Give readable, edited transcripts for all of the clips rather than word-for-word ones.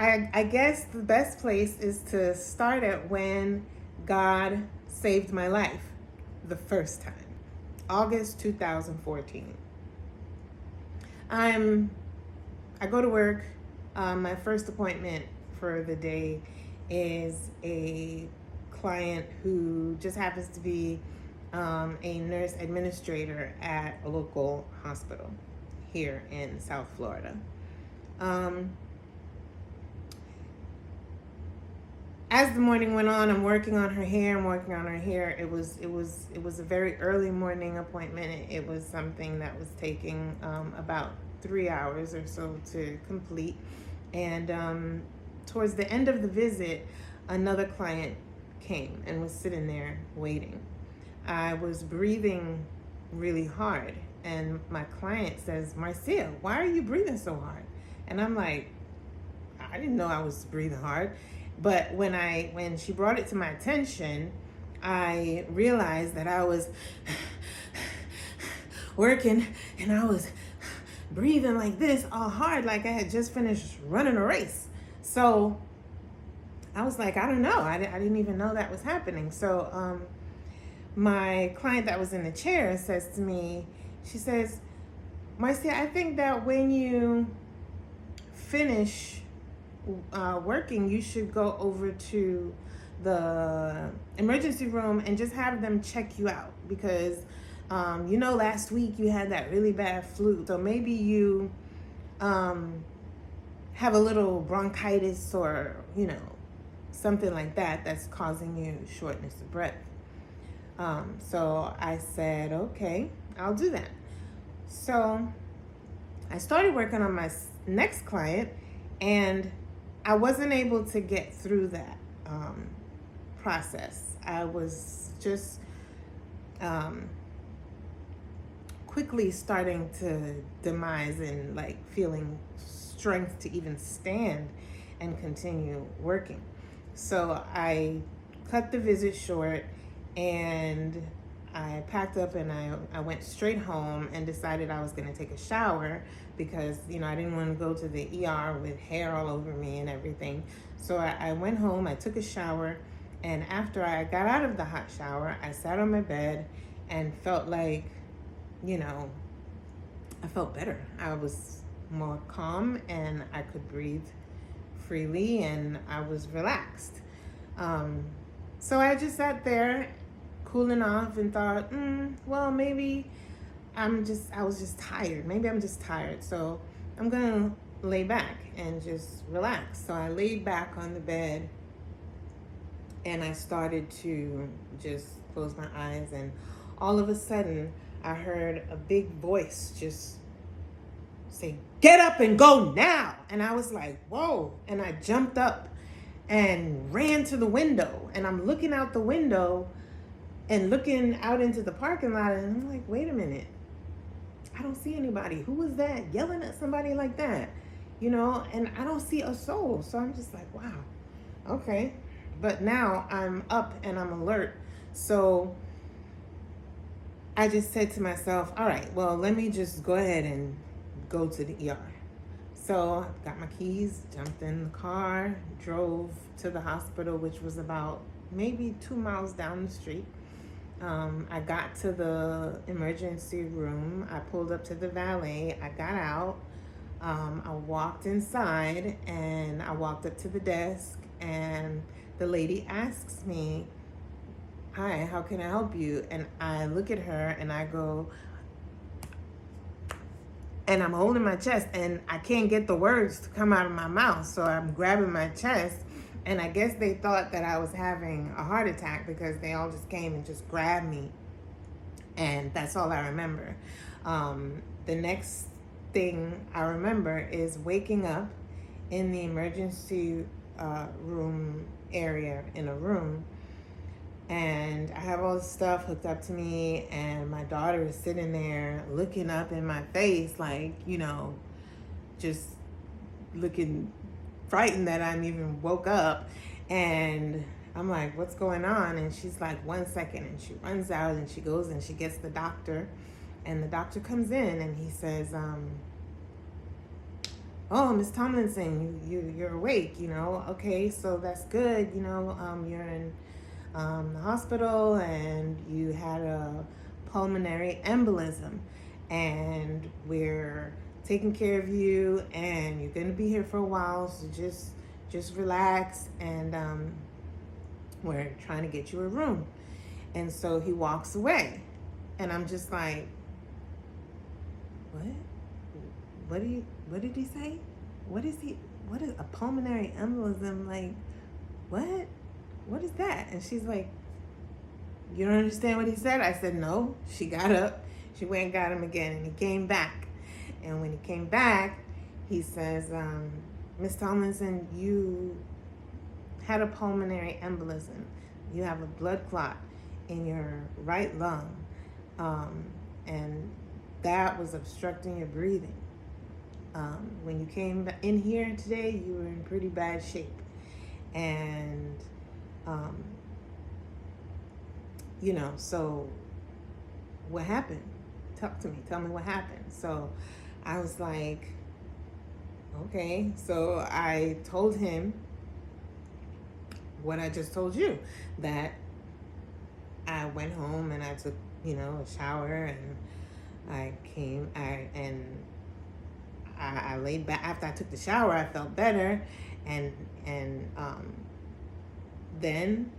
I guess the best place is to start at when God saved my life the first time. August 2014. I go to work. My first appointment for the day is a client who just happens to be a nurse administrator at a local hospital here in South Florida. As the morning went on, I'm working on her hair. It was a very early morning appointment. It was something that was taking about 3 hours or so to complete. And towards the end of the visit, another client came and was sitting there waiting. I was breathing really hard, and my client says, "Marcia, why are you breathing so hard?" And I'm like, I didn't know I was breathing hard. But when she brought it to my attention, I realized that I was working and I was breathing like this all hard, like I had just finished running a race. So I was like, I don't know. I didn't even know that was happening. So my client that was in the chair says to me, she says, "Marcia, I think that when you finish working, you should go over to the emergency room and just have them check you out, because last week you had that really bad flu, so maybe you have a little bronchitis or something like that that's causing you shortness of breath." So I said, okay, I'll do that. So I started working on my next client, and I wasn't able to get through that process. I was just quickly starting to demise and like feeling strength to even stand and continue working. So I cut the visit short, and I packed up and I went straight home and decided I was going to take a shower because, I didn't want to go to the ER with hair all over me and everything. So I went home, I took a shower, and after I got out of the hot shower, I sat on my bed and felt like, I felt better. I was more calm and I could breathe freely and I was relaxed. So I just sat there cooling off and thought, well, maybe I was just tired. Maybe I'm just tired. So I'm going to lay back and just relax. So I laid back on the bed and I started to just close my eyes, and all of a sudden I heard a big voice just say, "Get up and go now." And I was like, whoa. And I jumped up and ran to the window, and I'm looking out the window and looking out into the parking lot, and I'm like, wait a minute, I don't see anybody. Who was that yelling at somebody like that? And I don't see a soul. So I'm just like, wow, okay. But now I'm up and I'm alert. So I just said to myself, all right, well, let me just go ahead and go to the ER. So I got my keys, jumped in the car, drove to the hospital, which was about maybe 2 miles down the street. I got to the emergency room. I pulled up to the valet. I got out. I walked inside and I walked up to the desk, and the lady asks me, "Hi, how can I help you?" And I look at her and I go, and I'm holding my chest and I can't get the words to come out of my mouth. So I'm grabbing my chest, and I guess they thought that I was having a heart attack because they all just came and just grabbed me. And that's all I remember. The next thing I remember is waking up in the emergency room area in a room, and I have all this stuff hooked up to me, and my daughter is sitting there looking up in my face like, just looking frightened that I'm even woke up. And I'm like, what's going on? And she's like, 1 second. And she runs out and she goes and she gets the doctor. And the doctor comes in and he says, oh, Miss Tomlinson, you're awake, okay, so that's good, you're in the hospital and you had a pulmonary embolism, and we're taking care of you, and you're going to be here for a while, so just relax, and we're trying to get you a room. And so he walks away, and I'm just like, what? What did he say? What is a pulmonary embolism? Like, what? What is that? And she's like, you don't understand what he said? I said, no. She got up. She went and got him again, and he came back. And when he came back, he says, Miss Tomlinson, you had a pulmonary embolism. You have a blood clot in your right lung. And that was obstructing your breathing. When you came in here today, you were in pretty bad shape. And, so what happened? Talk to me. Tell me what happened. So I was like, okay. So I told him what I just told you, that I went home and I took, a shower, and I laid back. After I took the shower, I felt better, and then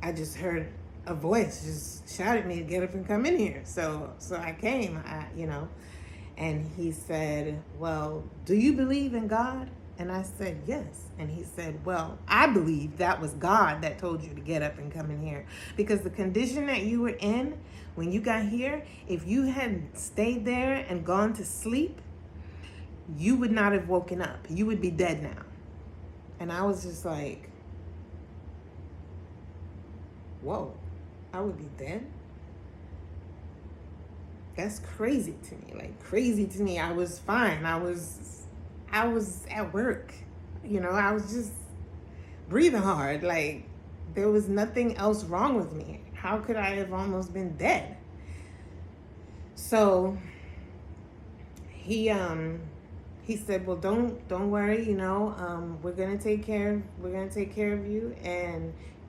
I just heard a voice just shout at me to get up and come in here. So I came, and he said, well, do you believe in God? And I said, yes. And he said, well, I believe that was God that told you to get up and come in here, because the condition that you were in when you got here, if you had stayed there and gone to sleep, you would not have woken up. You would be dead now. And I was just like, whoa, I would be dead? That's crazy to me. Like, crazy to me. I was fine. I was at work. I was just breathing hard. Like, there was nothing else wrong with me. How could I have almost been dead? So he said, well, don't worry, we're gonna take care of you,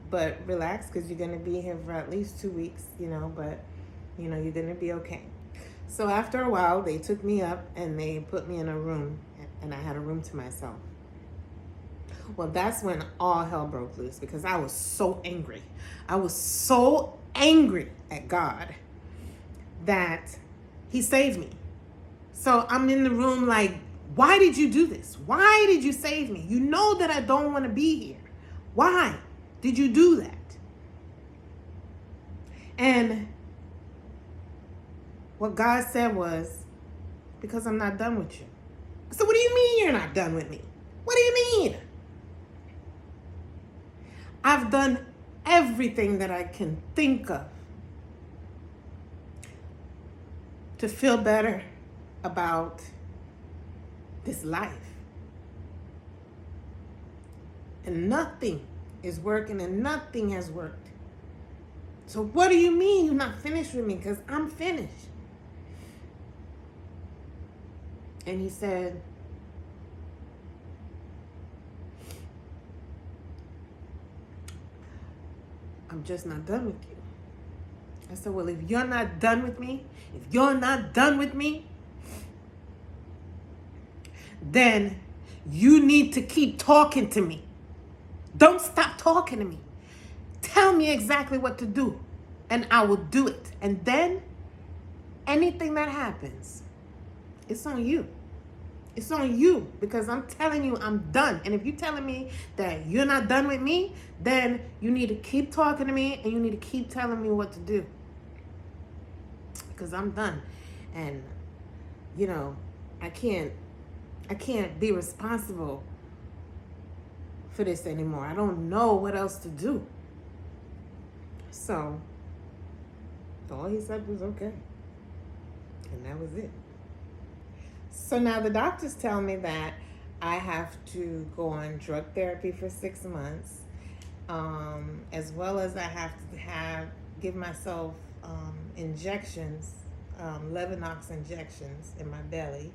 but relax, because you're gonna be here for at least 2 weeks, but you're gonna be okay. So after a while, they took me up and they put me in a room, and I had a room to myself. Well, that's when all hell broke loose, because I was so angry. I was so angry at God that he saved me. So I'm in the room like, why did you do this? Why did you save me? You know that I don't want to be here. Why did you do that? And what God said was, because I'm not done with you. I said, what do you mean you're not done with me? What do you mean? I've done everything that I can think of to feel better about this life. And nothing is working, and nothing has worked. So what do you mean you're not finished with me? Because I'm finished. And he said, I'm just not done with you. I said, well, if you're not done with me, then you need to keep talking to me. Don't stop talking to me. Tell me exactly what to do, and I will do it. And then anything that happens, it's on you. It's on you, because I'm telling you I'm done. And if you're telling me that you're not done with me, then you need to keep talking to me, and you need to keep telling me what to do, because I'm done. And I can't be responsible for this anymore. I don't know what else to do. So all he said was okay, and that was it. So now the doctors tell me that I have to go on drug therapy for 6 months, as well as I have to give myself injections Levinox injections in my belly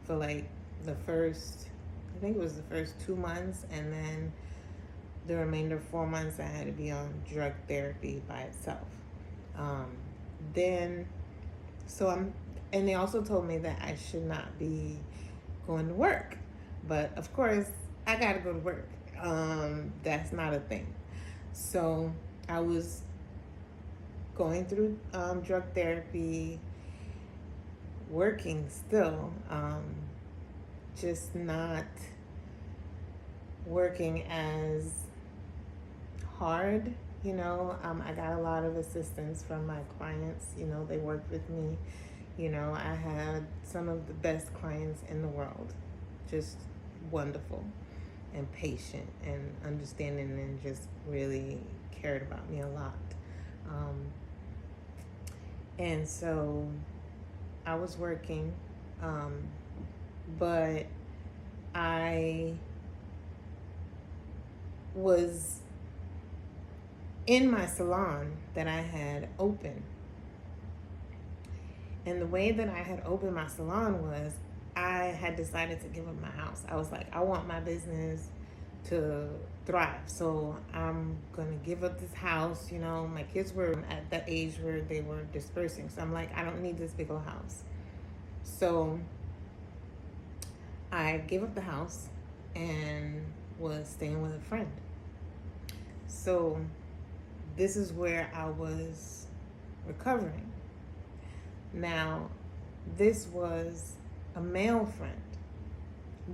for like the first, I think it was the first 2 months, and then the remainder 4 months I had to be on drug therapy by itself. Then, and they also told me that I should not be going to work. But of course, I gotta go to work. That's not a thing. So I was going through drug therapy, working still, just not working as hard. I got a lot of assistance from my clients. They worked with me. I had some of the best clients in the world, just wonderful and patient and understanding, and just really cared about me a lot. And so I was working, but I was in my salon that I had open. And the way that I had opened my salon was I had decided to give up my house. I was like, I want my business to thrive. So I'm going to give up this house. My kids were at that age where they were dispersing. So I'm like, I don't need this big old house. So I gave up the house and was staying with a friend. So this is where I was recovering. Now, this was a male friend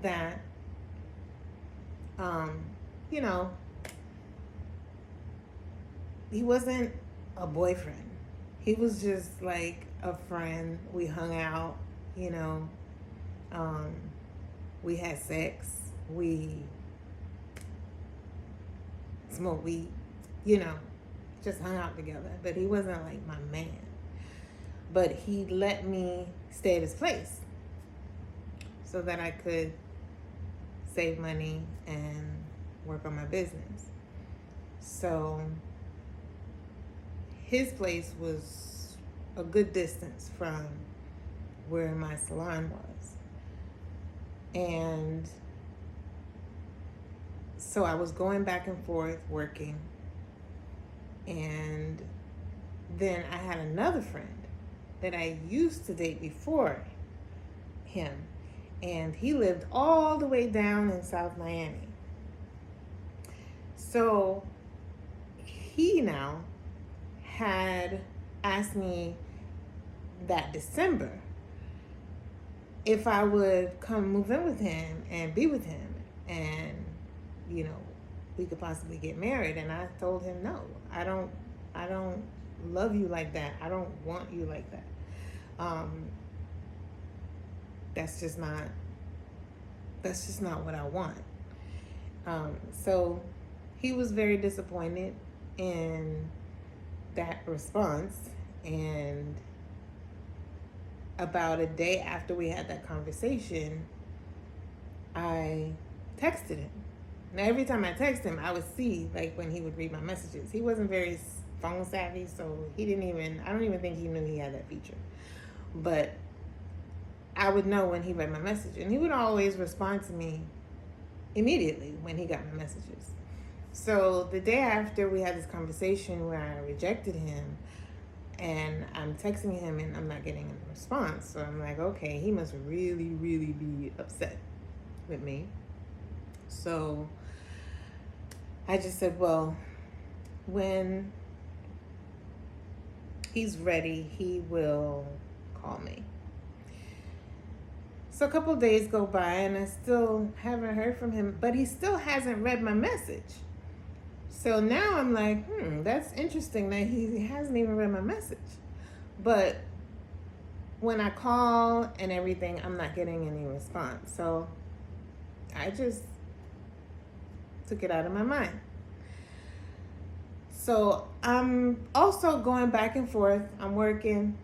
that, he wasn't a boyfriend. He was just like a friend. We hung out, we had sex, we smoked weed, just hung out together. But he wasn't like my man. But he let me stay at his place so that I could save money and work on my business. So his place was a good distance from where my salon was. And so I was going back and forth working. And then I had another friend that I used to date before him. And he lived all the way down in South Miami. So he now had asked me that December if I would come move in with him and be with him, and we could possibly get married. And I told him, no, I don't love you like that. I don't want you like that. That's just not what I want. So he was very disappointed in that response. And about a day after we had that conversation, I texted him. Now, every time I text him, I would see like when he would read my messages. He wasn't very phone savvy, so I don't even think he knew he had that feature. But I would know when he read my message, and he would always respond to me immediately when he got my messages. So the day after we had this conversation where I rejected him, and I'm texting him and I'm not getting a response. So I'm like, okay, he must really, really be upset with me. So I just said, well, when he's ready, he will call me. So a couple of days go by and I still haven't heard from him, but he still hasn't read my message. So now I'm like, that's interesting that he hasn't even read my message. But when I call and everything, I'm not getting any response. So I just took it out of my mind. So I'm also going back and forth. I'm working,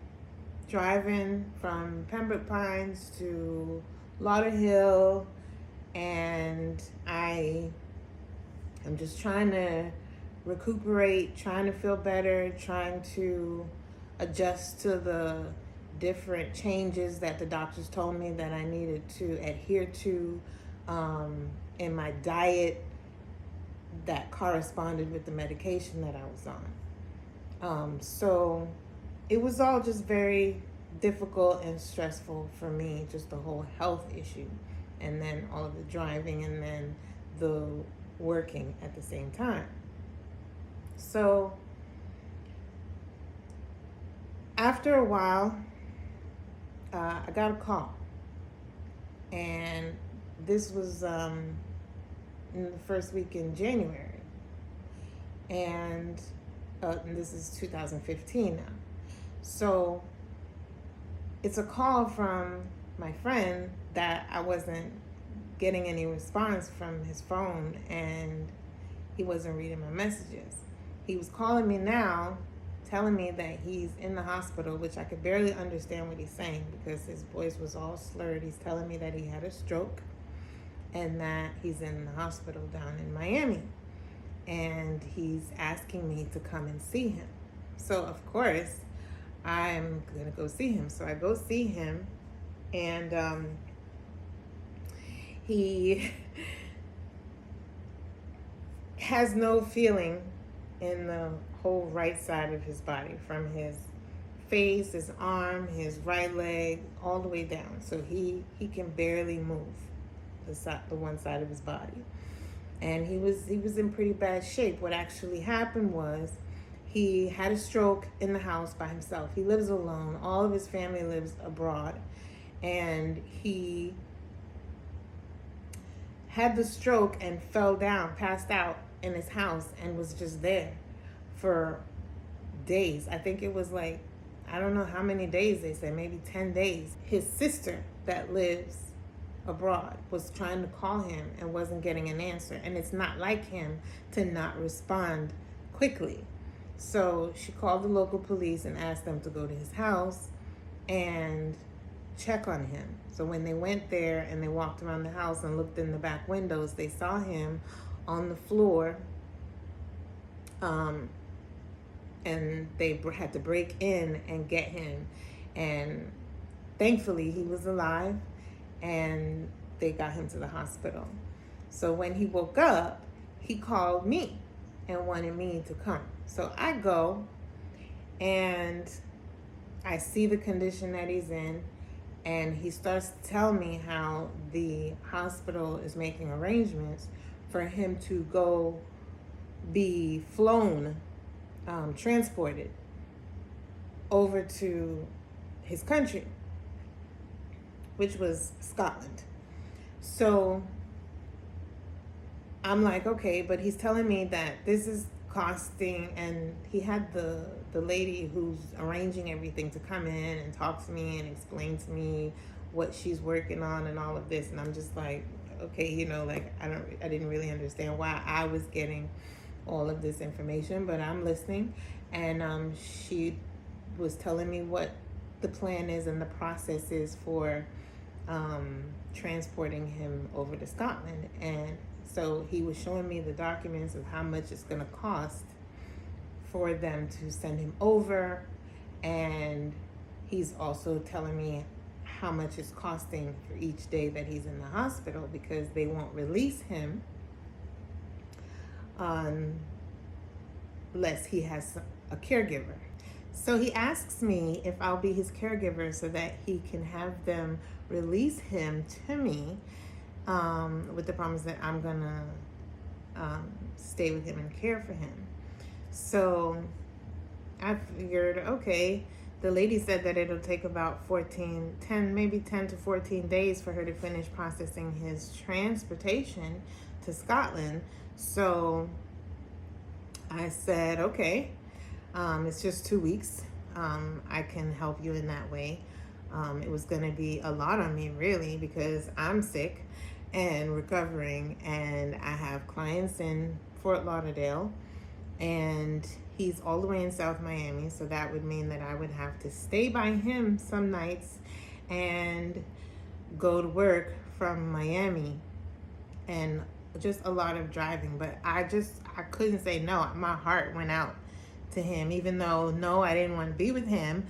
driving from Pembroke Pines to Lauderhill, and I'm just trying to recuperate, trying to feel better, trying to adjust to the different changes that the doctors told me that I needed to adhere to in my diet that corresponded with the medication that I was on. So it was all just very difficult and stressful for me, just the whole health issue, and then all of the driving, and then the working at the same time. So after a while, I got a call, and this was in the first week in January, and this is 2015 now. So it's a call from my friend that I wasn't getting any response from his phone, and he wasn't reading my messages. He was calling me now, telling me that he's in the hospital, which I could barely understand what he's saying because his voice was all slurred. He's telling me that he had a stroke and that he's in the hospital down in Miami. And he's asking me to come and see him. So, of course, I'm going to go see him. So I go see him, and he has no feeling in the whole right side of his body, from his face, his arm, his right leg, all the way down. So he can barely move the one side of his body. And he was in pretty bad shape. What actually happened was he had a stroke in the house by himself. He lives alone. All of his family lives abroad. And he had the stroke and fell down, passed out in his house, and was just there for days. I think it was like, I don't know how many days they said, maybe 10 days. His sister that lives abroad was trying to call him and wasn't getting an answer. And it's not like him to not respond quickly. So she called the local police and asked them to go to his house and check on him. So when they went there and they walked around the house and looked in the back windows, they saw him on the floor, and they had to break in and get him. And thankfully he was alive, and they got him to the hospital. So when he woke up, he called me and wanted me to come. So I go, and I see the condition that he's in, and he starts to tell me how the hospital is making arrangements for him to go be flown, transported over to his country, which was Scotland. So I'm like, okay, but he's telling me that this is costing, and he had the lady who's arranging everything to come in and talk to me and explain to me what she's working on and all of this. And I'm just like, okay, like I didn't really understand why I was getting all of this information, but I'm listening. And she was telling me what the plan is and the process is for transporting him over to Scotland. And so he was showing me the documents of how much it's going to cost for them to send him over. And he's also telling me how much it's costing for each day that he's in the hospital, because they won't release him unless he has a caregiver. So he asks me if I'll be his caregiver so that he can have them release him to me, with the promise that I'm gonna stay with him and care for him. So I figured, okay, the lady said that it'll take about 10 to 14 days for her to finish processing his transportation to Scotland. So I said, okay, it's just 2 weeks. I can help you in that way. It was going to be a lot on me, really, because I'm sick and recovering, and I have clients in Fort Lauderdale, and he's all the way in South Miami. So that would mean that I would have to stay by him some nights and go to work from Miami, and just a lot of driving. But I couldn't say no. My heart went out to him, even though, no, I didn't want to be with him.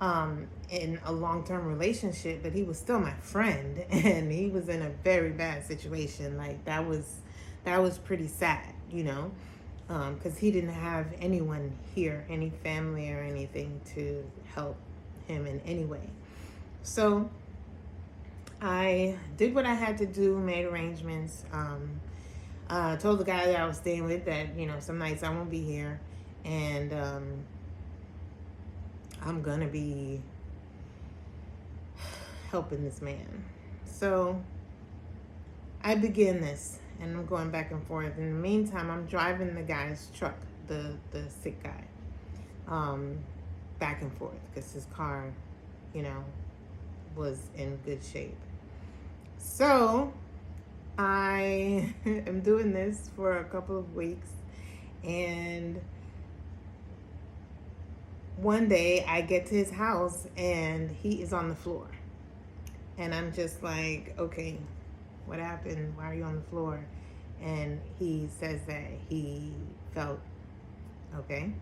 in a long-term relationship, but he was still my friend, and he was in a very bad situation. Like that was pretty sad, because he didn't have anyone here, any family or anything to help him in any way. So I did what I had to do, made arrangements, told the guy that I was staying with that, some nights I won't be here, and I'm gonna be helping this man. So I begin this, and I'm going back and forth. In the meantime, I'm driving the guy's truck, the sick guy, back and forth because his car, was in good shape. So I am doing this for a couple of weeks, and one day I get to his house and he is on the floor. And I'm just like, okay, what happened? Why are you on the floor? And he says that he felt okay.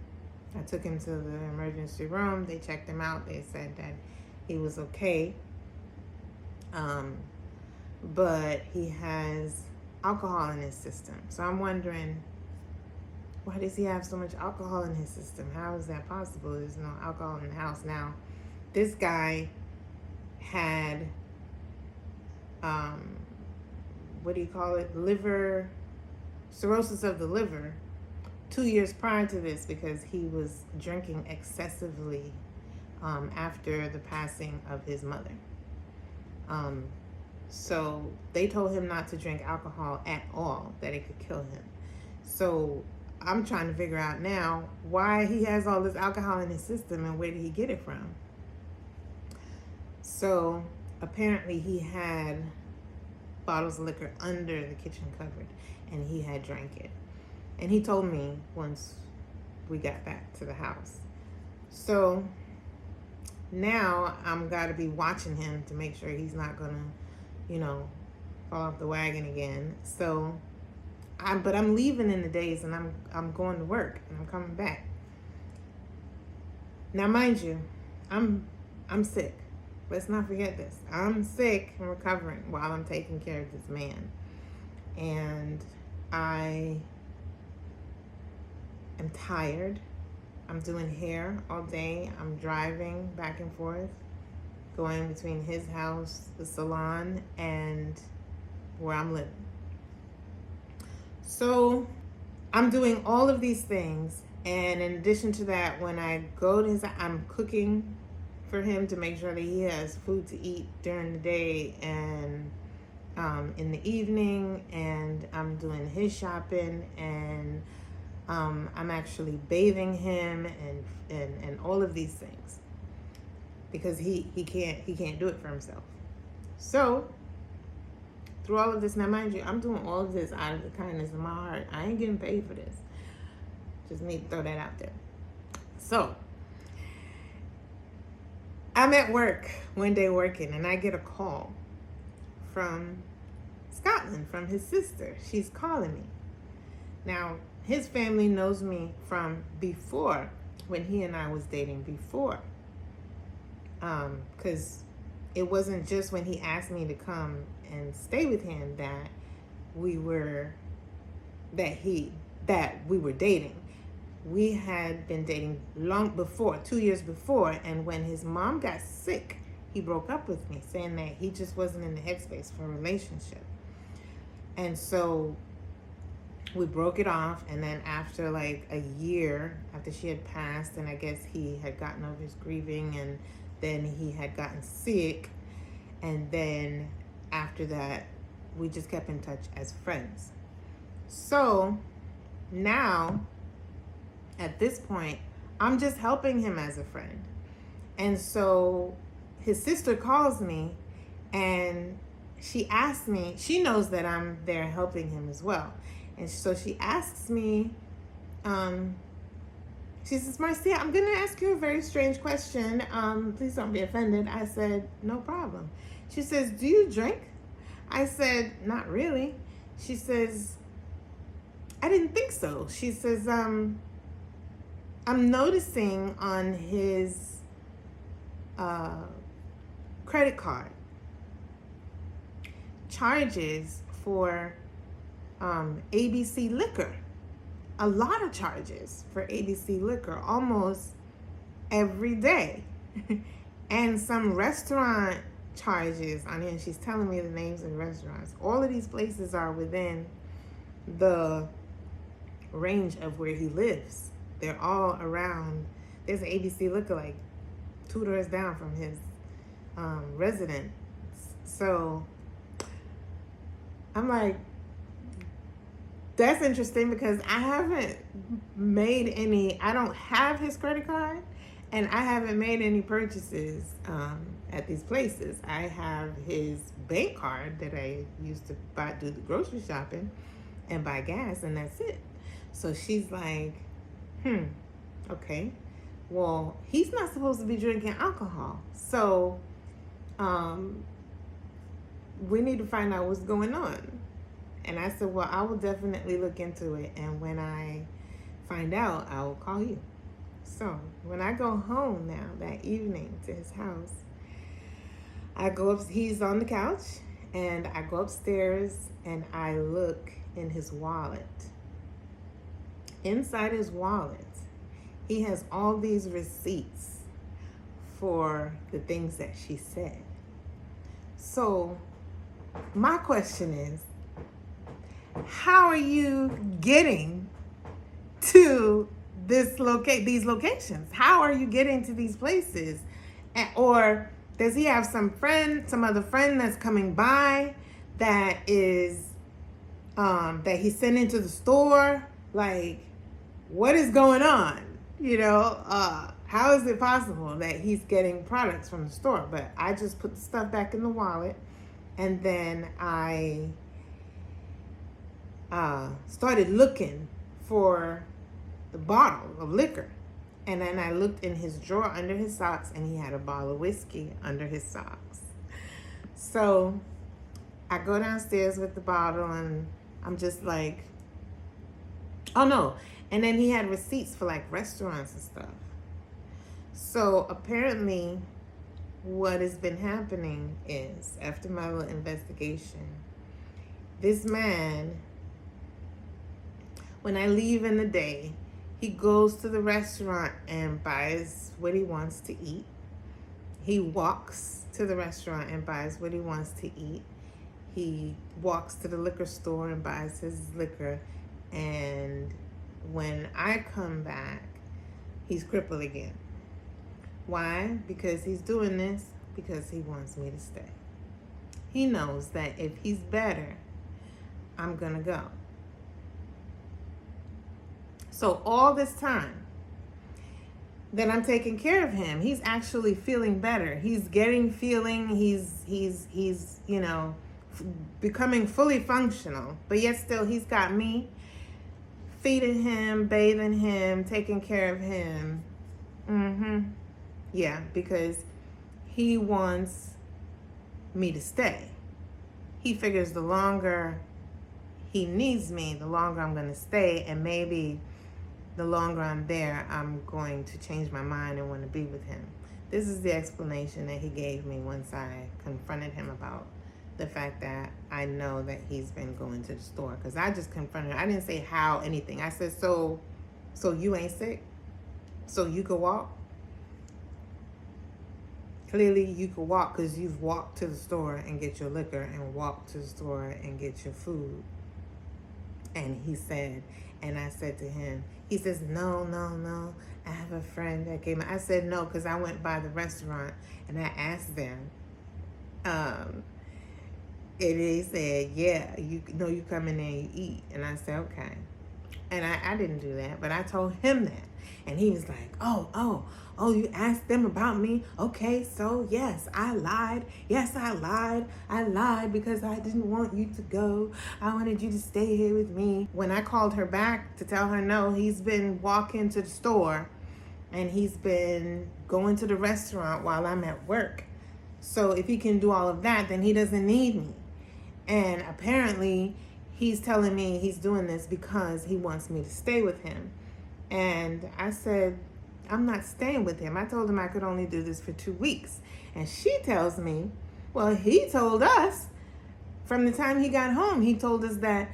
I took him to the emergency room. They checked him out. They said that he was okay. But he has alcohol in his system. So I'm wondering, why does he have so much alcohol in his system? How is that possible? There's no alcohol in the house. Now, this guy had, liver, cirrhosis of the liver 2 years prior to this, because he was drinking excessively after the passing of his mother. So they told him not to drink alcohol at all, that it could kill him. So I'm trying to figure out now why he has all this alcohol in his system and where did he get it from? So apparently he had bottles of liquor under the kitchen cupboard and he had drank it. And he told me once we got back to the house. So now I'm got to be watching him to make sure he's not going to, fall off the wagon again. So but I'm leaving in the days, and I'm going to work, and I'm coming back. Now, mind you, I'm sick. Let's not forget this. I'm sick and recovering while I'm taking care of this man. And I am tired. I'm doing hair all day. I'm driving back and forth, going between his house, the salon, and where I'm living. So I'm doing all of these things, and in addition to that, when I go to his, I'm cooking for him to make sure that he has food to eat during the day and in the evening, and I'm doing his shopping, and I'm actually bathing him and all of these things, because he can't do it for himself. So through all of this, now mind you, I'm doing all of this out of the kindness of my heart. I ain't getting paid for this. Just need to throw that out there. So I'm at work one day working, and I get a call from Scotland, from his sister. She's calling me. Now, his family knows me from before, when he and I was dating before. Because it wasn't just when he asked me to come and stay with him that we were dating. We had been dating long before, 2 years before, and when his mom got sick, he broke up with me, saying that he just wasn't in the headspace for a relationship. And so we broke it off, and then after like a year after she had passed, and I guess he had gotten over his grieving, and then he had gotten sick, and then after that we just kept in touch as friends. So now at this point I'm just helping him as a friend. And so his sister calls me, and she asks me, she knows that I'm there helping him as well. And so she asks me, she says, Marcia, I'm going to ask you a very strange question. Please don't be offended. I said, no problem. She says, do you drink? I said, not really. She says, I didn't think so. She says, I'm noticing on his credit card charges for ABC Liquor. A lot of charges for ABC Liquor almost every day. And some restaurant charges on here. She's telling me the names of the restaurants. All of these places are within the range of where he lives. They're all around. There's an ABC Liquor like 2 doors down from his residence. So I'm like, that's interesting because I haven't made any, I don't have his credit card, and I haven't made any purchases at these places. I have his bank card that I use to do the grocery shopping and buy gas, and that's it. So she's like, okay, well, he's not supposed to be drinking alcohol. So we need to find out what's going on. And I said, well, I will definitely look into it. And when I find out, I will call you. So when I go home now that evening to his house, I go up, he's on the couch, and I go upstairs and I look in his wallet. Inside his wallet, he has all these receipts for the things that she said. So my question is, how are you getting to these locations? How are you getting to these places? Or does he have some other friend that's coming by that is that he's sending to the store? Like, what is going on? How is it possible that he's getting products from the store? But I just put the stuff back in the wallet, and then I started looking for the bottle of liquor. And then I looked in his drawer under his socks, and he had a bottle of whiskey under his socks. So I go downstairs with the bottle, and I'm just like, oh no. And then he had receipts for like restaurants and stuff. So apparently what has been happening is, after my little investigation, this man, when I leave in the day, he goes to the restaurant and buys what he wants to eat. He walks to the restaurant and buys what he wants to eat. He walks to the liquor store and buys his liquor. And when I come back, he's crippled again. Why? Because he's doing this because he wants me to stay. He knows that if he's better, I'm gonna go. So all this time that I'm taking care of him, he's actually feeling better. He's becoming fully functional. But yet still, he's got me feeding him, bathing him, taking care of him. Yeah, because he wants me to stay. He figures the longer he needs me, the longer I'm going to stay, and maybe the longer I'm there, I'm going to change my mind and want to be with him. This is the explanation that he gave me once I confronted him about the fact that I know that he's been going to the store. Because I just confronted him. I didn't say how, anything. I said, so you ain't sick? So you could walk? Clearly you could walk because you've walked to the store and get your liquor and walked to the store and get your food. And he said, and I said to him, he says, no, I have a friend that came. I said, no, because I went by the restaurant and I asked them. And they said, yeah, you come in there and you eat. And I said, okay. And I didn't do that, but I told him that. And he was like, oh, you asked them about me? Okay, so yes, I lied. Yes, I lied. I lied because I didn't want you to go. I wanted you to stay here with me. When I called her back to tell her no, he's been walking to the store and he's been going to the restaurant while I'm at work. So if he can do all of that, then he doesn't need me. And apparently he's telling me he's doing this because he wants me to stay with him. And I said, I'm not staying with him. I told him I could only do this for 2 weeks. And she tells me, well, he told us from the time he got home, he told us that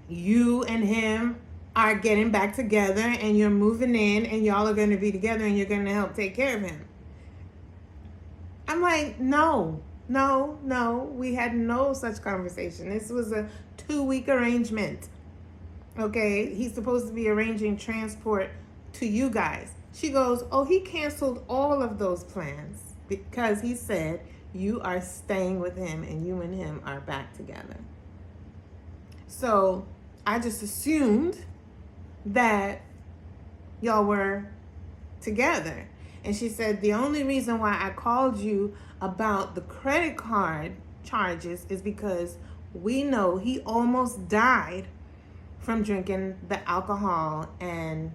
you and him are getting back together and you're moving in and y'all are going to be together and you're going to help take care of him. I'm like, no. We had no such conversation. This was a 2-week arrangement. Okay, he's supposed to be arranging transport to you guys. She goes, oh, he canceled all of those plans because he said you are staying with him and you and him are back together. So I just assumed that y'all were together. And she said, the only reason why I called you about the credit card charges is because we know he almost died from drinking the alcohol and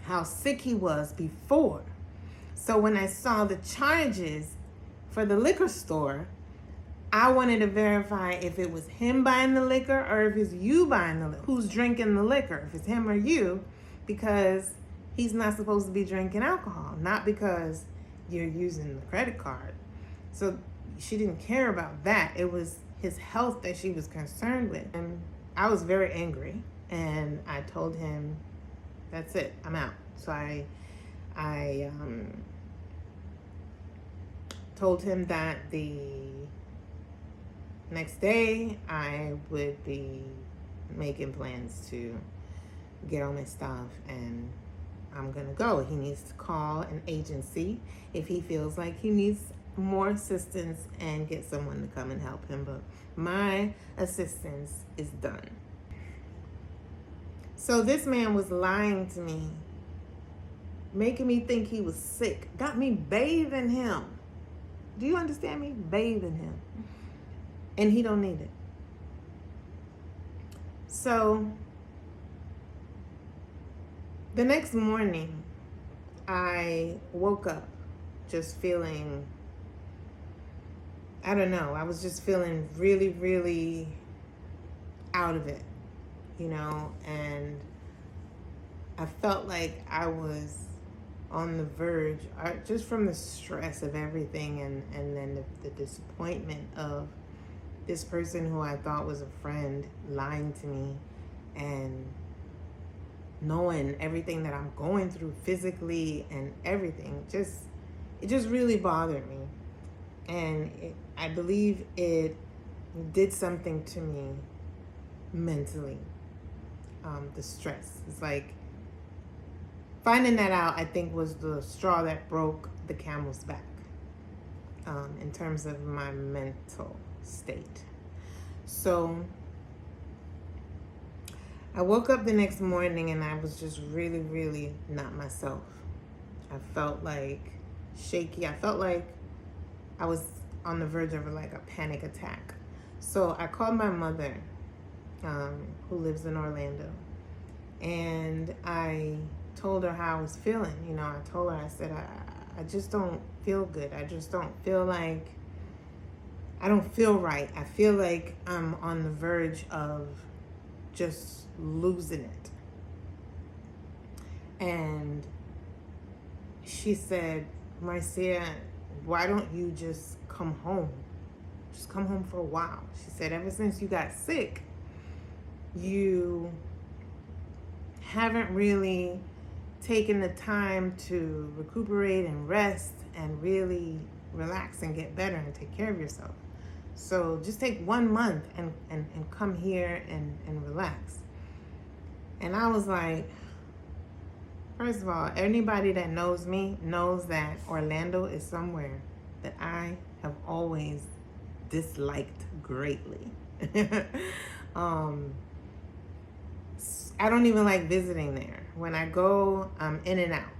how sick he was before. So when I saw the charges for the liquor store, I wanted to verify if it was him buying the liquor or if it's you buying the liquor. Who's drinking the liquor, if it's him or you, because he's not supposed to be drinking alcohol, not because you're using the credit card. So she didn't care about that. It was his health that she was concerned with. And I was very angry, and I told him, that's it, I'm out. So I told him that the next day I would be making plans to get all my stuff and I'm gonna go. He needs to call an agency if he feels like he needs more assistance and get someone to come and help him, but my assistance is done. So this man was lying to me, making me think he was sick, got me bathing him. Do you understand me? Bathing him. And he don't need it. So the next morning, I woke up just feeling, I don't know, I was just feeling really, really out of it, you know, and I felt like I was on the verge, just from the stress of everything and then the disappointment of this person who I thought was a friend lying to me and knowing everything that I'm going through physically and everything. It just really bothered me. And I believe it did something to me mentally. The stress. It's like finding that out, I think, was the straw that broke the camel's back in terms of my mental state. So I woke up the next morning and I was just really, really not myself. I felt like shaky. I felt like I was on the verge of like a panic attack. So I called my mother, who lives in Orlando, and I told her how I was feeling. You know, I told her, I said, I just don't feel good. I just don't feel like, I don't feel right. I feel like I'm on the verge of just losing it. And she said, Marcia, why don't you just come home? Just come home for a while. She said, ever since you got sick, you haven't really taken the time to recuperate and rest and really relax and get better and take care of yourself. So just take 1 month and come here and relax. And I was like, first of all, anybody that knows me knows that Orlando is somewhere that I have always disliked greatly. I don't even like visiting there. When I go, I'm in and out.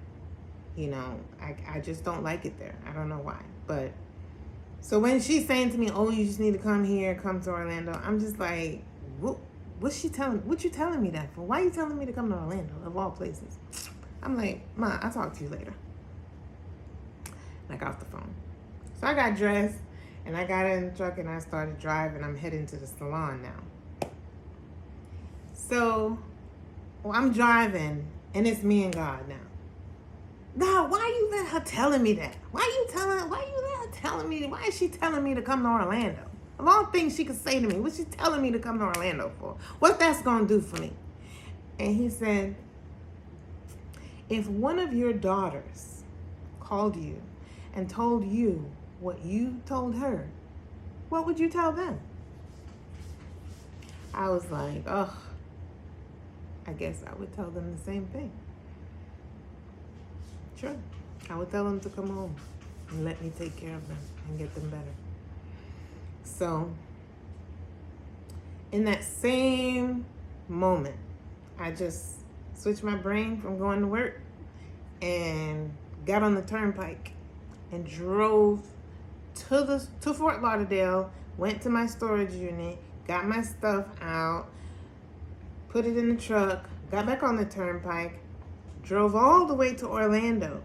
You know, I just don't like it there. I don't know why. But so when she's saying to me, oh, you just need to come here, come to Orlando, I'm just like, what's she telling? What you telling me that for? Why are you telling me to come to Orlando, of all places? I'm like, Ma, I'll talk to you later. And I got off the phone. So I got dressed and I got in the truck and I started driving. I'm heading to the salon now. So I'm driving and it's me and God now. God, why you let her telling me that? Why you let her telling me? Why is she telling me to come to Orlando? Of all things she could say to me, what's she telling me to come to Orlando for? What that's gonna do for me? And he said, if one of your daughters called you and told you what you told her, what would you tell them? I was like, oh, I guess I would tell them the same thing. Sure. I would tell them to come home and let me take care of them and get them better. So, in that same moment, I just switched my brain from going to work and got on the turnpike and drove to Fort Lauderdale, went to my storage unit, got my stuff out, put it in the truck, got back on the turnpike, drove all the way to Orlando.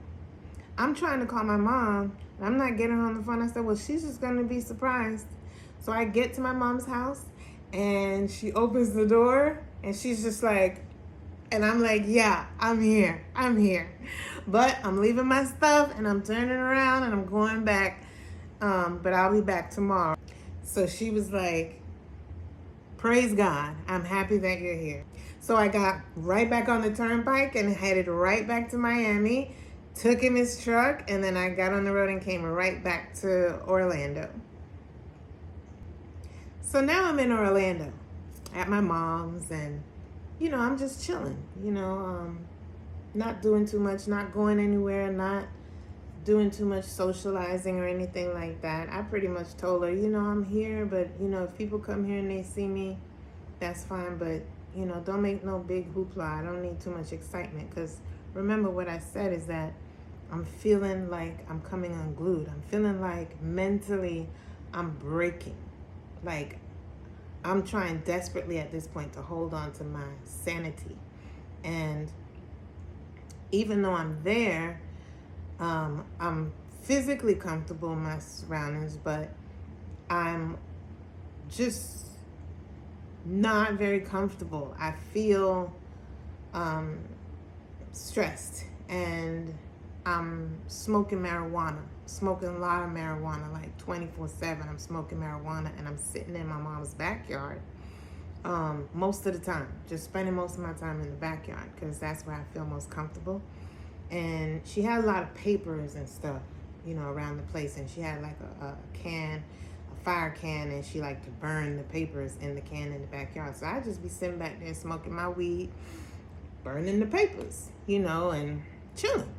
I'm trying to call my mom, and I'm not getting her on the phone. I said, well, she's just going to be surprised. So I get to my mom's house, and she opens the door, and she's just like, and I'm like, yeah, I'm here. But I'm leaving my stuff, and I'm turning around, and I'm going back, but I'll be back tomorrow. So she was like, praise God, I'm happy that you're here. So I got right back on the turnpike and headed right back to Miami, took him his truck, and then I got on the road and came right back to Orlando. So now I'm in Orlando at my mom's, and, I'm just chilling, not doing too much, not going anywhere, not doing too much socializing or anything like that. I pretty much told her, I'm here, but, if people come here and they see me, that's fine, but, don't make no big hoopla. I don't need too much excitement, because remember what I said is that I'm feeling like I'm coming unglued. I'm feeling like mentally I'm breaking. Like I'm trying desperately at this point to hold on to my sanity. And even though I'm there, I'm physically comfortable in my surroundings, but I'm just not very comfortable. I feel stressed, and I'm smoking a lot of marijuana, like 24/7. I'm smoking marijuana, and I'm sitting in my mom's backyard most of the time, just spending most of my time in the backyard, because that's where I feel most comfortable. And she had a lot of papers and stuff, around the place, and she had like a fire can, and she liked to burn the papers in the can in the backyard. So I'd just be sitting back there smoking my weed, burning the papers, and chilling.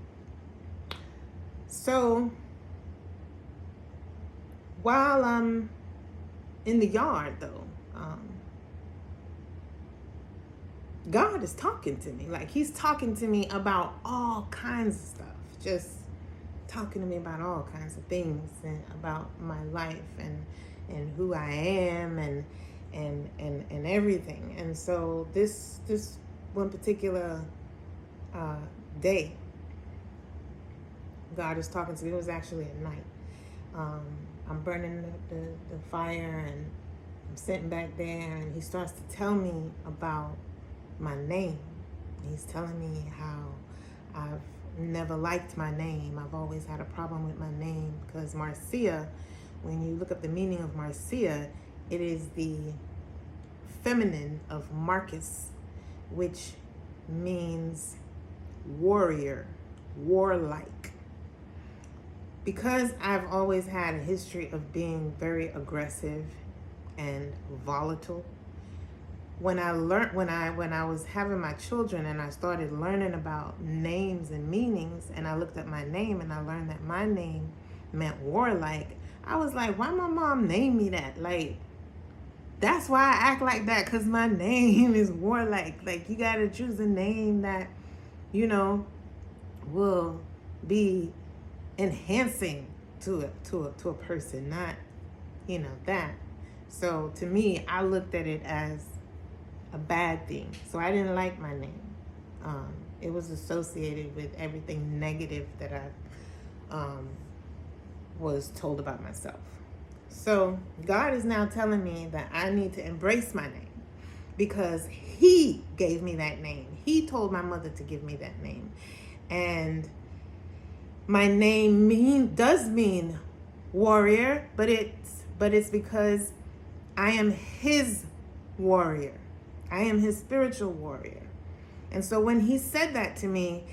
So while I'm in the yard, though, God is talking to me. Like, he's talking to me about all kinds of stuff. Just talking to me about all kinds of things, and about my life and who I am and everything. And so this one particular day, God is talking to me. It was actually at night. I'm burning the fire, and I'm sitting back there, and he starts to tell me about my name. He's telling me how I've never liked my name. I've always had a problem with my name, because Marcia, when you look up the meaning of Marcia, it is the feminine of Marcus, which means warrior, warlike. Because I've always had a history of being very aggressive and volatile, when I was having my children, and I started learning about names and meanings, and I looked at my name and I learned that my name meant warlike, I was like, why my mom named me that? Like, that's why I act like that, because my name is warlike. Like, you gotta choose a name that, will be enhancing to a person, not, that. So to me, I looked at it as a bad thing. So I didn't like my name. It was associated with everything negative that I was told about myself. So God is now telling me that I need to embrace my name, because he gave me that name. He told my mother to give me that name. And my name does mean warrior, but it's because I am his warrior. I am his spiritual warrior. And so when he said that to me,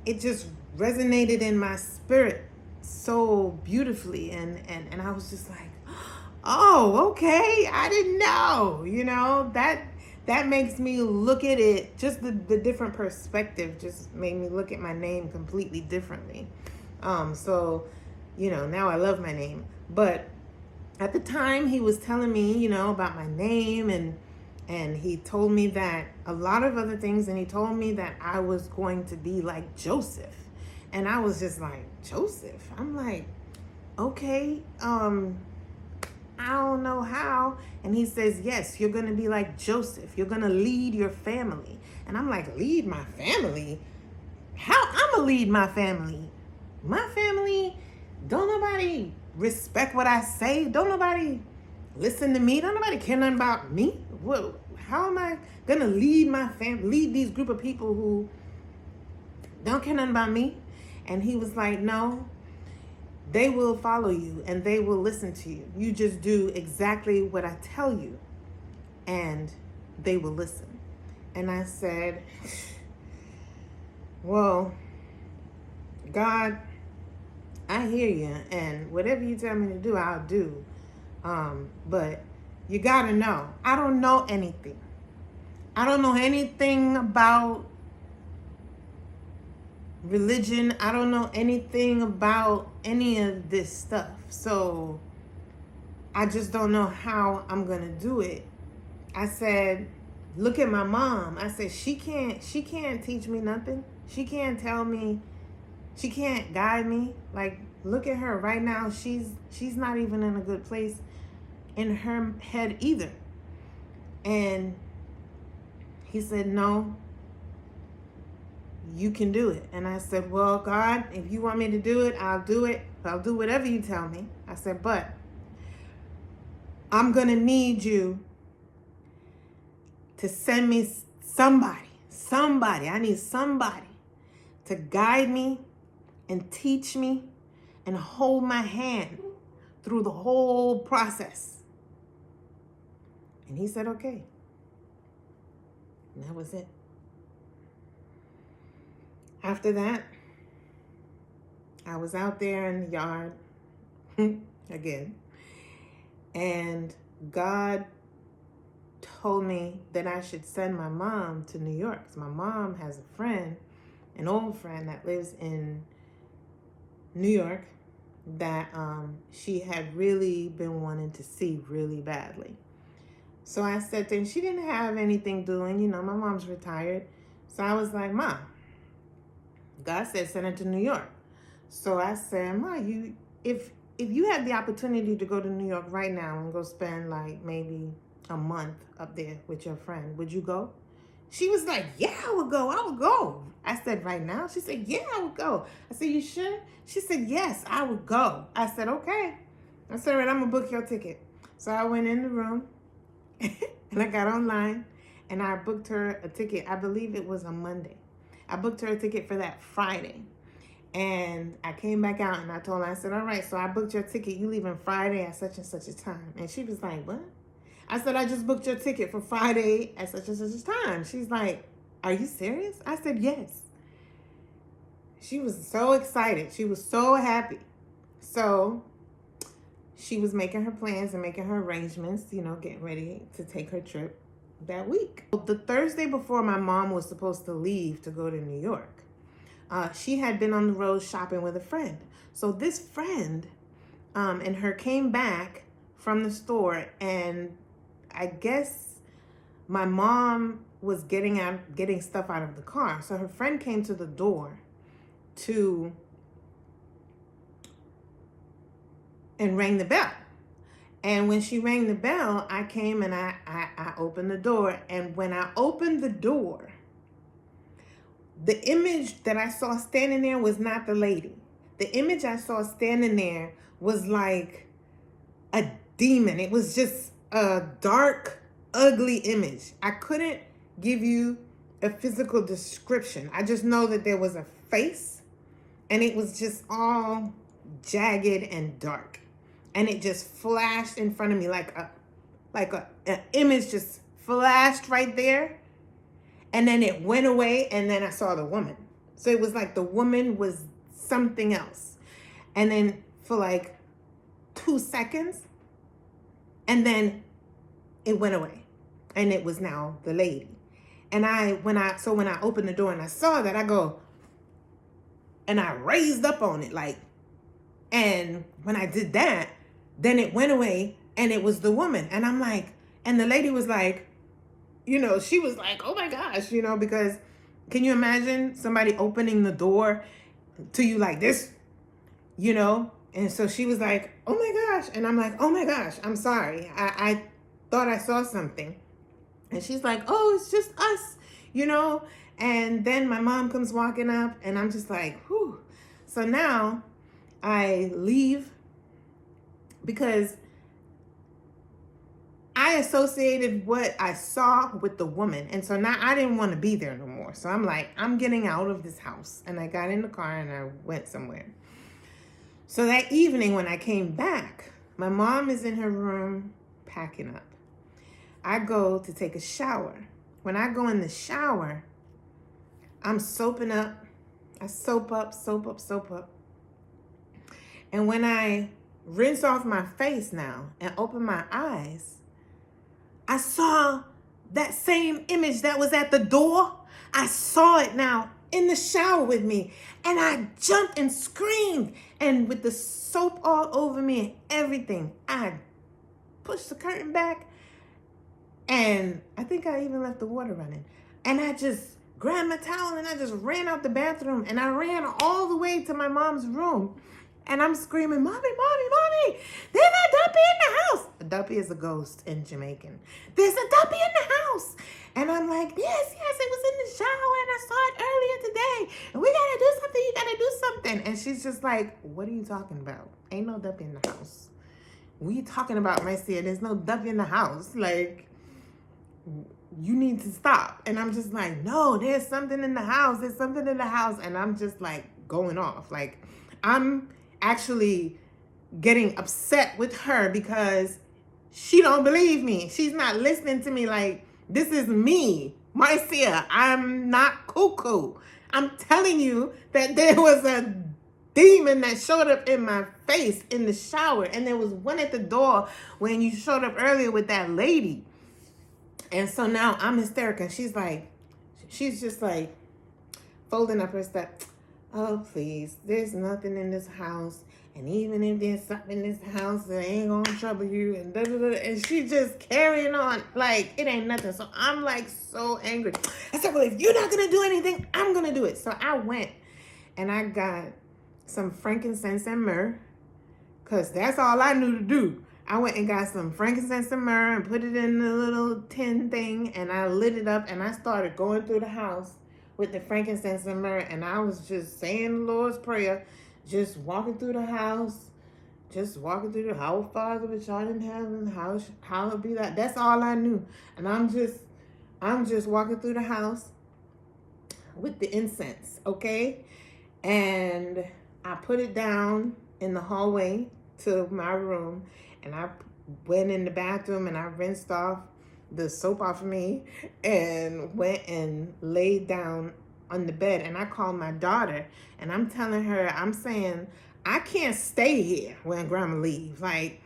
it just resonated in my spirit so beautifully. And I was just like, oh, okay, I didn't know, that makes me look at it, just the different perspective just made me look at my name completely differently. So, now I love my name. But at the time he was telling me, about my name, and he told me that a lot of other things, and he told me that I was going to be like Joseph. And I was just like, Joseph? I'm like, okay, I don't know how. And he says, yes, you're going to be like Joseph. You're going to lead your family. And I'm like, lead my family? How I'm going to lead my family? My family, don't nobody respect what I say. Don't nobody listen to me. Don't nobody care nothing about me. How am I going to lead my family, lead these group of people who don't care nothing about me? And he was like, no, they will follow you and they will listen to you. You just do exactly what I tell you and they will listen. And I said, well, God, I hear you, and whatever you tell me to do, I'll do. But you gotta know, I don't know anything. I don't know anything about religion. I don't know anything about any of this stuff. So I just don't know how I'm gonna do it. I said, look at my mom. I said, she can't teach me nothing. She can't tell me, she can't guide me. Like, look at her right now. She's not even in a good place in her head either. And he said, no, you can do it. And I said, well, God, if you want me to do it, I'll do it. I'll do whatever you tell me. I said, but I'm going to need you to send me somebody. I need somebody to guide me and teach me and hold my hand through the whole process. And he said, okay. And that was it. After that, I was out there in the yard again, and God told me that I should send my mom to New York. So my mom has a friend, an old friend that lives in New York that she had really been wanting to see really badly. So I said to her, she didn't have anything doing, my mom's retired. So I was like, Mom, God said send her to New York. So I said, Ma, if you had the opportunity to go to New York right now and go spend like maybe a month up there with your friend, would you go? She was like, yeah, I would go. I said, right now? She said, yeah, I would go. I said, you sure? She said, yes, I would go. I said, okay. I said, all right, I'm going to book your ticket. So I went in the room and I got online and I booked her a ticket. I believe it was a Monday. I booked her a ticket for that Friday. And I came back out and I told her, I said, all right, so I booked your ticket. You leaving Friday at such and such a time. And she was like, what? I said, I just booked your ticket for Friday at such and such a time. She's like, are you serious? I said, yes. She was so excited. She was so happy. So she was making her plans and making her arrangements, getting ready to take her trip that week. The Thursday before my mom was supposed to leave to go to New York, she had been on the road shopping with a friend. So this friend and her came back from the store, and I guess my mom was getting stuff out of the car. So her friend came to the door and rang the bell. And when she rang the bell, I came and I opened the door. And when I opened the door, the image that I saw standing there was not the lady. The image I saw standing there was like a demon. It was just a dark, ugly image. I couldn't give you a physical description. I just know that there was a face and it was just all jagged and dark, and it just flashed in front of me like an image just flashed right there, and then it went away, and then I saw the woman. So it was like the woman was something else, and then for like 2 seconds, and then it went away, and it was now the lady. And when I opened the door and I saw that, I go, and I raised up on it, like, and when I did that, then it went away, and it was the woman. And I'm like, and the lady was like, she was like, oh my gosh, because can you imagine somebody opening the door to you like this, And so she was like, oh my gosh. And I'm like, oh my gosh, I'm sorry. I thought I saw something. And she's like, oh, it's just us, And then my mom comes walking up, and I'm just like, whew. So now I leave because I associated what I saw with the woman. And so now I didn't want to be there no more. So I'm like, I'm getting out of this house. And I got in the car and I went somewhere. So that evening when I came back, my mom is in her room packing up. I go to take a shower. When I go in the shower, I'm soaping up. I soap up. And when I rinse off my face now and open my eyes, I saw that same image that was at the door. I saw it now in the shower with me. And I jumped and screamed. And with the soap all over me and everything, I pushed the curtain back. And I think I even left the water running. And I just grabbed my towel and I just ran out the bathroom. And I ran all the way to my mom's room. And I'm screaming, Mommy, there's a duppy in the house. A duppy is a ghost in Jamaican. There's a duppy in the house. And I'm like, yes, it was in the shower and I saw it earlier today. And we gotta do something, you gotta do something. And she's just like, what are you talking about? Ain't no duppy in the house. What are you talking about, Marcia? There's no duppy in the house. Like, you need to stop. And I'm just like, no, there's something in the house. There's something in the house. And I'm just like going off. Like, I'm actually getting upset with her because she don't believe me. She's not listening to me. Like, this is me, Marcia. I'm not cuckoo. I'm telling you that there was a demon that showed up in my face in the shower. And there was one at the door when you showed up earlier with that lady. And so now I'm hysterical. She's just like folding up her stuff. Oh, please, there's nothing in this house. And even if there's something in this house, it ain't gonna trouble you. And da, da, da. And she just carrying on like it ain't nothing. So I'm like so angry. I said, well, if you're not gonna do anything, I'm gonna do it. So I went and I got some frankincense and myrrh, because that's all I knew to do. I went and got some frankincense and myrrh and put it in the little tin thing, and I lit it up and I started going through the house with the frankincense and myrrh, and I was just saying the Lord's Prayer, just walking through the house, Our Father which art in heaven, hallowed be that. That's all I knew. And I'm just walking through the house with the incense, okay? And I put it down in the hallway to my room, and I went in the bathroom and I rinsed off the soap off of me and went and laid down on the bed. And I called my daughter and I'm telling her, I'm saying, I can't stay here when grandma leaves. Like,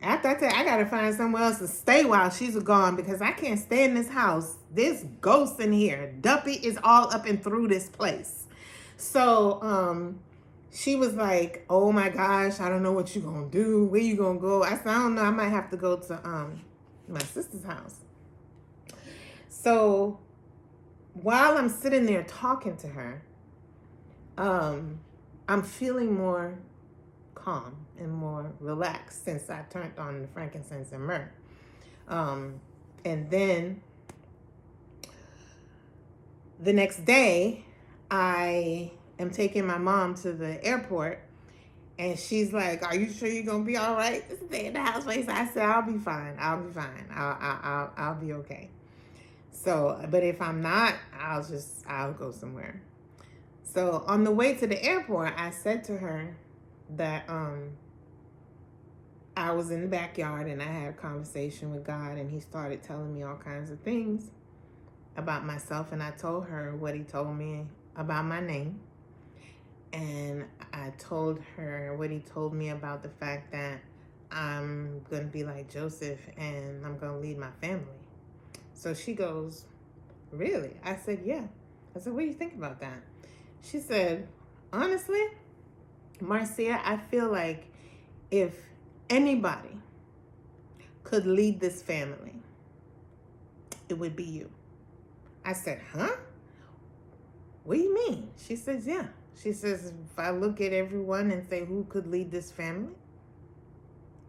after I tell her, I gotta find somewhere else to stay while she's gone, because I can't stay in this house. There's ghosts in here. Duppy is all up and through this place. So she was like, oh my gosh, I don't know what you're gonna do. Where you gonna go? I said, I don't know. I might have to go to my sister's house. So while I'm sitting there talking to her, I'm feeling more calm and more relaxed since I turned on the frankincense and myrrh. And then the next day, I am taking my mom to the airport, and she's like, are you sure you're gonna be all right? Stay in the house place. I said, I'll be fine. I'll be okay. So, but if I'm not, I'll go somewhere. So on the way to the airport, I said to her that I was in the backyard and I had a conversation with God, and he started telling me all kinds of things about myself, and I told her what he told me about my name, and I told her what he told me about the fact that I'm going to be like Joseph and I'm going to lead my family. So she goes, really? I said, yeah. I said, what do you think about that? She said, honestly, Marcia, I feel like if anybody could lead this family, it would be you. I said, huh? What do you mean? She says, yeah. She says, if I look at everyone and say who could lead this family,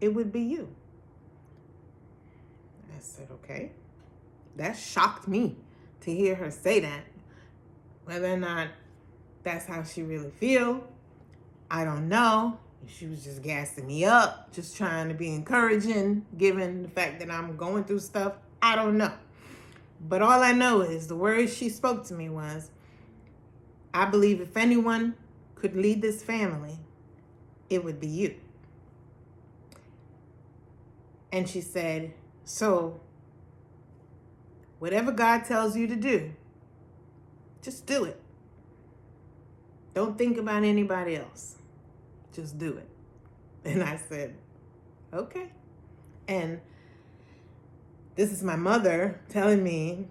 it would be you. I said, okay. That shocked me to hear her say that. Whether or not that's how she really feel, I don't know. She was just gassing me up, just trying to be encouraging, given the fact that I'm going through stuff. I don't know. But all I know is the words she spoke to me was, I believe if anyone could lead this family, it would be you. And she said, so whatever God tells you to do, just do it. Don't think about anybody else. Just do it. And I said, okay. And this is my mother telling me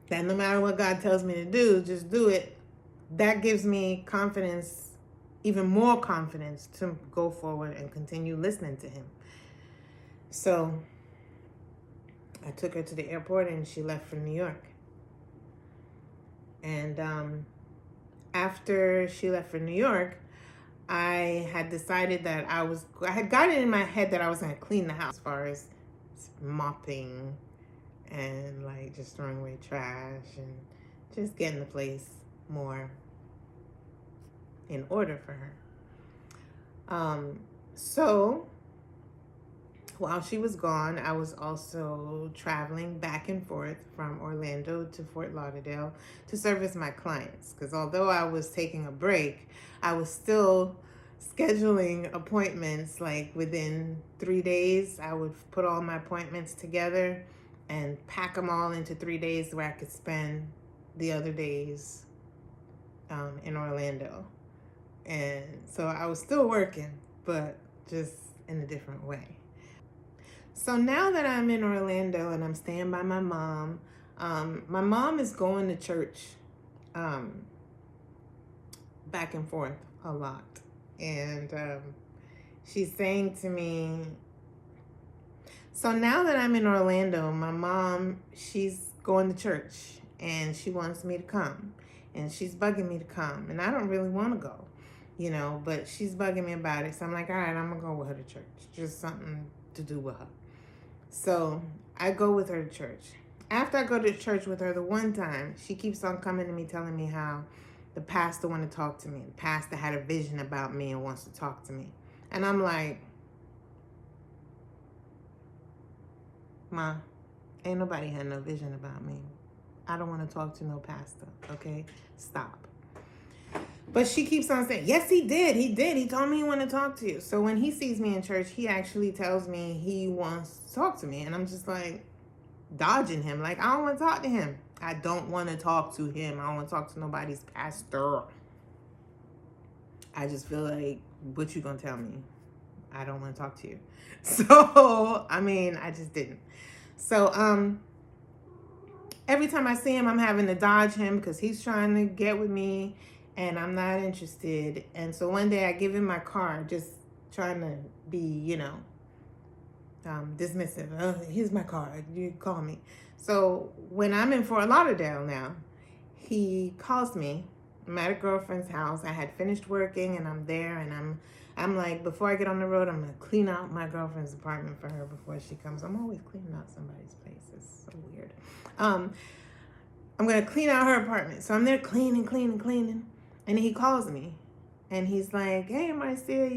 that no matter what God tells me to do, just do it. That gives me confidence, even more confidence, to go forward and continue listening to him. So I took her to the airport and she left for New York. And after she left for New York, I had decided that I had gotten it in my head that I was going to clean the house, as far as mopping and like just throwing away trash and just getting the place more in order for her. So while she was gone, I was also traveling back and forth from Orlando to Fort Lauderdale to service my clients. Because although I was taking a break, I was still scheduling appointments. Like within 3 days, I would put all my appointments together and pack them all into 3 days where I could spend the other days in Orlando. And so I was still working, but just in a different way. So now that I'm in Orlando and I'm staying by my mom is going to church back and forth a lot. And she's saying to me, so now that I'm in Orlando, my mom, she's going to church and she wants me to come. And she's bugging me to come. And I don't really want to go, but she's bugging me about it. So I'm like, all right, I'm going to go with her to church. Just something to do with her. So I go with her to church. After I go to church with her the one time, she keeps on coming to me telling me how the pastor wanted to talk to me. The pastor had a vision about me and wants to talk to me. And I'm like, Ma, ain't nobody had no vision about me. I don't want to talk to no pastor, okay? Stop. But she keeps on saying, yes, he did. He told me he wanted to talk to you. So when he sees me in church, he actually tells me he wants to talk to me. And I'm just like dodging him. Like, I don't want to talk to him. I don't want to talk to him. I don't want to talk to nobody's pastor. I just feel like, what you going to tell me? I don't want to talk to you. So, I just didn't. So, every time I see him, I'm having to dodge him because he's trying to get with me. And I'm not interested. And so one day I give him my card, just trying to be, dismissive. Here's my card. You call me. So when I'm in Fort Lauderdale now, he calls me. I'm at a girlfriend's house. I had finished working and I'm there. And I'm like, before I get on the road, I'm going to clean out my girlfriend's apartment for her before she comes. I'm always cleaning out somebody's place. It's so weird. I'm going to clean out her apartment. So I'm there cleaning. And he calls me and he's like, hey, Marcia,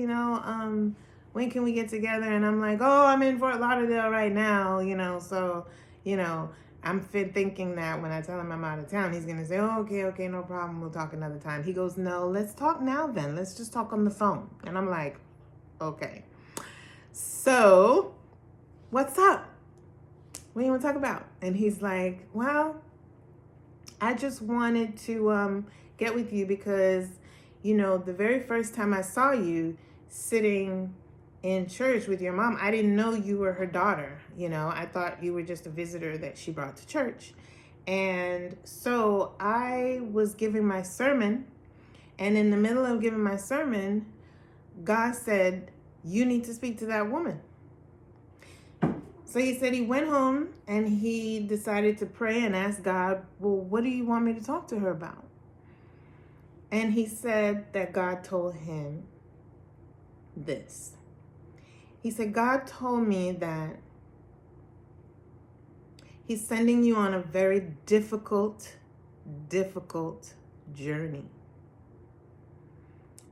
when can we get together? And I'm like, oh, I'm in Fort Lauderdale right now, so, I'm thinking that when I tell him I'm out of town, he's going to say, oh, okay, no problem. We'll talk another time. He goes, no, let's talk now then. Let's just talk on the phone. And I'm like, okay. So, what's up? What do you want to talk about? And he's like, well, I just wanted to get with you because, the very first time I saw you sitting in church with your mom, I didn't know you were her daughter. I thought you were just a visitor that she brought to church. And so I was giving my sermon, and in the middle of giving my sermon, God said, you need to speak to that woman. So he said he went home and he decided to pray and ask God, well, what do you want me to talk to her about? And he said that God told him this. He said, God told me that he's sending you on a very difficult journey.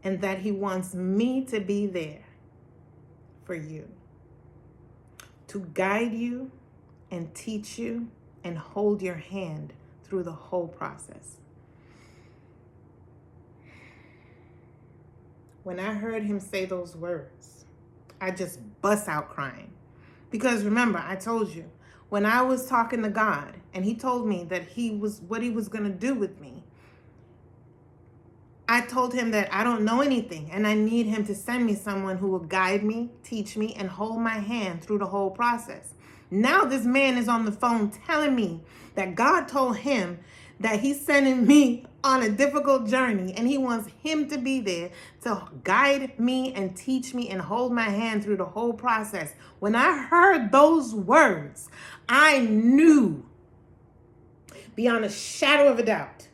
And that he wants me to be there for you, to guide you and teach you and hold your hand through the whole process. When I heard him say those words, I just bust out crying. Because remember, I told you, when I was talking to God and he told me that what he was going to do with me, I told him that I don't know anything and I need him to send me someone who will guide me, teach me, and hold my hand through the whole process. Now this man is on the phone telling me that God told him that he's sending me on a difficult journey and he wants him to be there to guide me and teach me and hold my hand through the whole process. When I heard those words, I knew beyond a shadow of a doubt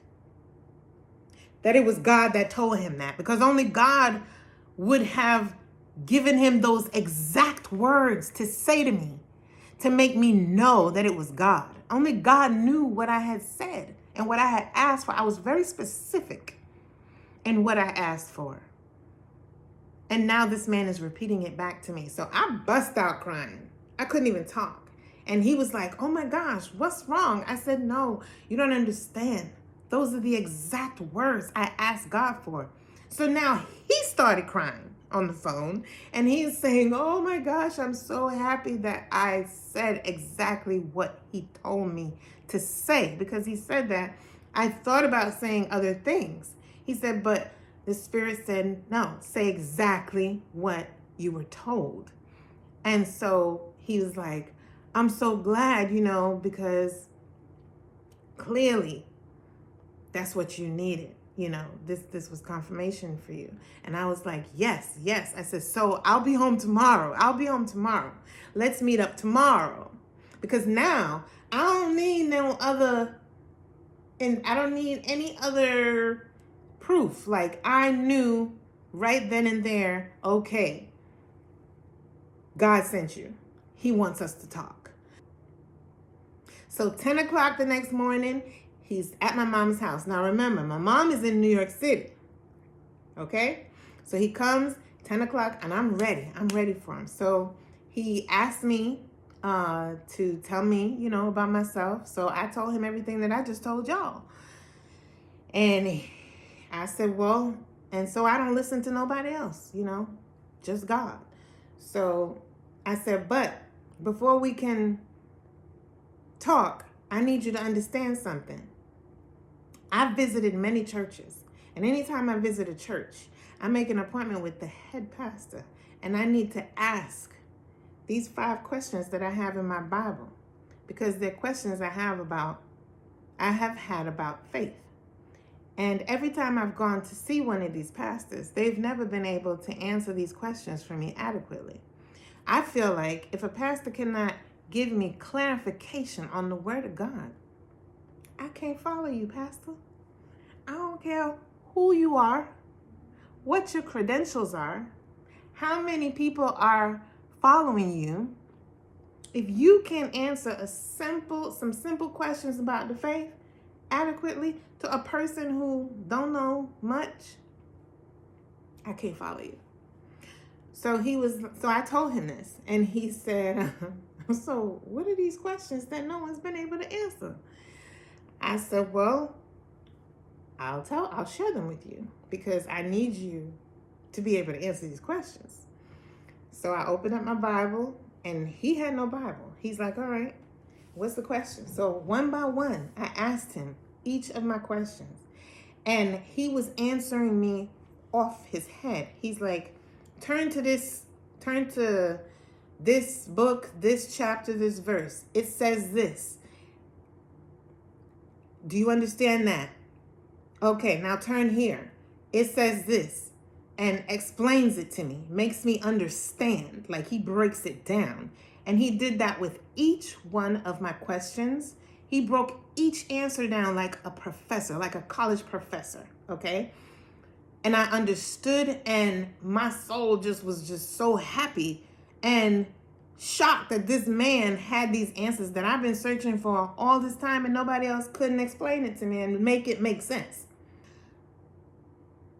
that it was God that told him that, because only God would have given him those exact words to say to me, to make me know that it was God. Only God knew what I had said and what I had asked for. I was very specific in what I asked for. And now this man is repeating it back to me. So I bust out crying. I couldn't even talk. And he was like, oh my gosh, what's wrong? I said, no, you don't understand. Those are the exact words I asked God for. So now he started crying on the phone and he's saying, oh my gosh, I'm so happy that I said exactly what he told me to say, because he said that I thought about saying other things. He said, but the Spirit said, no, say exactly what you were told. And so he was like, I'm so glad, because clearly that's what you needed. This was confirmation for you. And I was like, yes. I said, so I'll be home tomorrow. Let's meet up tomorrow. Because now I don't need any other proof. Like, I knew right then and there, okay, God sent you. He wants us to talk. So 10 o'clock the next morning, he's at my mom's house. Now remember, my mom is in New York City. Okay? So he comes 10 o'clock and I'm ready for him. So he asked me to tell me, about myself. So I told him everything that I just told y'all. And I said, well, and so I don't listen to nobody else, just God. So I said, but before we can talk, I need you to understand something. I've visited many churches, and anytime I visit a church, I make an appointment with the head pastor, and I need to ask these 5 questions that I have in my Bible, because they're questions I have had about faith. And every time I've gone to see one of these pastors, they've never been able to answer these questions for me adequately. I feel like if a pastor cannot give me clarification on the word of God, I can't follow you, Pastor. I don't care who you are, what your credentials are, how many people are following you. If you can't answer some simple questions about the faith adequately to a person who don't know much, I can't follow you. So I told him this, and he said, So what are these questions that no one's been able to answer? I said, well, I'll share them with you because I need you to be able to answer these questions. So I opened up my Bible, and he had no Bible. He's like, all right, what's the question? So one by one, I asked him each of my questions, and he was answering me off his head. He's like, turn to this book, this chapter, this verse. It says this. Do you understand that? Okay, now turn here. It says this, and explains it to me, makes me understand, like he breaks it down. And he did that with each one of my questions. He broke each answer down like a professor, like a college professor, okay? And I understood, and my soul was just so happy and shocked that this man had these answers that I've been searching for all this time, and nobody else couldn't explain it to me and make it make sense.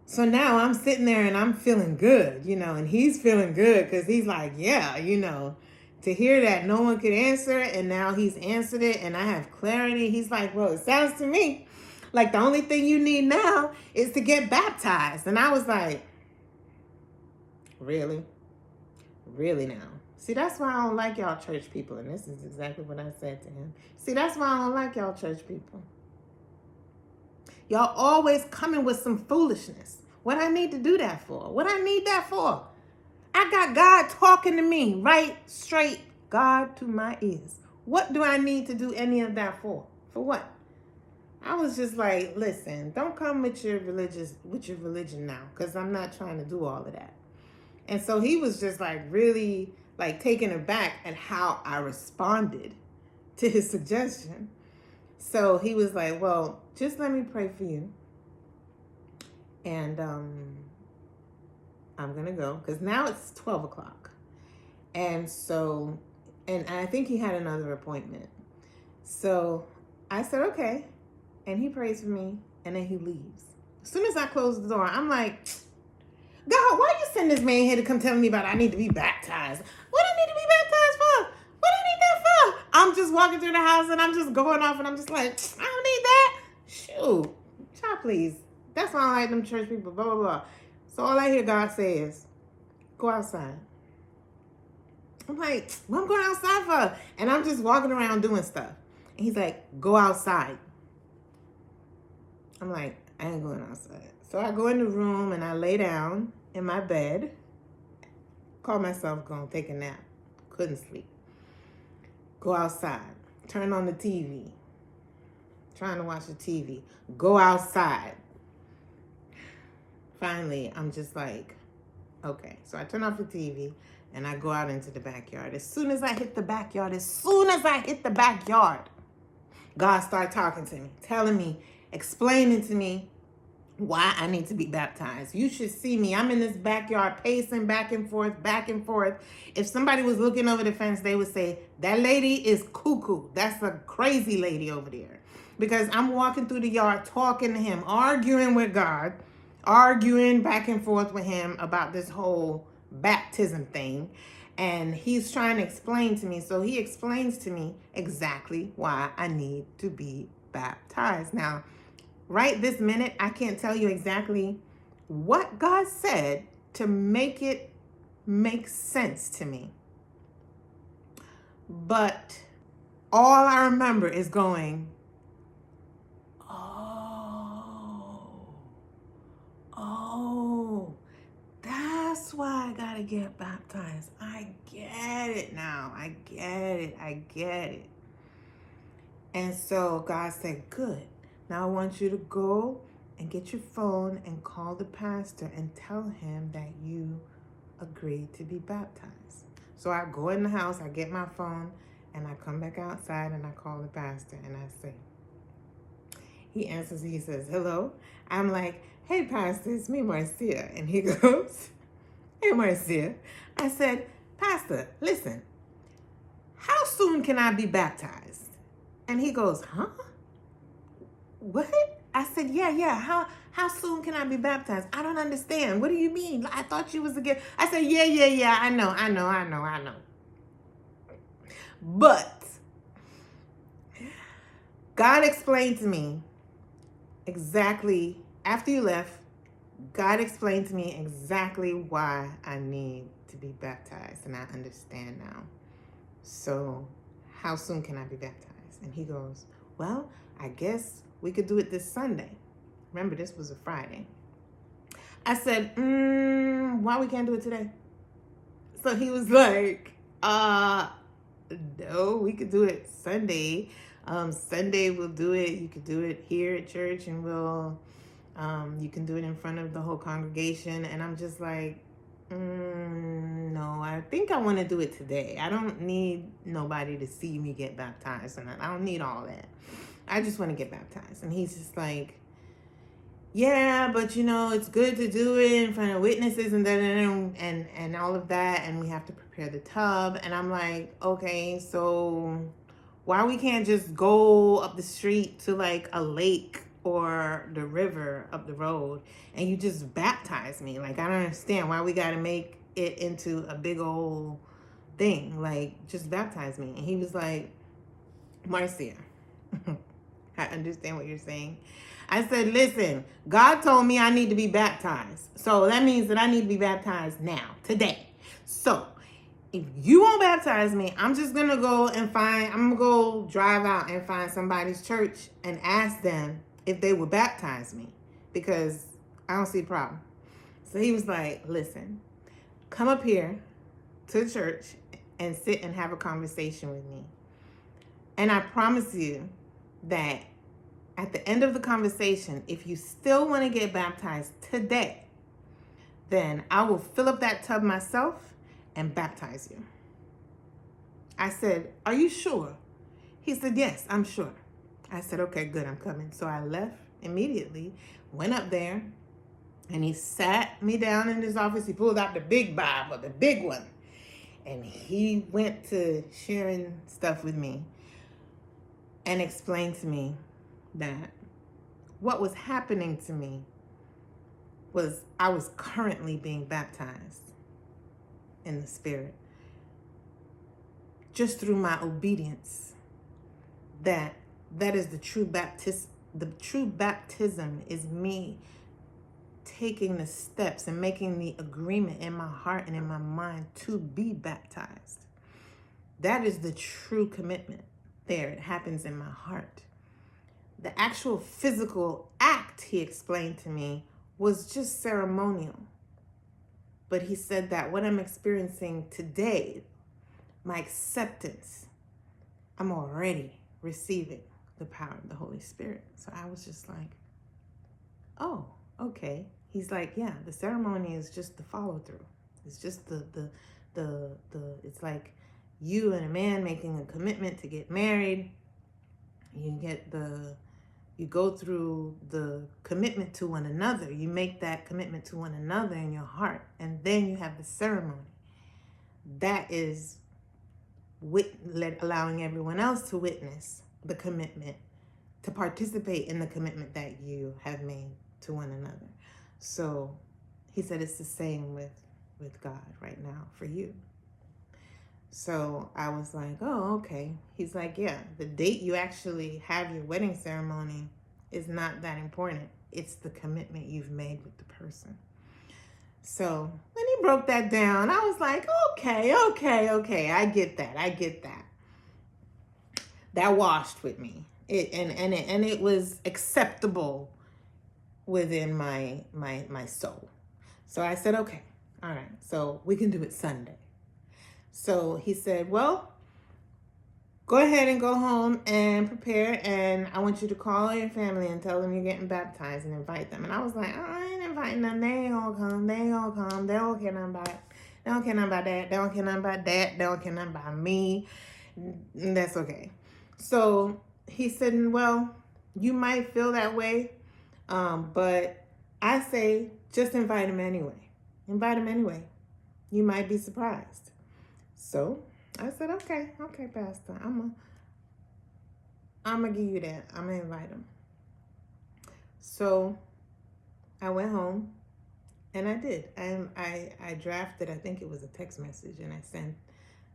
So now I'm sitting there and I'm feeling good, and he's feeling good because he's like, yeah, to hear that no one could answer it, and now he's answered it and I have clarity. He's like, well, it sounds to me like the only thing you need now is to get baptized. And I was like, really? Really now? See, that's why I don't like y'all church people. And this is exactly what I said to him. See, that's why I don't like y'all church people. Y'all always coming with some foolishness. What I need to do that for? What I need that for? I got God talking to me right straight, God to my ears. What do I need to do any of that for? For what? I was just like, listen, don't come with your religion now, because I'm not trying to do all of that. And so he was just like really like taken aback at how I responded to his suggestion. So he was like, well, just let me pray for you. And I'm going to go because now it's 12 o'clock. And so, and I think he had another appointment. So I said, okay. And he prays for me, and then he leaves. As soon as I close the door, I'm like, God, why you send this man here to come tell me about I need to be baptized? What I need to be baptized for? What I need that for? I'm just walking through the house, and I'm just going off, and I'm just like, I don't need that. Shoot. Child, please. That's why I don't like them church people, blah, blah, blah. So all I hear God say is, go outside. I'm like, what I'm going outside for? And I'm just walking around doing stuff. And he's like, go outside. I'm like, I ain't going outside. So I go in the room and I lay down in my bed. Call myself going to take a nap. Couldn't sleep. Go outside. Turn on the TV. Trying to watch the TV. Go outside. Finally, I'm just like, okay. So I turn off the TV and I go out into the backyard. As soon as I hit the backyard, God started talking to me, telling me, explaining to me why I need to be baptized. You should see me. I'm in this backyard pacing back and forth, back and forth. If somebody was looking over the fence, they would say, that lady is cuckoo. That's a crazy lady over there. Because I'm walking through the yard talking to him, arguing with God, arguing back and forth with him about this whole baptism thing. And he's trying to explain to me. So he explains to me exactly why I need to be baptized. Now, right this minute, I can't tell you exactly what God said to make it make sense to me. But all I remember is going, oh, that's why I gotta get baptized. I get it now. I get it. And so God said, good. Now I want you to go and get your phone and call the pastor and tell him that you agreed to be baptized. So I go in the house, I get my phone, and I come back outside and I call the pastor and I say, he answers, he says, hello. I'm like, hey, pastor, it's me, Marcia. And he goes, hey, Marcia. I said, pastor, listen, how soon can I be baptized? And he goes, huh? What? I said, yeah. How soon can I be baptized? I don't understand. What do you mean? I thought you was a gift. I said, yeah. I know. But God explained to me exactly, after you left, God explained to me exactly why I need to be baptized, and I understand now. So, how soon can I be baptized? And he goes, well, I guess we could do it this Sunday. Remember, this was a Friday. I said, why we can't do it today? So he was like, no, we could do it Sunday. Sunday we'll do it. You could do it here at church, and you can do it in front of the whole congregation. And I'm just like, no, I think I want to do it today. I don't need nobody to see me get baptized, and I don't need all that. I just want to get baptized. And he's just like, yeah, but it's good to do it in front of witnesses and all of that, and we have to prepare the tub. And I'm like, okay, so why we can't just go up the street to like a lake or the river up the road and you just baptize me? Like, I don't understand why we got to make it into a big old thing. Like, just baptize me. And he was like, Marcia, I understand what you're saying. I said, listen, God told me I need to be baptized. So that means that I need to be baptized now, today. So if you won't baptize me, I'm just going to I'm going to go drive out and find somebody's church and ask them if they would baptize me, because I don't see a problem. So he was like, listen, come up here to the church and sit and have a conversation with me. And I promise you that at the end of the conversation, if you still want to get baptized today, then I will fill up that tub myself and baptize you. I said, are you sure? He said, yes, I'm sure. I said, okay, good, I'm coming. So I left immediately, went up there, and he sat me down in his office. He pulled out the big Bible, the big one, and he went to sharing stuff with me and explained to me that what was happening to me was I was currently being baptized in the Spirit just through my obedience. That is the true baptism. The true baptism is me taking the steps and making the agreement in my heart and in my mind to be baptized. That is the true commitment there. It happens in my heart. The actual physical act, he explained to me, was just ceremonial. But he said that what I'm experiencing today, my acceptance, I'm already receiving the power of the Holy Spirit. So I was just like, oh, okay. He's like, yeah, the ceremony is just the follow through. It's just it's like you and a man making a commitment to get married. You go through the commitment to one another. You make that commitment to one another in your heart. And then you have the ceremony. That is allowing everyone else to witness the commitment, to participate in the commitment that you have made to one another. So he said it's the same with God right now for you. So I was like, oh, okay. He's like, yeah, the date you actually have your wedding ceremony is not that important. It's the commitment you've made with the person. So when he broke that down, I was like, okay. I get that. That washed with me. It was acceptable within my soul. So I said, okay, all right. So we can do it Sunday. So he said, well, go ahead and go home and prepare, and I want you to call your family and tell them you're getting baptized and invite them. And I was like, I ain't inviting them. They ain't gonna come. They don't care nothing about it. They don't care nothing about that. They don't care nothing about that. They don't care nothing about me. And that's okay. So he said, well, you might feel that way, but I say just invite them anyway. Invite them anyway. You might be surprised. So I said, okay, Pastor, I'm gonna give you that. I'm gonna invite him. So I went home and I did. I drafted, I think it was a text message, and I sent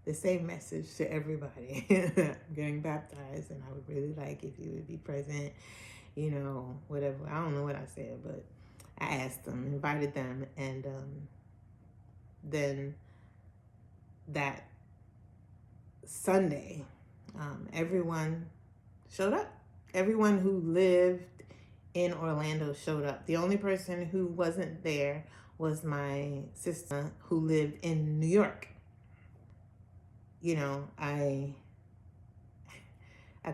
the same message to everybody. I'm getting baptized, and I would really like if you would be present, whatever. I don't know what I said, but I asked them, invited them, and then that Sunday, everyone showed up. Everyone who lived in Orlando showed up. The only person who wasn't there was my sister who lived in New York. I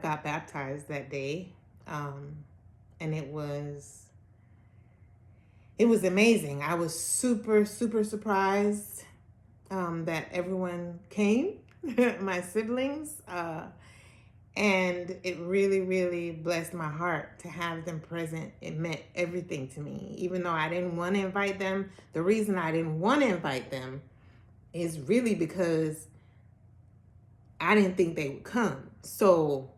got baptized that day, and it was amazing. I was super, super surprised that everyone came, my siblings, and it really, really blessed my heart to have them present. It meant everything to me. Even though I didn't want to invite them, the reason I didn't want to invite them is really because I didn't think they would come. So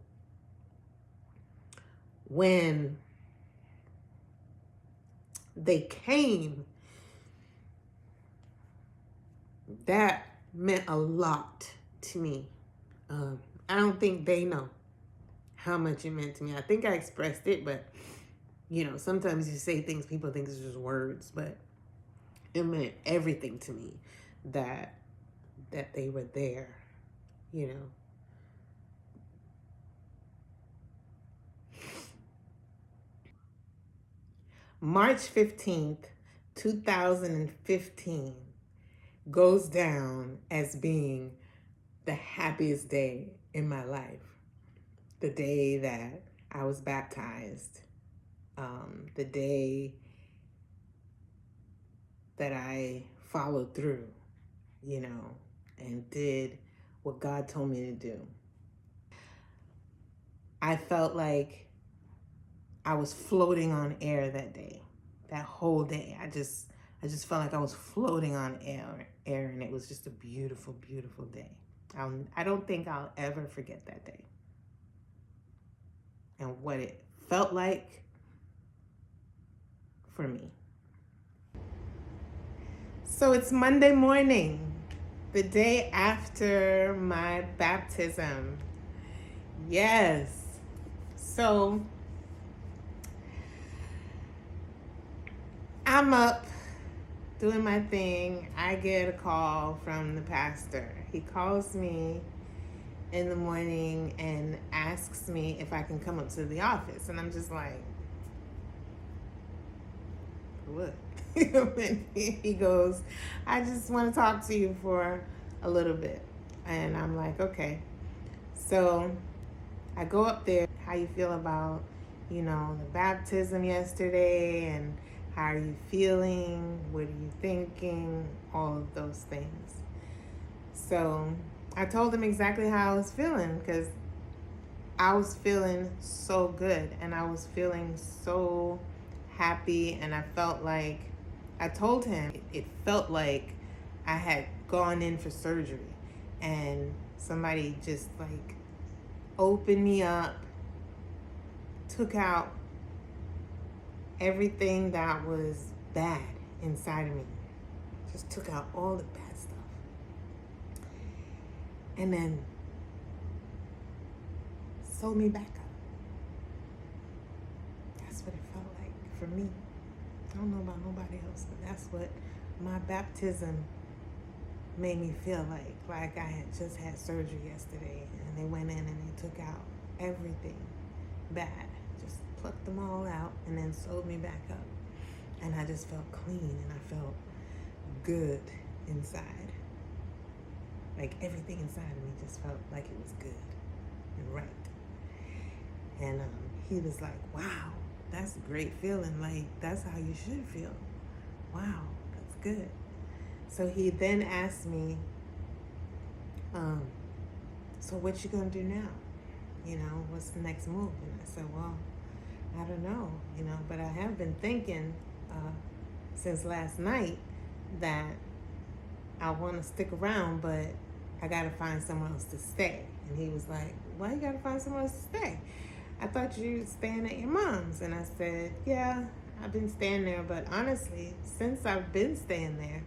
when they came, that meant a lot to me. I don't think they know how much it meant to me. I think I expressed it, but sometimes you say things, people think it's just words, but it meant everything to me that they were there, March 15th, 2015 goes down as being the happiest day in my life. The day that I was baptized, the day that I followed through, and did what God told me to do. I felt like I was floating on air that day, that whole day. I just felt like I was floating on air, and it was just a beautiful, beautiful day. I don't think I'll ever forget that day and what it felt like for me. So it's Monday morning, the day after my baptism. Yes. So I'm up doing my thing. I get a call from the pastor. He calls me in the morning and asks me if I can come up to the office. And I'm just like, what? And he goes, I just want to talk to you for a little bit. And I'm like, okay. So I go up there. How you feel about, the baptism yesterday, and how are you feeling? What are you thinking? All of those things. So I told him exactly how I was feeling, because I was feeling so good, and I was feeling so happy, and I felt like, I told him it felt like I had gone in for surgery, and somebody just like opened me up, took out everything that was bad inside of me, just took out all the bad stuff, and then sewed me back up. That's what it felt like for me. I don't know about nobody else, but that's what my baptism made me feel like I had just had surgery yesterday, and they went in and they took out everything bad, just plucked them all out, and then sewed me back up. And I just felt clean, and I felt good inside. Like everything inside of me just felt like it was good and right. And he was like, wow, that's a great feeling. Like, that's how you should feel. Wow, that's good. So he then asked me, so what you gonna do now? What's the next move? And I said, well, I don't know, but I have been thinking since last night that I want to stick around, but I got to find somewhere else to stay. And he was like, why you got to find somewhere else to stay? I thought you were staying at your mom's. And I said, yeah, I've been staying there, but honestly, since I've been staying there,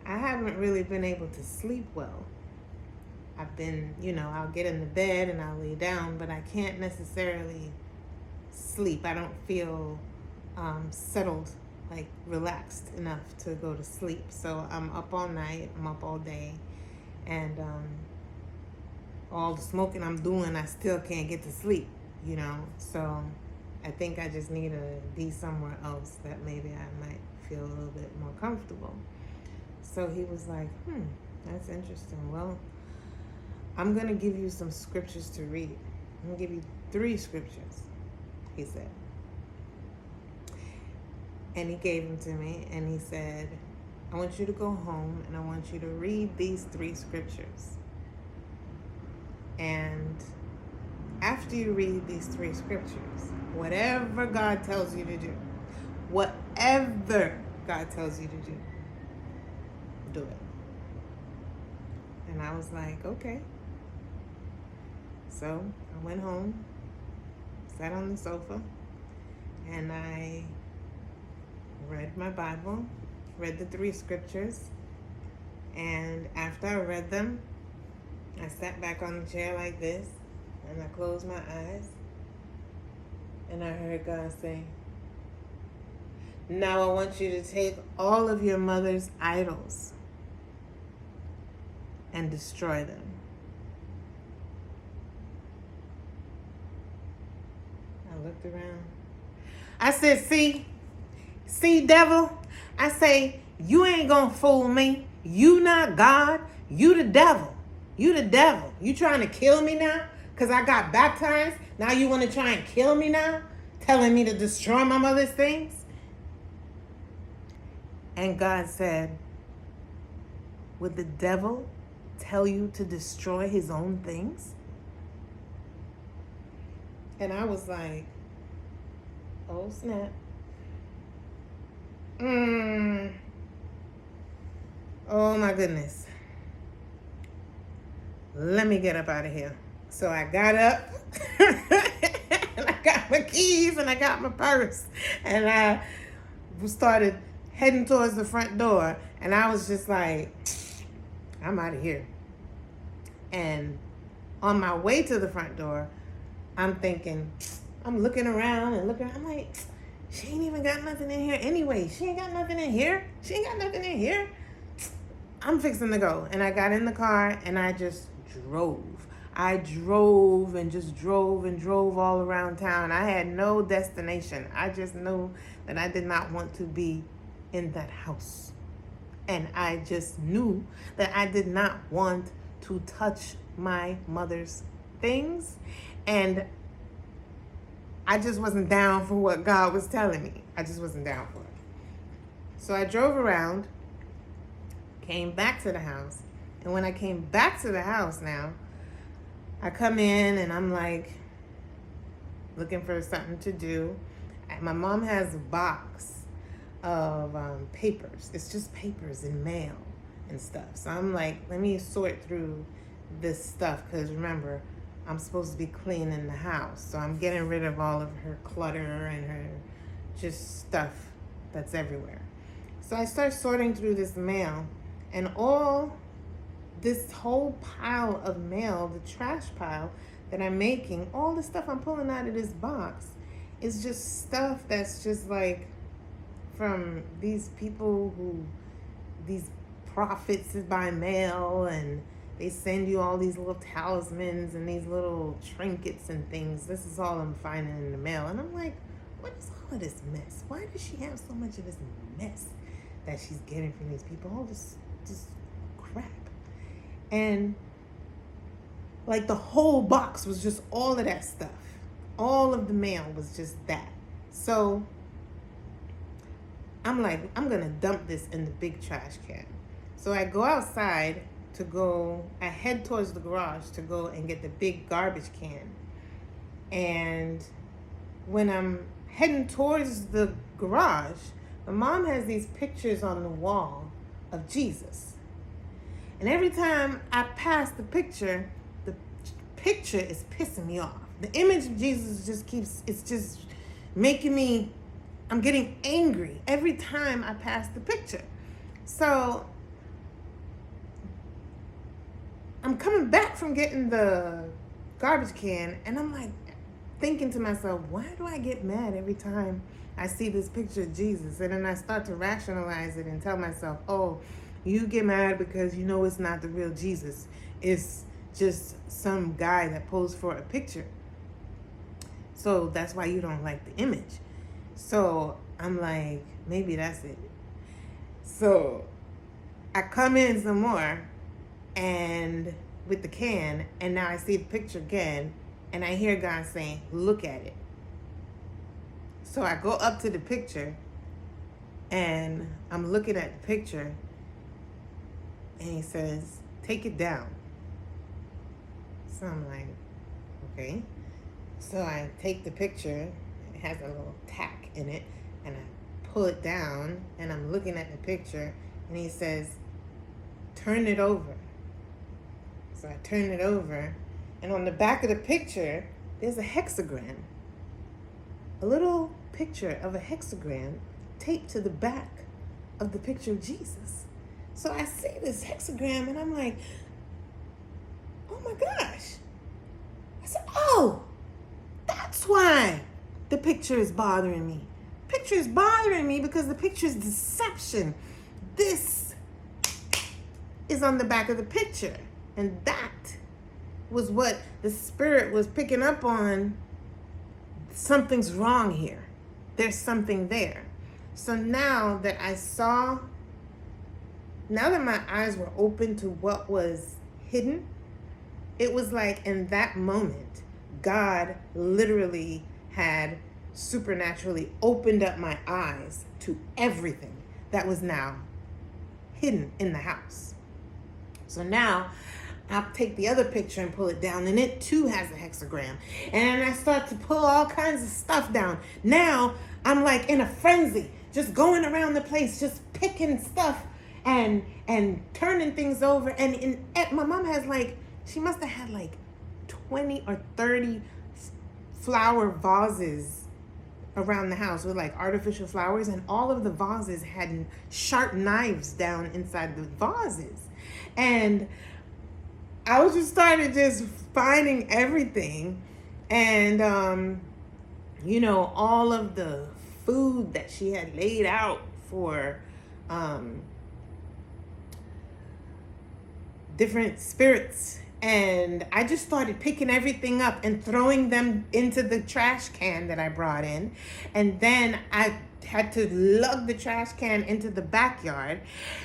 I haven't really been able to sleep well. I've been, I'll get in the bed and I'll lay down, but I can't necessarily sleep. I don't feel settled, like relaxed enough to go to sleep. So I'm up all night, I'm up all day, and all the smoking I'm doing, I still can't get to sleep, So I think I just need to be somewhere else that maybe I might feel a little bit more comfortable. So he was like, that's interesting. Well, I'm going to give you some scriptures to read. I'm going to give you 3 scriptures, he said. And he gave them to me, and he said, I want you to go home, and I want you to read these 3 scriptures. And after you read these 3 scriptures, whatever God tells you to do, whatever God tells you to do it. And I was like, okay. So I went home, sat on the sofa, and I read my Bible, read the 3 scriptures, and after I read them, I sat back on the chair like this, and I closed my eyes, and I heard God say, now I want you to take all of your mother's idols and destroy them. I looked around. I said, see, devil? I say, you ain't gonna fool me. You not God. You the devil. You the devil. You trying to kill me now? Because I got baptized? Now you want to try and kill me now? Telling me to destroy my mother's things? And God said, would the devil tell you to destroy his own things? And I was like, oh snap. Oh my goodness. Let me get up out of here. So I got up and I got my keys and I got my purse and I started heading towards the front door, and I was just like, I'm out of here. And on my way to the front door, I'm thinking, I'm looking around and looking, I'm like, she ain't even got nothing in here anyway. She ain't got nothing in here. She ain't got nothing in here. I'm fixing to go. And I got in the car and I just drove. I drove and just drove and drove all around town. I had no destination. I just knew that I did not want to be in that house. And I just knew that I did not want to touch my mother's things. And I just wasn't down for what God was telling me. I just wasn't down for it. So I drove around, came back to the house. And when I came back to the house now, I come in and I'm like looking for something to do. My mom has a box of papers. It's just papers and mail and stuff. So I'm like, let me sort through this stuff, because remember, I'm supposed to be cleaning the house. So I'm getting rid of all of her clutter and her just stuff that's everywhere. So I start sorting through this mail, and all this whole pile of mail, the trash pile that I'm making, all the stuff I'm pulling out of this box is just stuff that's just like from these people these prophets by mail, and they send you all these little talismans and these little trinkets and things. This is all I'm finding in the mail. And I'm like, what is all of this mess? Why does she have so much of this mess that she's getting from these people? All this crap. And like the whole box was just all of that stuff. All of the mail was just that. So I'm like, I'm going to dump this in the big trash can. So I go outside I head towards the garage to go and get the big garbage can. And when I'm heading towards the garage, my mom has these pictures on the wall of Jesus. And every time I pass the picture is pissing me off. The image of Jesus it's just making me, I'm getting angry every time I pass the picture. So I'm coming back from getting the garbage can, and I'm like thinking to myself, why do I get mad every time I see this picture of Jesus? And then I start to rationalize it and tell myself, oh, you get mad because you know it's not the real Jesus. It's just some guy that posed for a picture. So that's why you don't like the image. So I'm like, maybe that's it. So I come in some more and with the can, and now I see the picture again, and I hear God saying, look at it. So I go up to the picture and I'm looking at the picture, and he says, take it down. So I'm like, okay. So I take the picture, it has a little tack in it, and I pull it down, and I'm looking at the picture, and he says, turn it over. So I turn it over, and on the back of the picture, there's a hexagram. A little picture of a hexagram taped to the back of the picture of Jesus. So I see this hexagram, and I'm like, oh my gosh. I said, oh, that's why the picture is bothering me. Picture is bothering me because the picture is deception. This is on the back of the picture. And that was what the Spirit was picking up on. Something's wrong here. There's something there. So now that my eyes were open to what was hidden, it was like in that moment, God literally had supernaturally opened up my eyes to everything that was now hidden in the house. So now I'll take the other picture and pull it down, and it too has a hexagram. And I start to pull all kinds of stuff down. Now I'm like in a frenzy, just going around the place, just picking stuff and turning things over. And my mom has she must have had 20 or 30 flower vases around the house with artificial flowers, and all of the vases had sharp knives down inside the vases. And I was just started just finding everything, and all of the food that she had laid out for different spirits. And I just started picking everything up and throwing them into the trash can that I brought in. And then I had to lug the trash can into the backyard.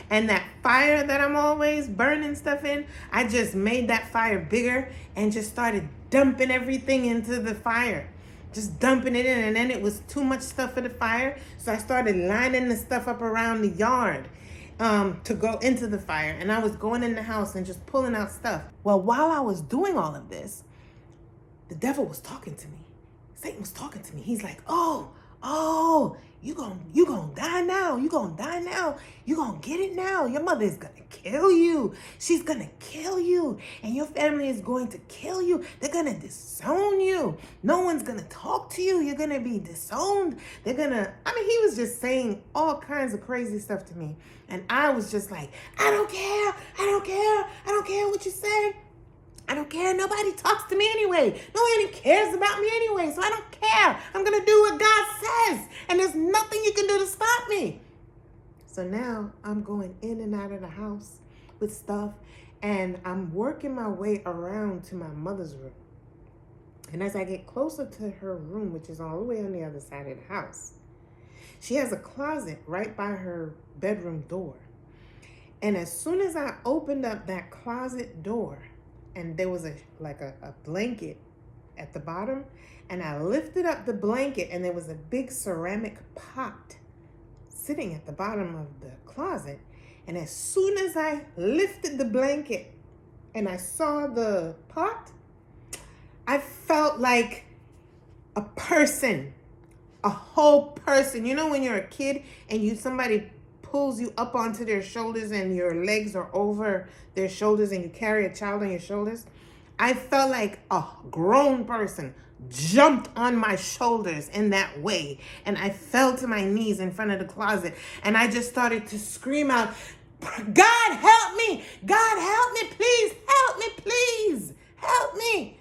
And that fire that I'm always burning stuff in, I just made that fire bigger and just started dumping everything into the fire. Just dumping it in. And then it was too much stuff for the fire. So I started lining the stuff up around the yard to go into the fire. And I was going in the house and just pulling out stuff. Well, while I was doing all of this, the devil was talking to me. Satan was talking to me. He's like, oh, you gonna die now. You gonna die now. You gonna get it now. Your mother is gonna kill you. She's gonna kill you. And your family is going to kill you. They're gonna disown you. No one's gonna talk to you. You're gonna be disowned. He was just saying all kinds of crazy stuff to me. And I was just like, I don't care what you say. I don't care. Nobody talks to me anyway. Nobody cares about me anyway. So I don't care. I'm going to do what God says. And there's nothing you can do to stop me. So now I'm going in and out of the house with stuff. And I'm working my way around to my mother's room. And as I get closer to her room, which is all the way on the other side of the house, she has a closet right by her bedroom door. And as soon as I opened up that closet door, and there was a blanket at the bottom, and I lifted up the blanket, and there was a big ceramic pot sitting at the bottom of the closet. And as soon as I lifted the blanket and I saw the pot, I felt like a person, a whole person. You know when you're a kid and somebody pulls you up onto their shoulders and your legs are over their shoulders and you carry a child on your shoulders? I felt like a grown person jumped on my shoulders in that way. And I fell to my knees in front of the closet. And I just started to scream out, God help me. God help me, please. Help me, please. Help me.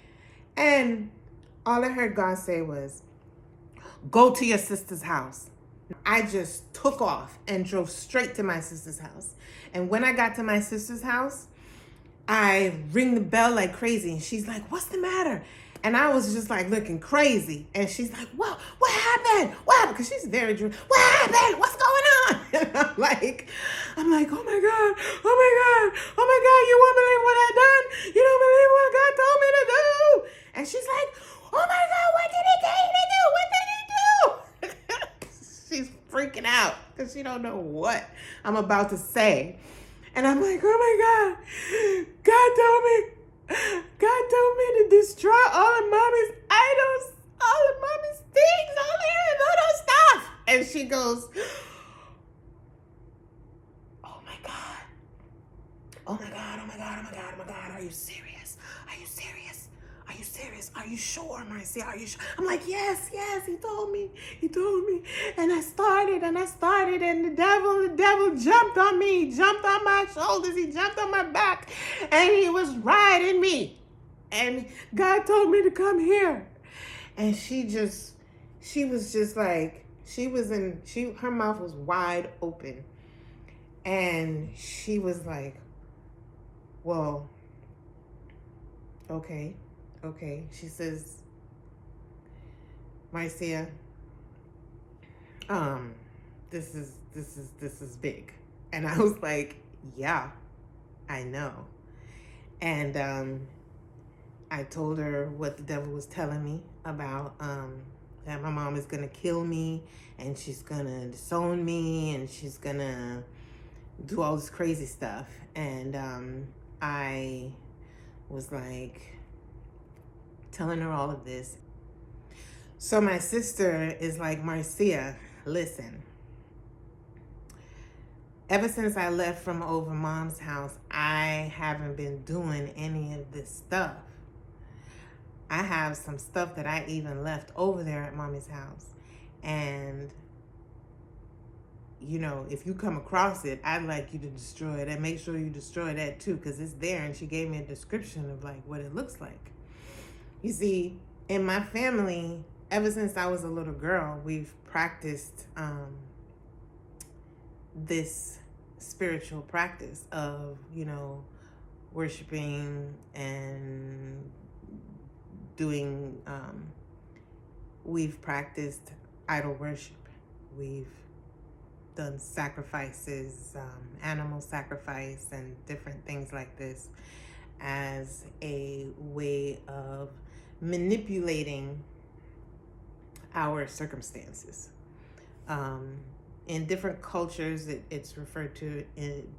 And all I heard God say was, go to your sister's house. I just took off and drove straight to my sister's house. And when I got to my sister's house, I ring the bell like crazy. And she's like, what's the matter? And I was just like looking crazy. And she's like, well, what happened? What happened? Because she's very Jewish. What happened? What's going on? And I'm like, oh my God, oh my God, oh my God, you won't believe what I done. You don't believe what God told me to do. And she's like, oh my God, what did he tell you to do? What did he do? She's freaking out because she don't know what I'm about to say. And I'm like, oh my God, God told me to destroy all of mommy's idols, all of mommy's things, all those stuff. And she goes, oh my God, oh my God, oh my God, oh my God, oh my God, are you serious? Are you serious? Are you serious? Are you sure, Marcia? Are you sure? I'm like, yes, he told me. And I started, and the devil jumped on me. He jumped on my shoulders. He jumped on my back, and he was riding me. And God told me to come here. And she was just like, her mouth was wide open. And she was like, well, okay. She says, Marcia, this is big. And I was like, yeah, I know. And I told her what the devil was telling me about that my mom is gonna kill me, and she's gonna disown me, and she's gonna do all this crazy stuff. And I was like telling her all of this. So my sister is like, Marcia, listen, ever since I left from over mom's house, I haven't been doing any of this stuff. I have some stuff that I even left over there at mommy's house. And, you know, if you come across it, I'd like you to destroy it, and make sure you destroy that too, because it's there. And she gave me a description of like what it looks like. You see, in my family, ever since I was a little girl, we've practiced this spiritual practice of, you know, worshiping and doing, we've practiced idol worship. We've done sacrifices, animal sacrifice, and different things like this as a way of manipulating our circumstances. In different cultures, it's referred to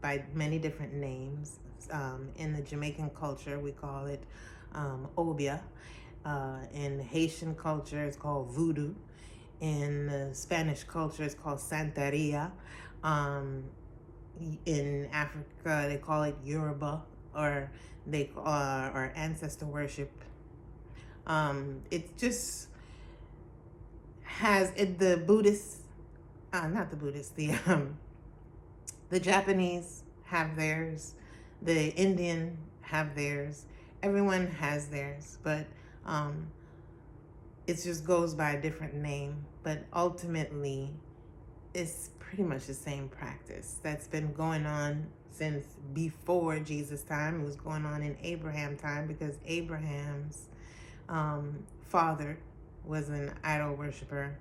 by many different names. In the Jamaican culture, we call it obia. In Haitian culture, it's called voodoo. In the Spanish culture, it's called santeria. In Africa, they call it Yoruba, or or ancestor worship. It just has the Buddhists, not the Buddhists, the Japanese have theirs, the Indian have theirs. Everyone has theirs, but it just goes by a different name. But ultimately, it's pretty much the same practice that's been going on since before Jesus' time. It was going on in Abraham's time, because Abraham's father was an idol worshiper,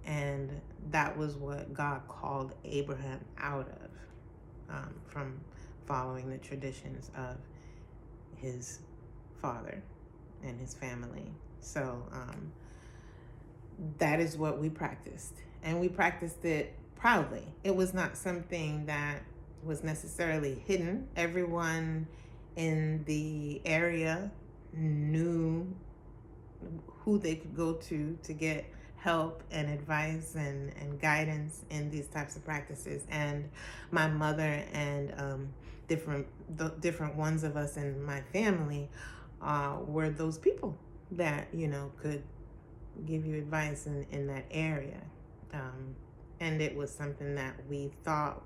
and that was what God called Abraham out of, from following the traditions of his father and his family. So that is what we practiced, and we practiced it proudly. It was not something that was necessarily hidden. Everyone in the area knew who they could go to get help and advice and guidance in these types of practices. And my mother and the different ones of us in my family were those people that, you know, could give you advice in that area. And it was something that we thought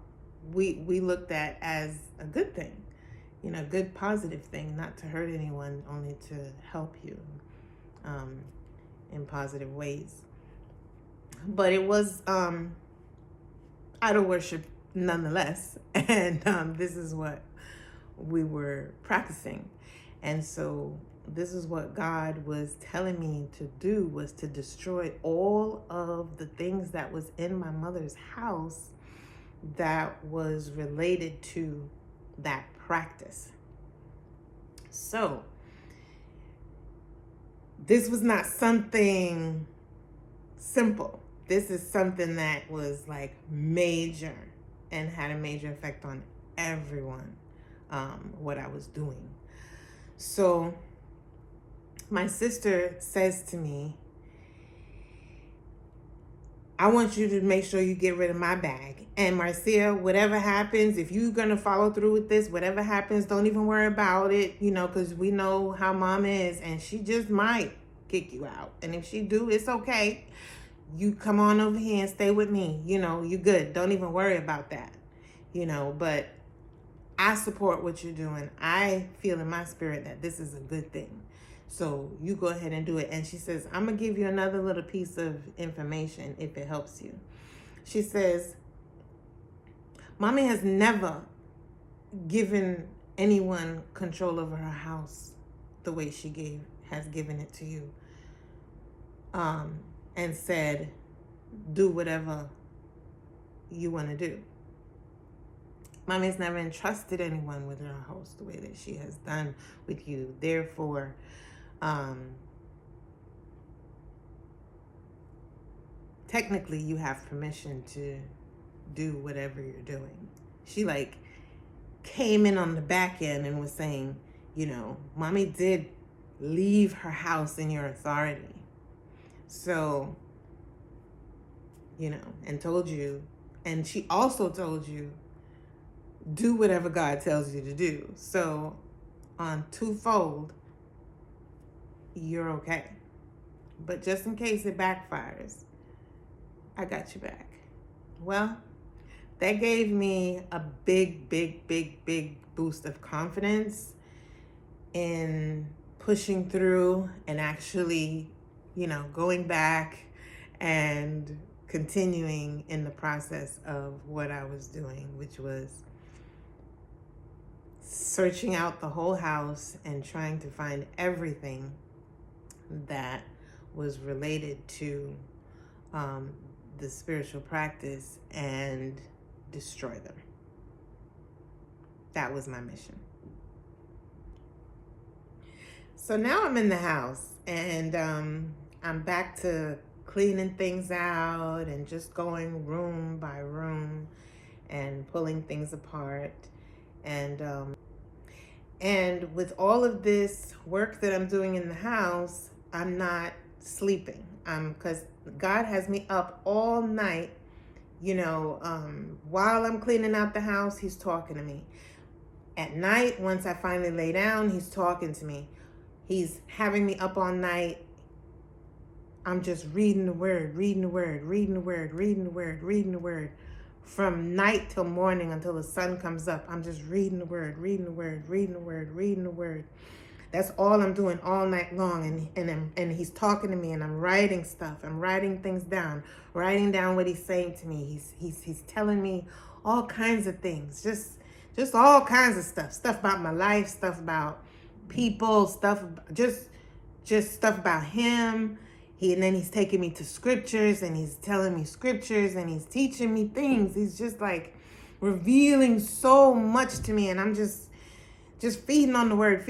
we looked at as a good thing, good positive thing, not to hurt anyone, only to help you um, in positive ways. But it was idol worship nonetheless, and this is what we were practicing. And so this is what God was telling me to do, was to destroy all of the things that was in my mother's house that was related to that practice. So this was not something simple. This is something that was like major and had a major effect on everyone, what I was doing. So my sister says to me, I want you to make sure you get rid of my bag. And Marcia, whatever happens, if you're going to follow through with this, whatever happens, don't even worry about it, because we know how mom is, and she just might kick you out. And if she do, it's okay. You come on over here and stay with me. You good. Don't even worry about that. But I support what you're doing. I feel in my spirit that this is a good thing. So you go ahead and do it. And she says, I'm going to give you another little piece of information if it helps you. She says, Mommy has never given anyone control over her house the way she has given it to you. And said, do whatever you want to do. Mommy's never entrusted anyone with her house the way that she has done with you. Therefore, technically you have permission to do whatever you're doing. She came in on the back end and was saying, Mommy did leave her house in your authority. So, and told you, and she also told you, do whatever God tells you to do. So on twofold, you're okay. But just in case it backfires, I got you back. Well, that gave me a big, big, big, big boost of confidence in pushing through and actually, going back and continuing in the process of what I was doing, which was searching out the whole house and trying to find everything that was related to the spiritual practice and destroy them. That was my mission. So now I'm in the house, and I'm back to cleaning things out and just going room by room and pulling things apart. And with all of this work that I'm doing in the house, I'm not sleeping. Because God has me up all night, while I'm cleaning out the house, he's talking to me. At night, once I finally lay down, he's talking to me. He's having me up all night. I'm just reading the word. From night till morning until the sun comes up. I'm just reading the word. That's all I'm doing all night long. And he's talking to me, and I'm writing stuff. I'm writing things down, writing down what he's saying to me. He's telling me all kinds of things, just all kinds of stuff about my life, stuff about people, just stuff about him. And then he's taking me to scriptures, and he's telling me scriptures, and he's teaching me things. He's just revealing so much to me, and I'm just feeding on the word.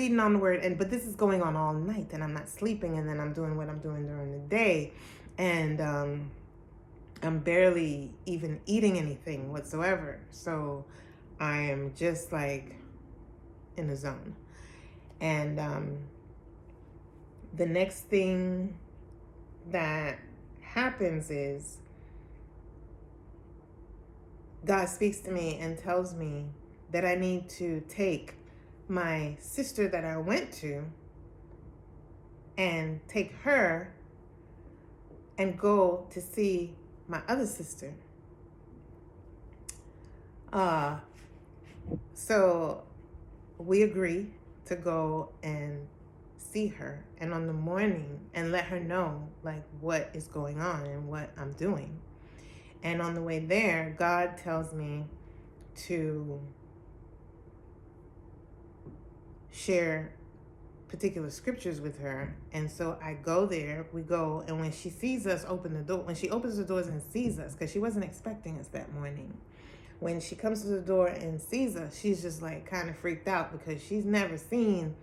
But this is going on all night, and I'm not sleeping, and then I'm doing what I'm doing during the day, and I'm barely even eating anything whatsoever. So I am just in a zone. And the next thing that happens is God speaks to me and tells me that I need to take my sister that I went to and take her and go to see my other sister. Uh, so we agree to go and see her and on the morning and let her know like what is going on and what I'm doing. And on the way there, God tells me to share particular scriptures with her. And so I go there, we go, and when she sees us open the door, when she opens the doors and sees us, because she wasn't expecting us that morning, when she comes to the door and sees us, she's just like kind of freaked out because she's never seen,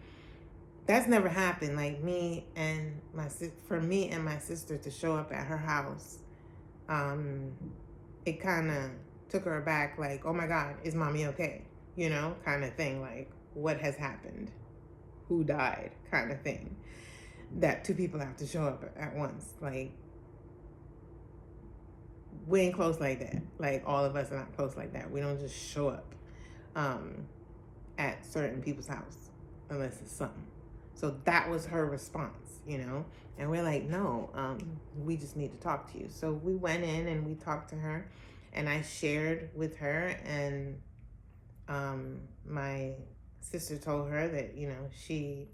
that's never happened, like for me and my sister to show up at her house. It kind of took her aback, like, oh my God, is mommy okay? You know, kind of thing, like, what has happened? Who died? Kind of thing. That two people have to show up at once. Like, we ain't close like that. Like, all of us are not close like that. We don't just show up at certain people's house unless it's something. So that was her response, you know? And we're like, no, we just need to talk to you. So we went in and we talked to her, and I shared with her, and my sister told her that, you know, she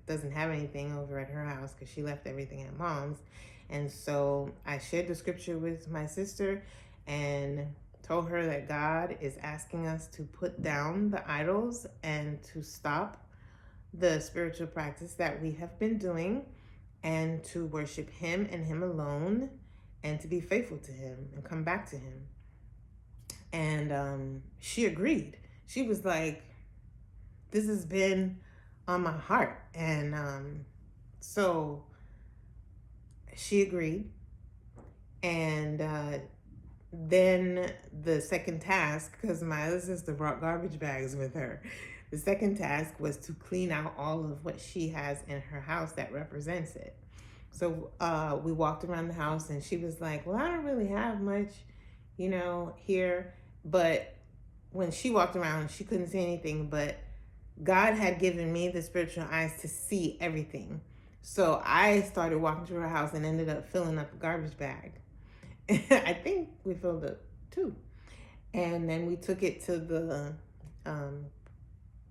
doesn't have anything over at her house because she left everything at mom's. And so I shared the scripture with my sister and told her that God is asking us to put down the idols and to stop the spiritual practice that we have been doing and to worship him and him alone and to be faithful to him and come back to him. And she agreed. She was like, this has been on my heart. And so she agreed. And then the second task, because my other sister brought garbage bags with her, the second task was to clean out all of what she has in her house that represents it. So we walked around the house, and she was like, well, I don't really have much, you know, here. But when she walked around, she couldn't see anything, but God had given me the spiritual eyes to see everything. So I started walking through her house and ended up filling up a garbage bag. I think we filled up 2. And then we took it to the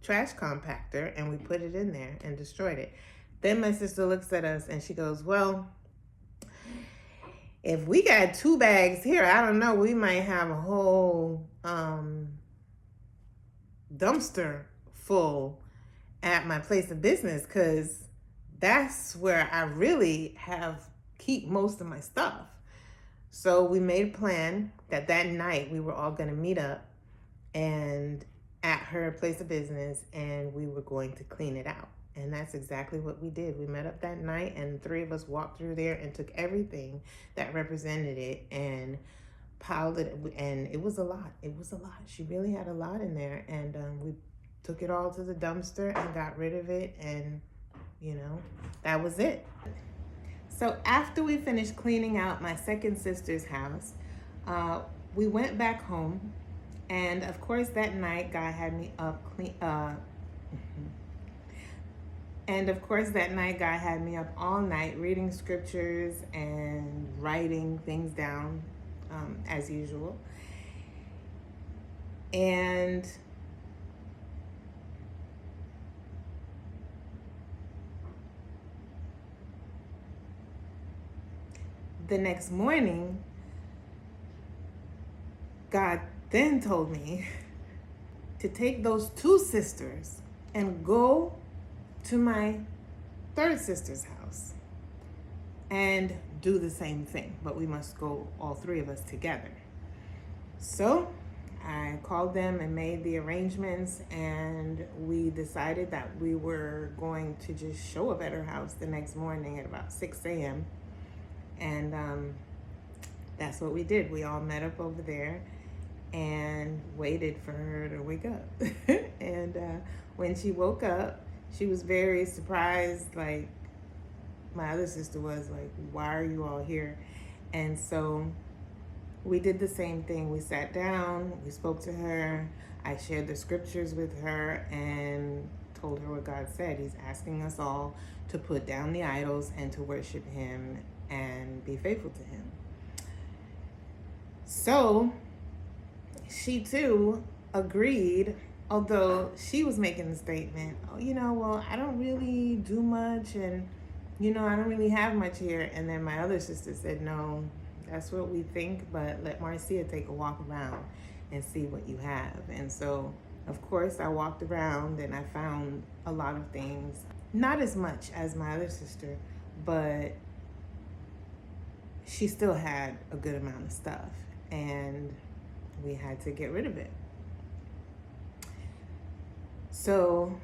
trash compactor and we put it in there and destroyed it. Then my sister looks at us and she goes, well, if we got 2 bags here, I don't know, we might have a whole dumpster full at my place of business, because that's where I really keep most of my stuff. So we made a plan that night we were all going to meet up and at her place of business, and we were going to clean it out. And that's exactly what we did. We met up that night, and 3 of us walked through there and took everything that represented it and piled it. And it was a lot. It was a lot. She really had a lot in there. And we took it all to the dumpster and got rid of it. And, you know, that was it. So after we finished cleaning out my second sister's house, we went back home. And of course, that night, God had me up And of course, that night, God had me up all night reading scriptures and writing things down, as usual. And the next morning, God then told me to take those 2 sisters and go to my third sister's house and do the same thing, but we must go, all 3 of us together. So I called them and made the arrangements, and we decided that we were going to just show up at her house the next morning at about 6 a.m. And that's what we did. We all met up over there and waited for her to wake up. And when she woke up, she was very surprised, like my other sister was, like, why are you all here? And so we did the same thing. We sat down, we spoke to her, I shared the scriptures with her and told her what God said. He's asking us all to put down the idols and to worship him and be faithful to him. So she too agreed, although she was making the statement, oh, well, I don't really do much, and, I don't really have much here. And then my other sister said, no, that's what we think, but let Marcia take a walk around and see what you have. And so, of course, I walked around and I found a lot of things. Not as much as my other sister, but she still had a good amount of stuff, and we had to get rid of it. So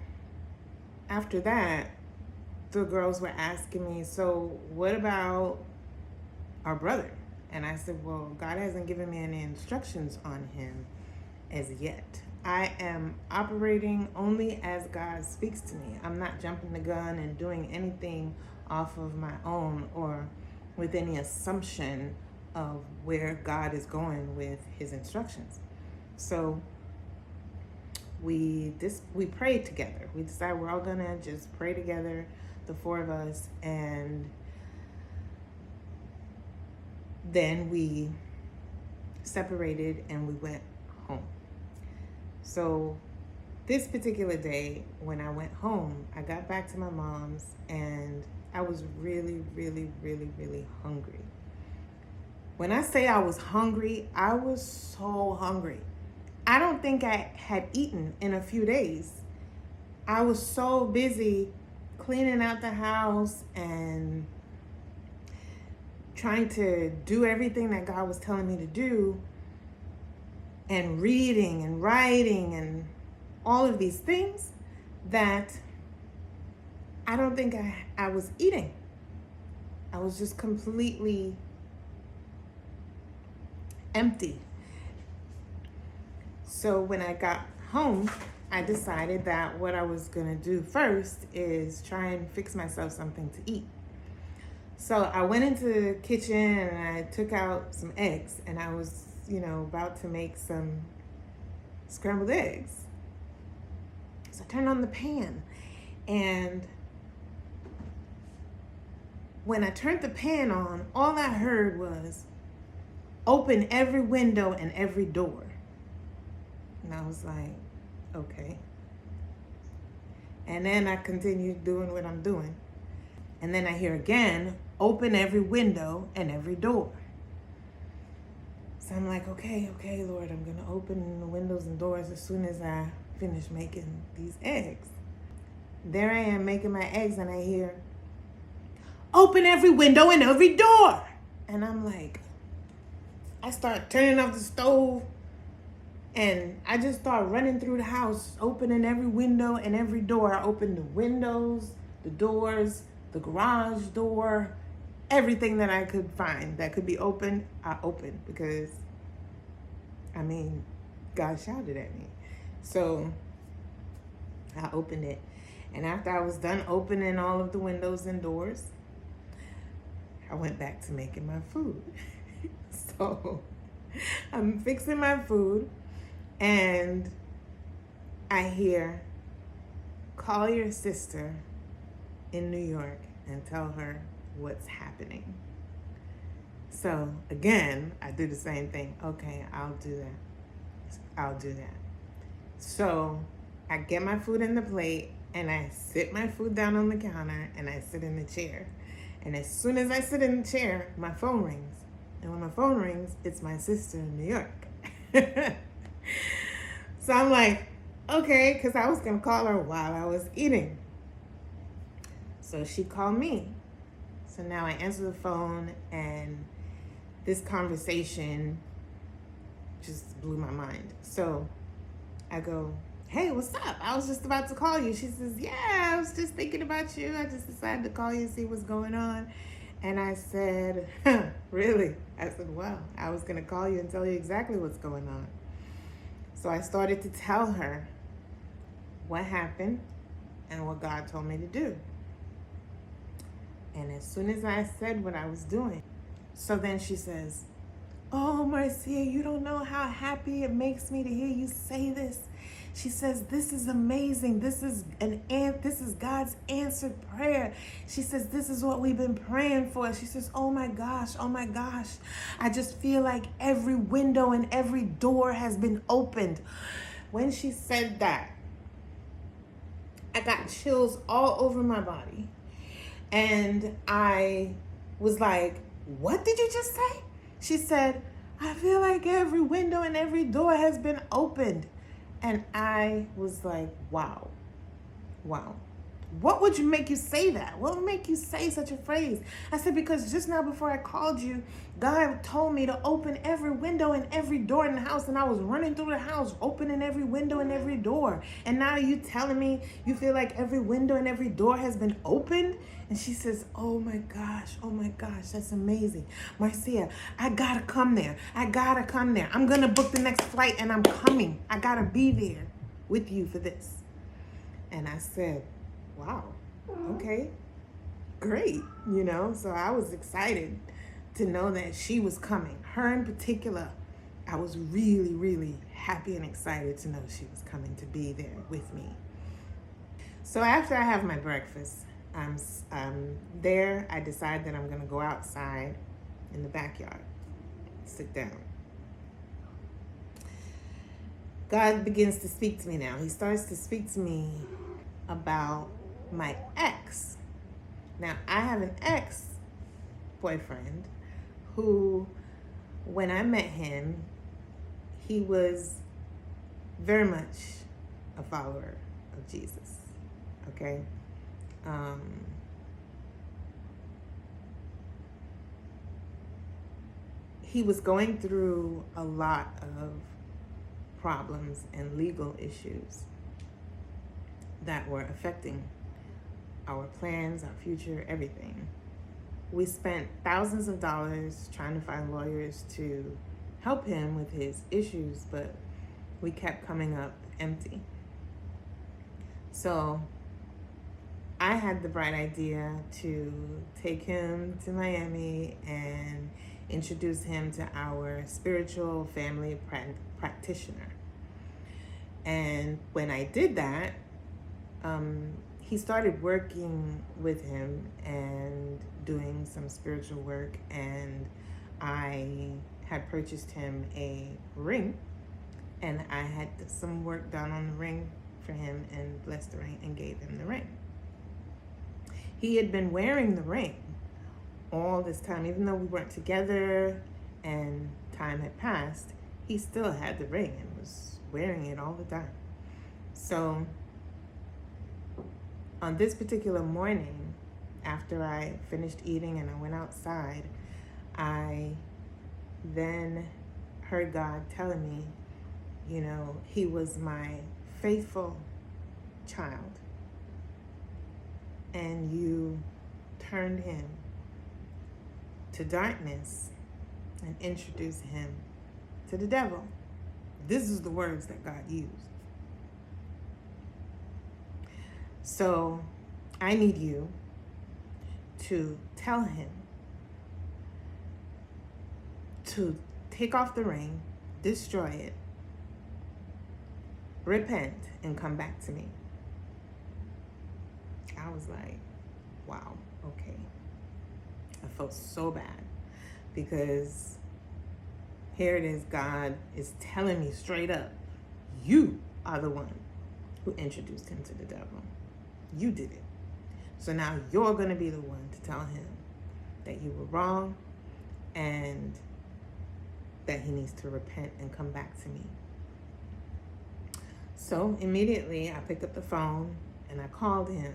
after that, the girls were asking me, so what about our brother? And I said, well, God hasn't given me any instructions on him as yet. I am operating only as God speaks to me. I'm not jumping the gun and doing anything off of my own or with any assumption of where God is going with his instructions. So we prayed together. We decided we're all gonna just pray together, the four of us, and then we separated and we went home. So this particular day, when I went home, I got back to my mom's and I was really, really, really, really hungry. When I say I was hungry, I was so hungry. I don't think I had eaten in a few days. I was so busy cleaning out the house and trying to do everything that God was telling me to do, and reading and writing and all of these things, that I don't think I was eating. I was just completely empty. So when I got home, I decided that what I was gonna do first is try and fix myself something to eat. So I went into the kitchen and I took out some eggs, and I was, about to make some scrambled eggs. So I turned on the pan, and when I turned the pan on, all I heard was, open every window and every door. And I was like, okay. And then I continued doing what I'm doing. And then I hear again, open every window and every door. So I'm like, okay, Lord, I'm gonna open the windows and doors as soon as I finish making these eggs. There I am making my eggs, and I hear, open every window and every door. And I'm like, I start turning off the stove, and I just start running through the house, opening every window and every door. I opened the windows, the doors, the garage door, everything that I could find that could be opened, I opened, because, God shouted at me. So I opened it. And after I was done opening all of the windows and doors, I went back to making my food. So I'm fixing my food, and I hear, call your sister in New York and tell her what's happening. So again, I do the same thing. Okay, I'll do that. So I get my food in the plate, and I sit my food down on the counter, and I sit in the chair. And as soon as I sit in the chair, my phone rings. And when my phone rings, it's my sister in New York. So I'm like, okay, because I was going to call her while I was eating. So she called me. So now I answer the phone, and this conversation just blew my mind. So I go, hey, what's up? I was just about to call you. She says, yeah, I was just thinking about you. I just decided to call you and see what's going on. And I said, really? I said, well, I was going to call you and tell you exactly what's going on. So I started to tell her what happened and what God told me to do. And as soon as I said what I was doing, so then she says, oh, Marcia, you don't know how happy it makes me to hear you say this. She says, this is amazing. This is God's answered prayer. She says, this is what we've been praying for. She says, oh my gosh. I just feel like every window and every door has been opened. When she said that, I got chills all over my body. And I was like, what did you just say? She said, I feel like every window and every door has been opened. And I was like, wow. What would make you say that? What would make you say such a phrase? I said, because just now before I called you, God told me to open every window and every door in the house. And I was running through the house, opening every window and every door. And now you telling me you feel like every window and every door has been opened? And she says, oh my gosh, that's amazing. Marcia, I gotta come there. I'm gonna book the next flight and I'm coming. I gotta be there with you for this. And I said, wow, okay, great, so I was excited to know that she was coming. Her in particular, I was really, really happy and excited to know she was coming to be there with me. So after I have my breakfast, I'm there. I decide that I'm gonna go outside in the backyard, sit down. God begins to speak to me now. He starts to speak to me about my ex. Now, I have an ex-boyfriend who, when I met him, he was very much a follower of Jesus, okay? He was going through a lot of problems and legal issues that were affecting our plans, our future, everything. We spent thousands of dollars trying to find lawyers to help him with his issues, but we kept coming up empty. So I had the bright idea to take him to Miami and introduce him to our spiritual family practitioner. And when I did that, he started working with him and doing some spiritual work, and I had purchased him a ring, and I had some work done on the ring for him and blessed the ring and gave him the ring. He had been wearing the ring all this time, even though we weren't together and time had passed, he still had the ring and was wearing it all the time. So on this particular morning, after I finished eating and I went outside, I then heard God telling me, he was my faithful child, and you turned him to darkness and introduced him to the devil. This is the words that God used. So I need you to tell him to take off the ring, destroy it, repent, and come back to me. I was like, wow, okay. I felt so bad because here it is, God is telling me straight up, you are the one who introduced him to the devil. You did it. So now you're going to be the one to tell him that you were wrong and that he needs to repent and come back to me. So immediately I picked up the phone and I called him.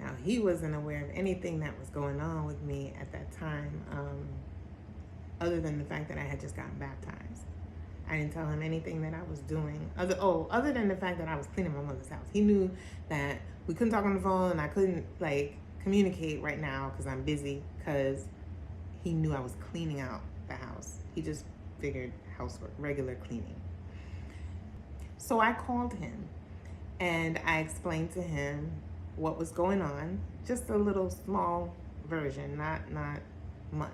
Now he wasn't aware of anything that was going on with me at that time, other than the fact that I had just gotten baptized. I didn't tell him anything that I was doing, other than the fact that I was cleaning my mother's house. He knew that we couldn't talk on the phone and I couldn't communicate right now because I'm busy, because he knew I was cleaning out the house. He just figured housework, regular cleaning. So I called him and I explained to him what was going on, just a little small version, not much,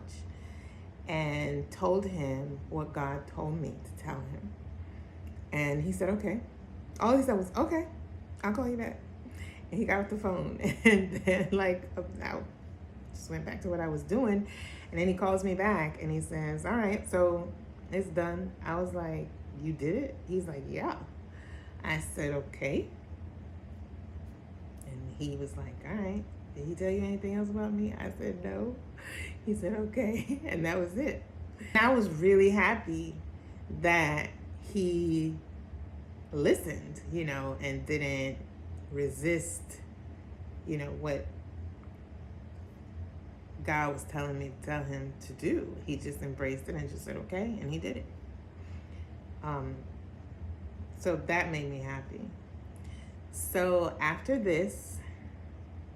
and told him what God told me to tell him. And he said, okay. All he said was, okay, I'll call you back. And he got off the phone. And then, like, I just went back to what I was doing. And then he calls me back and he says, all right, so it's done. I was like, you did it? He's like, yeah. I said, okay. And he was like, all right. Did he tell you anything else about me? I said, no. He said, okay. And that was it. I was really happy that he listened, and didn't resist, what God was telling me to tell him to do. He just embraced it and just said, okay, and he did it. So that made me happy. So after this,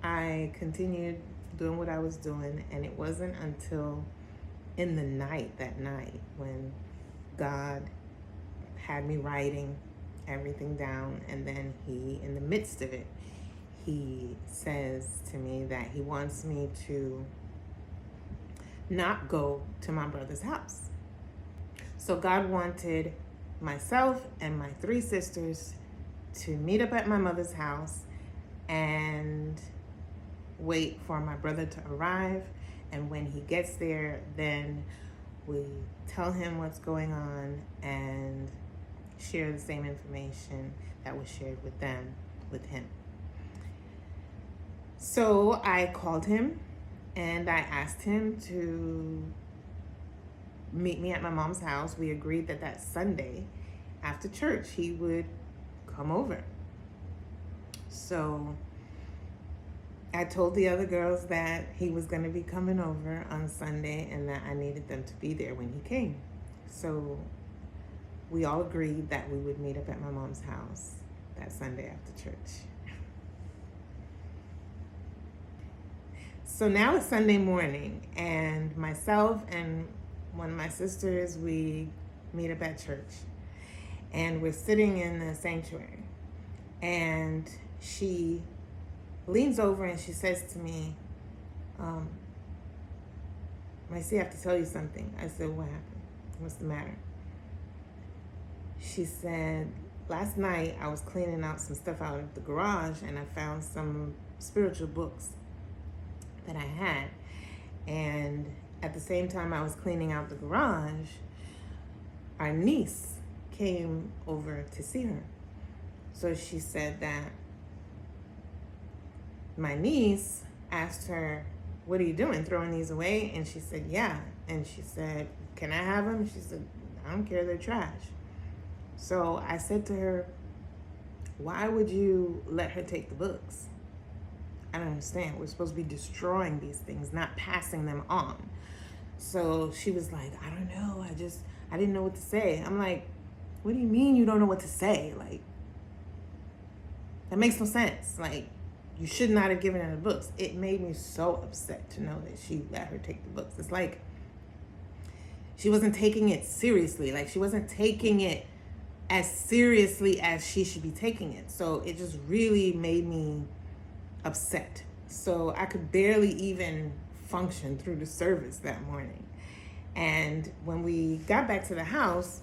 I continued doing what I was doing, and it wasn't until in the night, that night, when God had me writing everything down, and then he, in the midst of it, he says to me that he wants me to not go to my brother's house. So God wanted myself and my 3 sisters to meet up at my mother's house and wait for my brother to arrive. And when he gets there, then we tell him what's going on and share the same information that was shared with him. So I called him and I asked him to meet me at my mom's house. We agreed that Sunday after church he would come over. So I told the other girls that he was going to be coming over on Sunday and that I needed them to be there when he came. So we all agreed that we would meet up at my mom's house that Sunday after church. So now it's Sunday morning, and myself and one of my sisters, we meet up at church. And we're sitting in the sanctuary. And she leans over and she says to me, Marcia, I have to tell you something. I said, what happened? What's the matter? She said, last night I was cleaning out some stuff out of the garage and I found some spiritual books that I had. And at the same time I was cleaning out the garage, our niece came over to see her. So she said that my niece asked her, what are you doing, throwing these away? And she said, yeah. And she said, can I have them? She said, I don't care, they're trash. So I said to her, why would you let her take the books? I don't understand. We're supposed to be destroying these things, not passing them on. So she was like, I don't know. I didn't know what to say. I'm like, what do you mean you don't know what to say? Like, that makes no sense. Like, you should not have given her the books. It made me so upset to know that she let her take the books. It's like she wasn't taking it seriously. Like, she wasn't taking it as seriously as she should be taking it. So it just really made me upset. So I could barely even function through the service that morning. And when we got back to the house,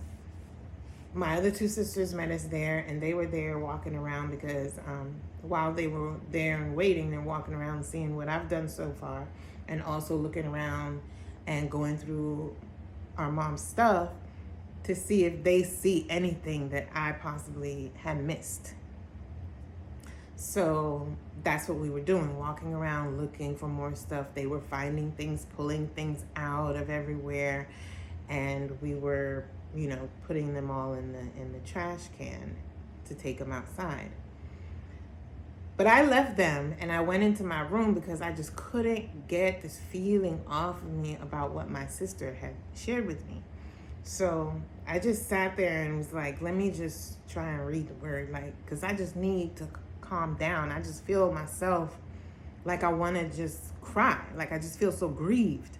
my other 2 sisters met us there, and they were there walking around because while they were there and waiting, they're walking around seeing what I've done so far, and also looking around and going through our mom's stuff to see if they see anything that I possibly had missed. So that's what we were doing, walking around looking for more stuff. They were finding things, pulling things out of everywhere, and we were, putting them all in the trash can to take them outside. But I left them and I went into my room because I just couldn't get this feeling off of me about what my sister had shared with me. So I just sat there and was like, let me just try and read the word, because I just need to calm down. I just feel myself like I want to just cry. Like, I just feel so grieved.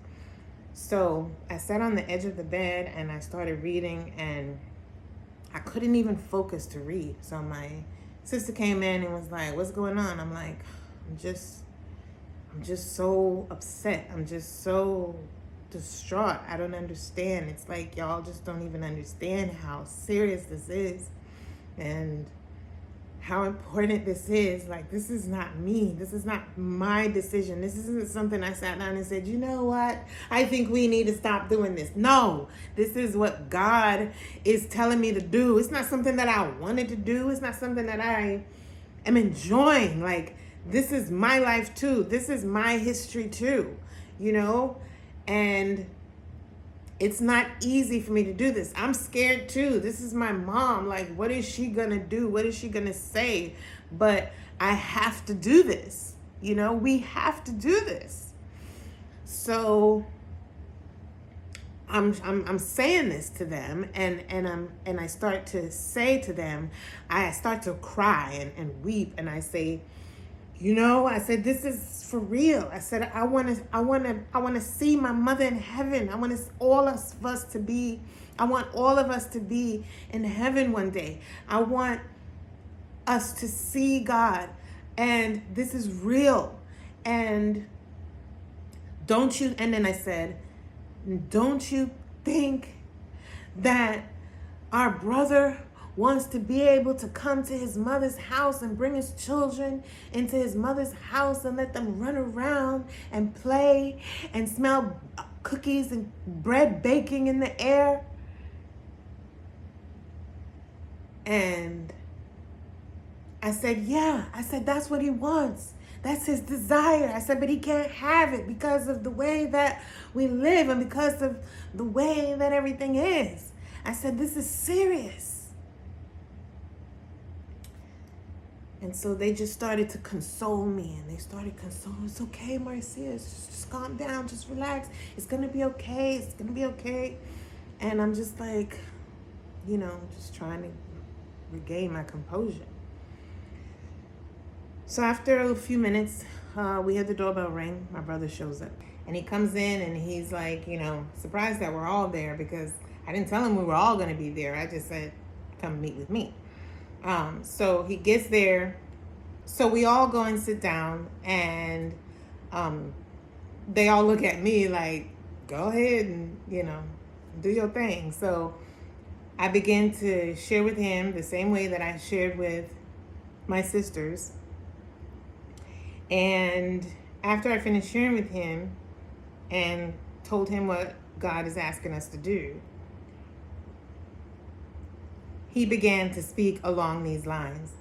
So I sat on the edge of the bed and I started reading, and I couldn't even focus to read. So my sister came in and was like, what's going on? I'm like, I'm just so upset. I'm just so distraught. I don't understand. It's like y'all just don't even understand how serious this is. And how important this is. Like, this is not me. This is not my decision. This isn't something I sat down and said, you know what? I think we need to stop doing this. No, this is what God is telling me to do. It's not something that I wanted to do. It's not something that I am enjoying. Like, this is my life too. This is my history too, and it's not easy for me to do this. I'm scared too. This is my mom. Like, what is she gonna do? What is she gonna say? But I have to do this. We have to do this. So I'm saying this to them, and I start to say to them, I start to cry and weep, and I say, I said, this is for real. I said, I want to see my mother in heaven. I want all of us to be in heaven one day. I want us to see God, and this is real. And then I said, don't you think that our brother wants to be able to come to his mother's house and bring his children into his mother's house and let them run around and play and smell cookies and bread baking in the air? And I said, yeah. I said, that's what he wants. That's his desire. I said, but he can't have it because of the way that we live and because of the way that everything is. I said, this is serious. And so they just started to console me, and they started consoling. It's okay, Marcia. Just calm down. Just relax. It's going to be okay. It's going to be okay. And I'm just like, just trying to regain my composure. So after a few minutes, we had the doorbell ring. My brother shows up. And he comes in, and he's like, surprised that we're all there, because I didn't tell him we were all going to be there. I just said, come meet with me. So he gets there. So we all go and sit down, and they all look at me like, go ahead and, do your thing. So I began to share with him the same way that I shared with my sisters. And after I finished sharing with him and told him what God is asking us to do, he began to speak along these lines.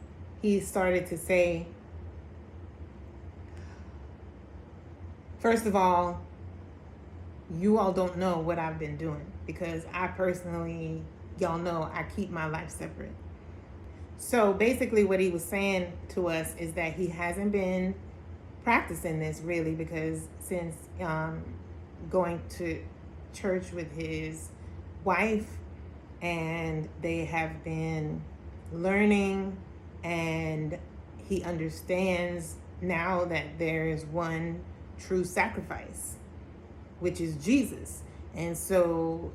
He started to say, first of all, you all don't know what I've been doing, because I personally, y'all know, I keep my life separate. So basically what he was saying to us is that he hasn't been practicing this really, because since going to church with his wife, and they have been learning, and he understands now that there is one true sacrifice, which is Jesus. And so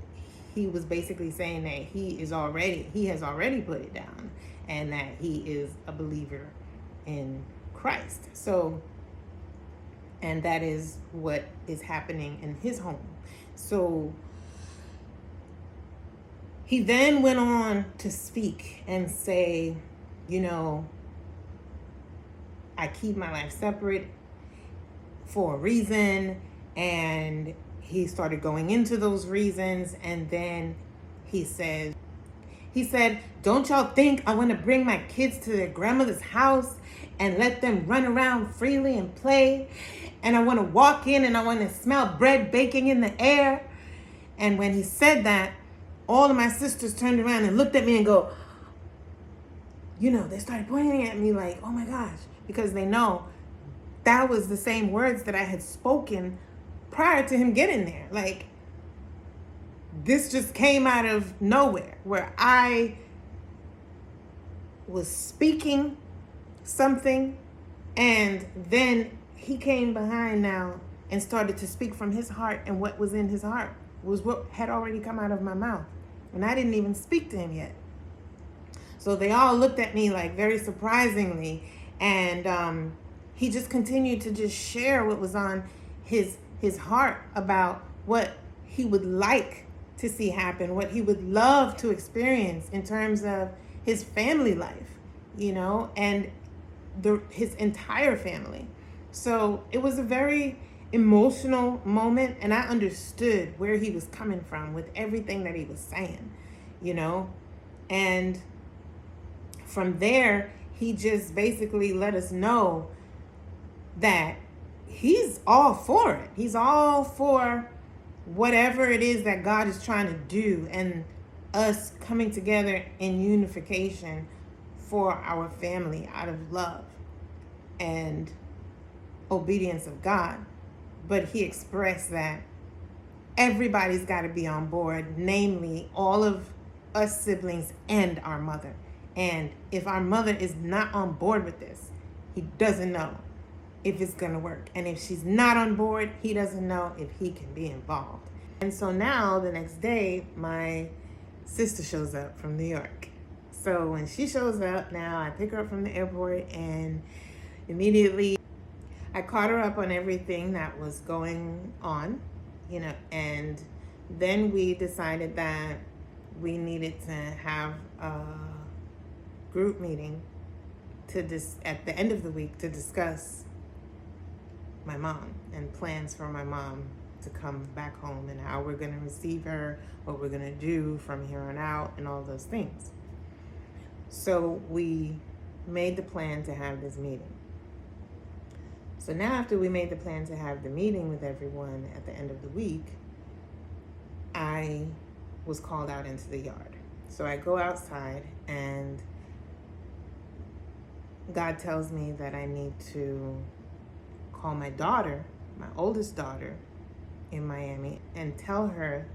he was basically saying that he has already put it down, and that he is a believer in Christ. So, and that is what is happening in his home. So he then went on to speak and say, I keep my life separate for a reason. And he started going into those reasons. And then he said, don't y'all think I want to bring my kids to their grandmother's house and let them run around freely and play? And I want to walk in and I want to smell bread baking in the air? And when he said that, all of my sisters turned around and looked at me and go, they started pointing at me like, oh my gosh, because they know that was the same words that I had spoken prior to him getting there. Like, this just came out of nowhere, where I was speaking something, and then he came behind now and started to speak from his heart, and what was in his heart was what had already come out of my mouth. And I didn't even speak to him yet. So they all looked at me like very surprisingly. And he just continued to just share what was on his heart about what he would like to see happen, what he would love to experience in terms of his family life, and his entire family. So it was a very emotional moment, and I understood where he was coming from with everything that he was saying, and from there, he just basically let us know that he's all for it. He's all for whatever it is that God is trying to do, and us coming together in unification for our family out of love and obedience of God. But he expressed that everybody's got to be on board, namely all of us siblings and our mother. And if our mother is not on board with this, he doesn't know if it's going to work. And if she's not on board, he doesn't know if he can be involved. And so now the next day, my sister shows up from New York. So when she shows up now, I pick her up from the airport, and immediately I caught her up on everything that was going on, and then we decided that we needed to have a group meeting at the end of the week to discuss my mom and plans for my mom to come back home and how we're going to receive her, what we're going to do from here on out, and all those things. So we made the plan to have this meeting. So now after we made the plan to have the meeting with everyone at the end of the week, I was called out into the yard. So I go outside, and God tells me that I need to call my daughter, my oldest daughter in Miami, and tell her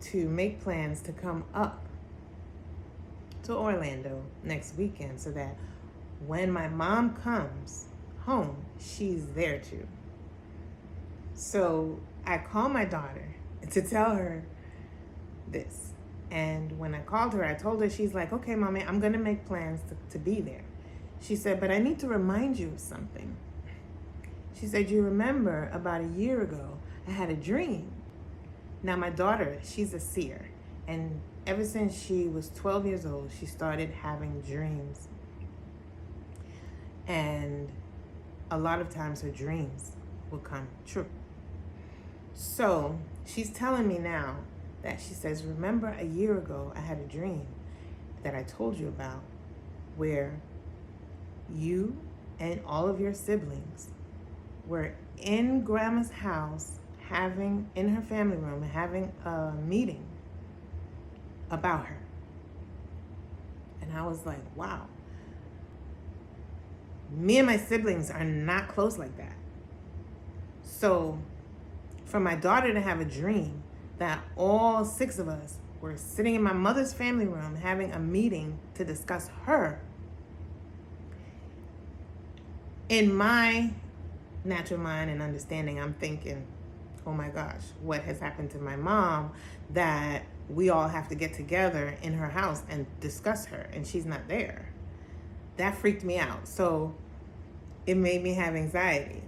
to make plans to come up to Orlando next weekend so that when my mom comes home, she's there too. So I called my daughter to tell her this. And when I called her, I told her, she's like, okay, mommy, I'm going to make plans to be there. She said, but I need to remind you of something. She said, you remember about a year ago, I had a dream. Now my daughter, she's a seer. And ever since she was 12 years old, she started having dreams. And a lot of times her dreams will come true. So she's telling me now that she says, remember a year ago, I had a dream that I told you about where you and all of your siblings were in grandma's house in her family room, having a meeting about her. And I was like, wow. Me and my siblings are not close like that. So for my daughter to have a dream that all 6 of us were sitting in my mother's family room having a meeting to discuss her, in my natural mind and understanding, I'm thinking, oh my gosh, what has happened to my mom that we all have to get together in her house and discuss her, and she's not there? That freaked me out. So it made me have anxiety,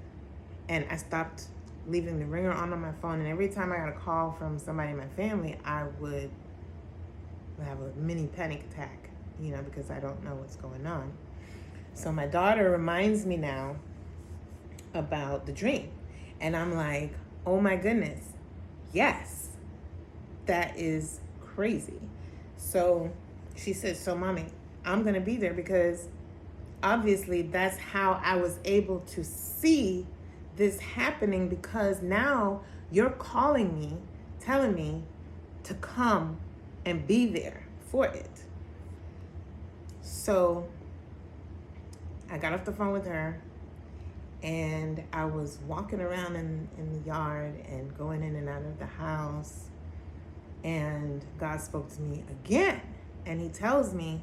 and I stopped leaving the ringer on my phone. And every time I got a call from somebody in my family, I would have a mini panic attack, because I don't know what's going on. So my daughter reminds me now about the dream, and I'm like, oh my goodness, yes, that is crazy. So she says, so mommy, I'm gonna be there, because obviously that's how I was able to see this happening, because now you're calling me, telling me to come and be there for it. So I got off the phone with her, and I was walking around in the yard and going in and out of the house, and God spoke to me again, and he tells me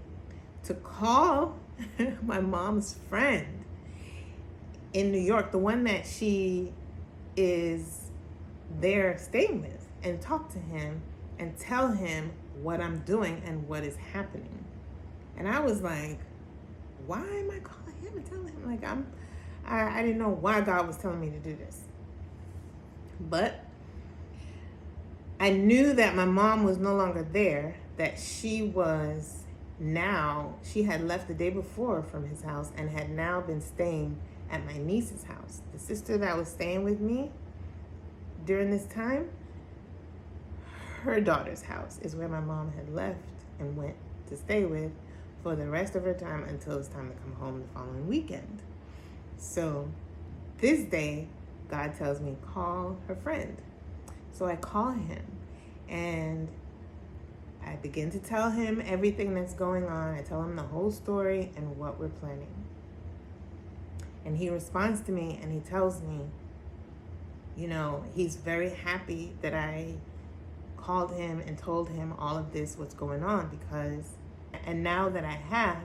to call my mom's friend in New York, the one that she is there staying with, and talk to him and tell him what I'm doing and what is happening. And I was like, why am I calling him and telling him? Like, I didn't know why God was telling me to do this. But I knew that my mom was no longer there, that she was now she had left the day before from his house and had now been staying at my niece's house. The sister that was staying with me during this time, her daughter's house is where my mom had left and went to stay with for the rest of her time until it's time to come home the following weekend. So this day, God tells me, call her friend. So I call him and I begin to tell him everything that's going on. I tell him the whole story and what we're planning. And he responds to me and he tells me, you know, he's very happy that I called him and told him all of this, what's going on, because, and now that I have,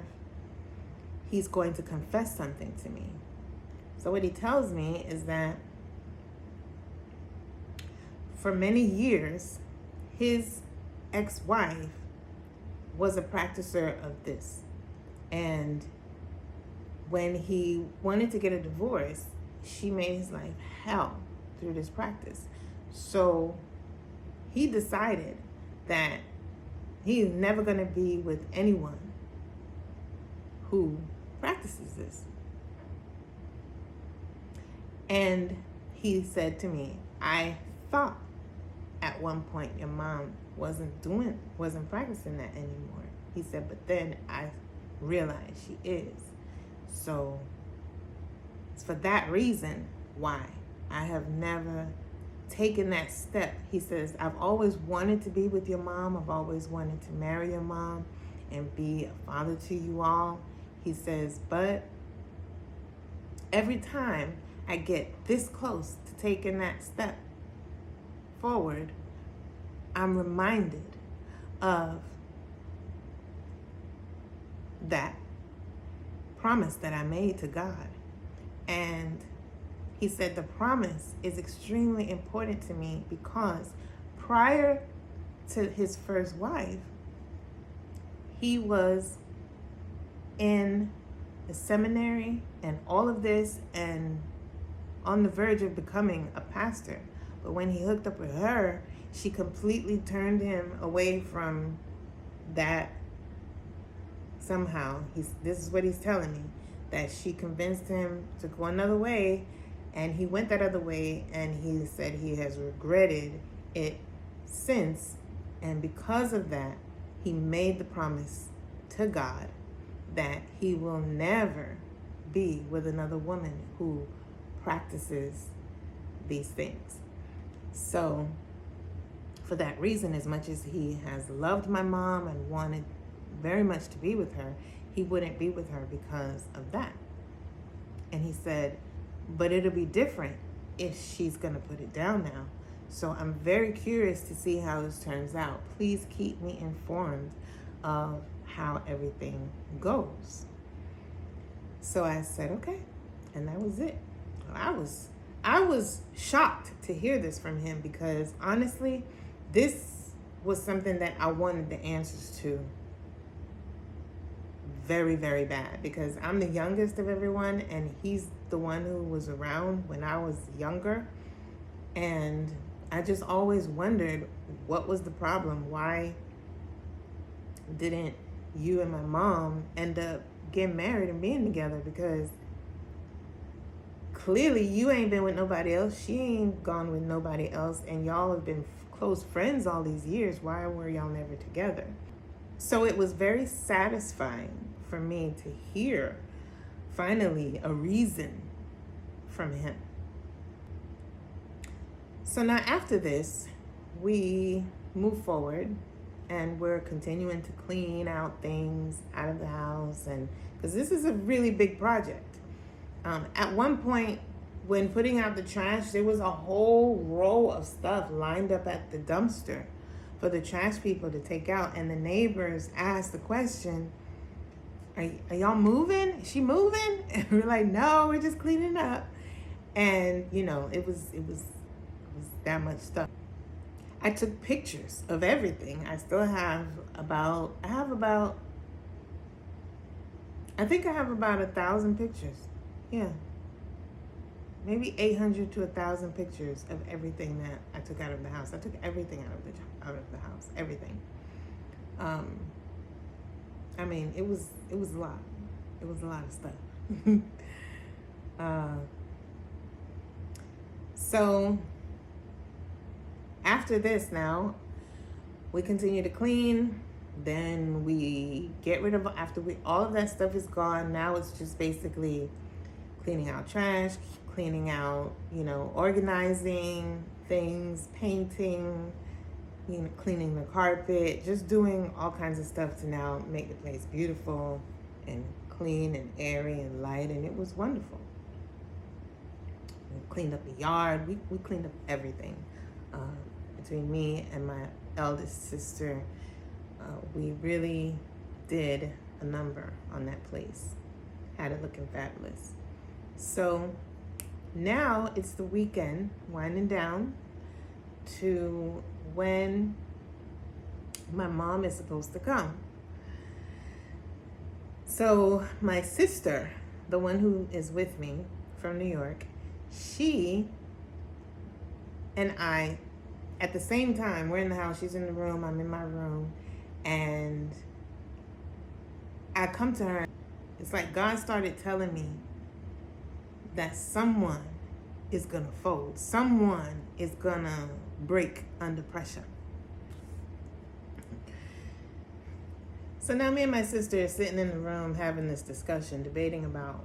he's going to confess something to me. So what he tells me is that for many years, his ex-wife was a practicer of this. And when he wanted to get a divorce, she made his life hell through this practice. So he decided that he's never going to be with anyone who practices this. And he said to me, I thought at one point your mom wasn't practicing that anymore. He said, but then I realized she is. So it's for that reason why I have never taken that step. He says, I've always wanted to be with your mom. I've always wanted to marry your mom and be a father to you all. He says, but every time I get this close to taking that step forward, I'm reminded of that promise that I made to God. And he said the promise is extremely important to me because prior to his first wife, he was in the seminary and all of this and on the verge of becoming a pastor. But when he hooked up with her, she completely turned him away from that. Somehow, this is what he's telling me, that she convinced him to go another way, and he went that other way, and he said he has regretted it since. And because of that, he made the promise to God that he will never be with another woman who practices these things. So for that reason, as much as he has loved my mom and wanted very much to be with her, he wouldn't be with her because of that. And he said, but it'll be different if she's going to put it down now. So I'm very curious to see how this turns out. Please keep me informed of how everything goes. So I said, okay. And that was it. I was shocked to hear this from him because honestly, this was something that I wanted the answers to very, very bad because I'm the youngest of everyone and he's the one who was around when I was younger. And I just always wondered what was the problem? Why didn't you and my mom end up getting married and being together? Because clearly you ain't been with nobody else. She ain't gone with nobody else. And y'all have been close friends all these years. Why were y'all never together? So it was very satisfying for me to hear finally a reason from him. So now after this, we move forward and we're continuing to clean out things out of the house, and because this is a really big project. At one point, when putting out the trash, there was a whole row of stuff lined up at the dumpster for the trash people to take out, and the neighbors asked the question, are y'all moving? Is she moving? And we're like, no, we're just cleaning up. And you know, it was that much stuff. I took pictures of everything. I still have about, I think I have about 1,000 pictures. Yeah. Maybe 800 to 1,000 pictures of everything that I took out of the house. I took everything out of the house, everything. I mean, it was a lot. It was a lot of stuff. uh, so after this, now we continue to clean. Then we get rid of, after we all of that stuff is gone. Now it's just basically cleaning out trash, cleaning out, organizing things, painting, cleaning the carpet, just doing all kinds of stuff to now make the place beautiful and clean and airy and light. And it was wonderful. We cleaned up the yard. We cleaned up everything. Between me and my eldest sister, we really did a number on that place. Had it looking fabulous. So now it's the weekend, winding down to when my mom is supposed to come. So my sister, the one who is with me from New York, she and I, at the same time, we're in the house, she's in the room, I'm in my room, and I come to her. It's like God started telling me that someone is gonna fold. Someone is gonna break under pressure. So now me and my sister are sitting in the room having this discussion, debating about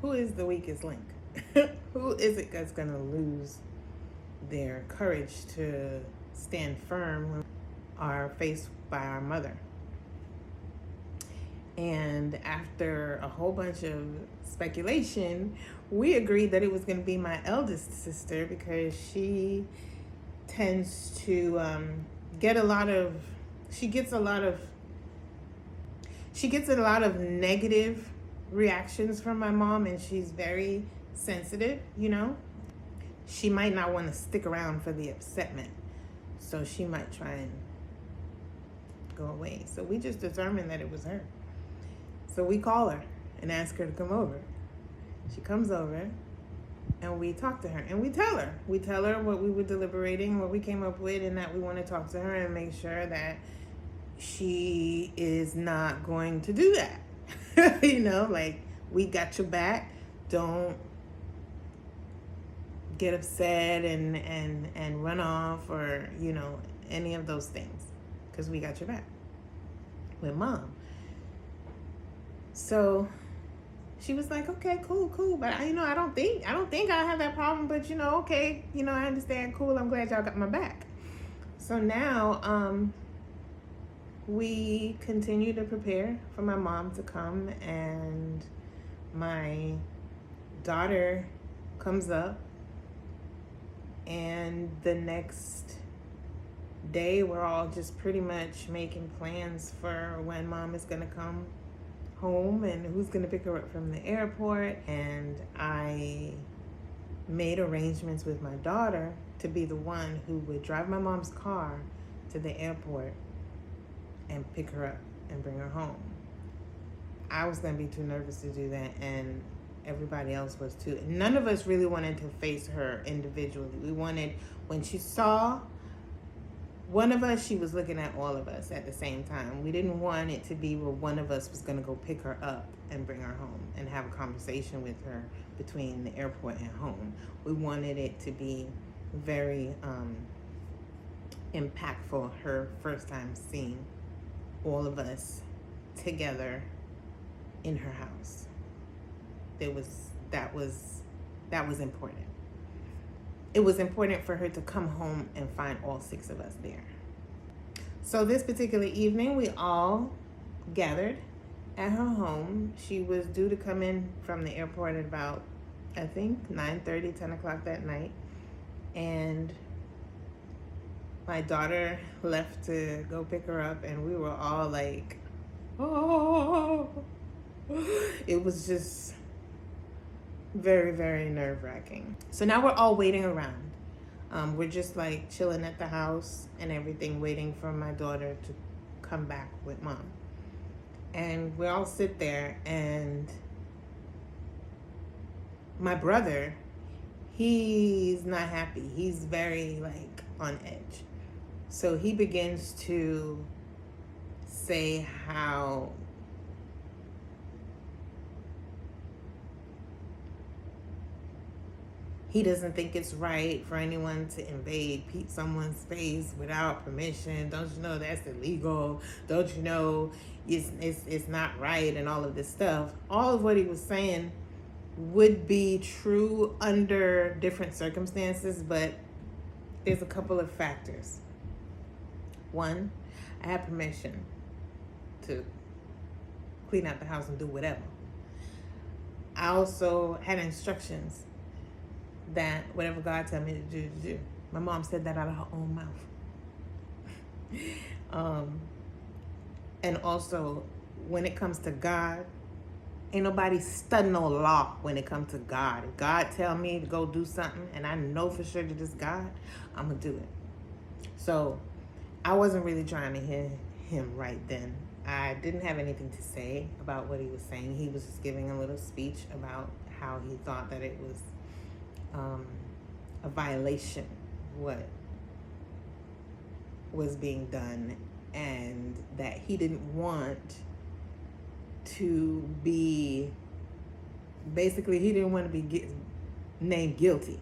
who is the weakest link. Who is it that's gonna lose their courage to stand firm when are faced by our mother. And after a whole bunch of speculation, we agreed that it was going to be my eldest sister, because she tends to get a lot of negative reactions from my mom, and she's very sensitive, She might not want to stick around for the upsetment, so she might try and go away. So we just determined that it was her. So we call her and ask her to come over. She comes over and we talk to her, and we tell her what we were deliberating, what we came up with, and that we want to talk to her and make sure that she is not going to do that. Like, we got your back. Don't get upset and run off, or any of those things, because we got your back with mom. So she was like, okay, cool, but I don't think I have that problem, but okay, I understand, cool, I'm glad y'all got my back. So now we continue to prepare for my mom to come, and my daughter comes up, and the next day we're all just pretty much making plans for when mom is gonna come home and who's gonna pick her up from the airport. And I made arrangements with my daughter to be the one who would drive my mom's car to the airport and pick her up and bring her home. I was gonna be too nervous to do that, and everybody else was too. None of us really wanted to face her individually. We wanted, when she saw one of us, she was looking at all of us at the same time. We didn't want it to be where one of us was going to go pick her up and bring her home and have a conversation with her between the airport and home. We wanted it to be very impactful, her first time seeing all of us together in her house. That was important. It was important for her to come home and find all 6 of us there. So this particular evening, we all gathered at her home. She was due to come in from the airport at about, I think, 9:30, 10 o'clock that night. And my daughter left to go pick her up, and we were all like, oh. It was just very, very nerve-wracking. So now we're all waiting around. We're just like chilling at the house and everything, waiting for my daughter to come back with mom. And we all sit there, and my brother, he's not happy. He's very on edge. So he begins to say how he doesn't think it's right for anyone to invade someone's space without permission. Don't you know that's illegal? Don't you know it's not right, and all of this stuff. All of what he was saying would be true under different circumstances, but there's a couple of factors. One, I had permission to clean out the house and do whatever. I also had instructions that whatever God told me to do. My mom said that out of her own mouth. And also, when it comes to God, ain't nobody studying no law when it comes to God. If God tell me to go do something and I know for sure that it's God, I'm going to do it. So I wasn't really trying to hear him right then. I didn't have anything to say about what he was saying. He was just giving a little speech about how he thought that it was a violation what was being done, and that he didn't want to be, basically he didn't want to be named guilty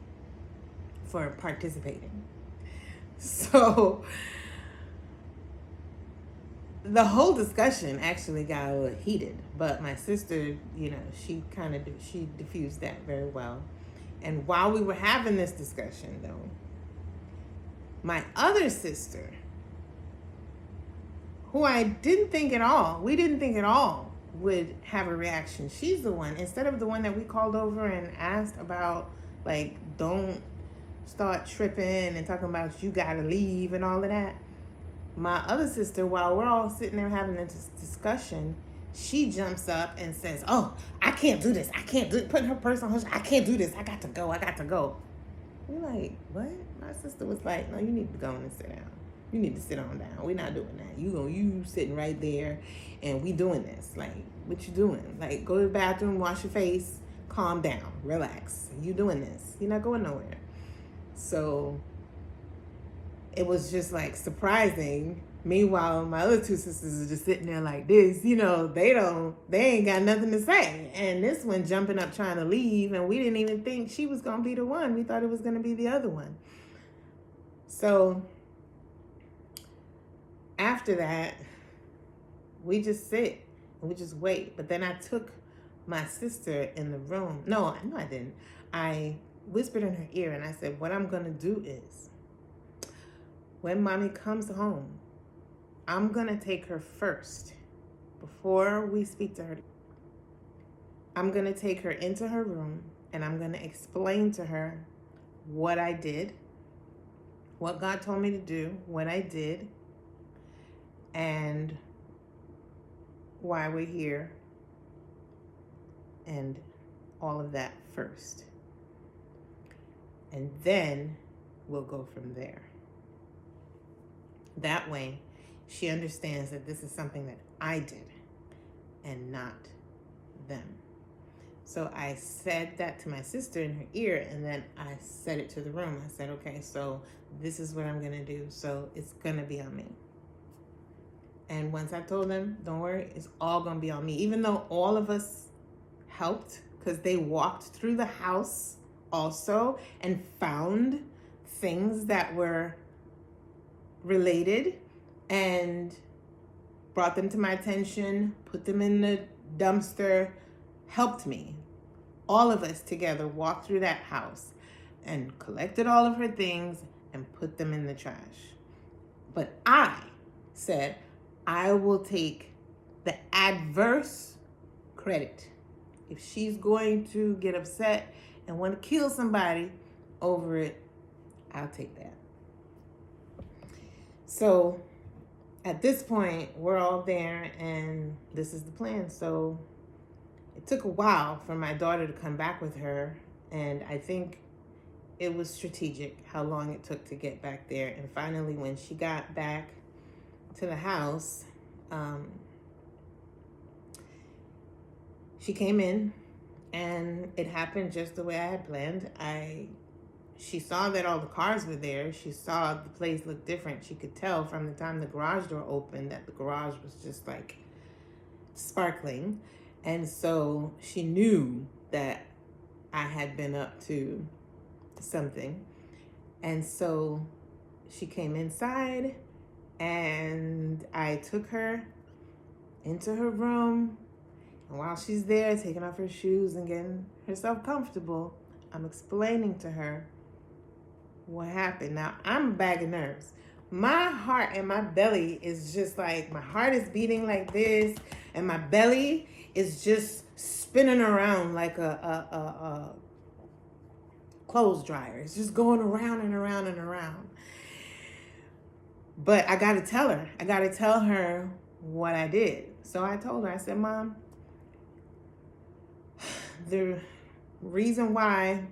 for participating. So the whole discussion actually got a little heated, but my sister, she diffused that very well. And while we were having this discussion, though, my other sister, who I didn't think at all, we didn't think at all would have a reaction. She's the one, instead of the one that we called over and asked about, like, don't start tripping and talking about you gotta leave and all of that. My other sister, while we're all sitting there having this discussion, she jumps up and says, "Oh, I can't do this. I can't do it." Putting her purse on her, I can't do this. I got to go. We're like, what? My sister was like, no, you need to go and sit down. You need to sit on down. We're not doing that. You sitting right there and we doing this. Like, what you doing? Like, go to the bathroom, wash your face, calm down, relax. You doing this. You're not going nowhere. So it was just like surprising. Meanwhile, my other two sisters are just sitting there like this, they ain't got nothing to say. And this one jumping up trying to leave, and we didn't even think she was going to be the one. We thought it was going to be the other one. So after that, we just sit and we just wait. But then I took my sister in the room. No, I didn't. I whispered in her ear and I said, what I'm going to do is, when mommy comes home, I'm going to take her first. Before we speak to her, I'm going to take her into her room and I'm going to explain to her what I did, what God told me to do, what I did, and why we're here, and all of that first. And then we'll go from there. That way, she understands that this is something that I did and not them. So I said that to my sister in her ear, and then I said it to the room. I said, okay, so this is what I'm going to do. So it's going to be on me. And once I told them, don't worry, it's all going to be on me. Even though all of us helped, because they walked through the house also and found things that were related and brought them to my attention, put them in the dumpster, helped me. All of us together walked through that house and collected all of her things and put them in the trash. But I said, I will take the adverse credit. If she's going to get upset and want to kill somebody over it, I'll take that. So at this point, we're all there and this is the plan. So it took a while for my daughter to come back with her, and I think it was strategic how long it took to get back there. And finally, when she got back to the house, she came in and it happened just the way I had planned. She saw that all the cars were there. She saw the place look different. She could tell from the time the garage door opened that the garage was just like sparkling. And so she knew that I had been up to something. And so she came inside, and I took her into her room. And while she's there, taking off her shoes and getting herself comfortable, I'm explaining to her what happened. Now, I'm a bag of nerves. My heart and my belly is just like, my heart is beating like this, and my belly is just spinning around like a clothes dryer. It's just going around and around and around. But I got to tell her. I got to tell her what I did. So I told her, I said, Mom, the reason why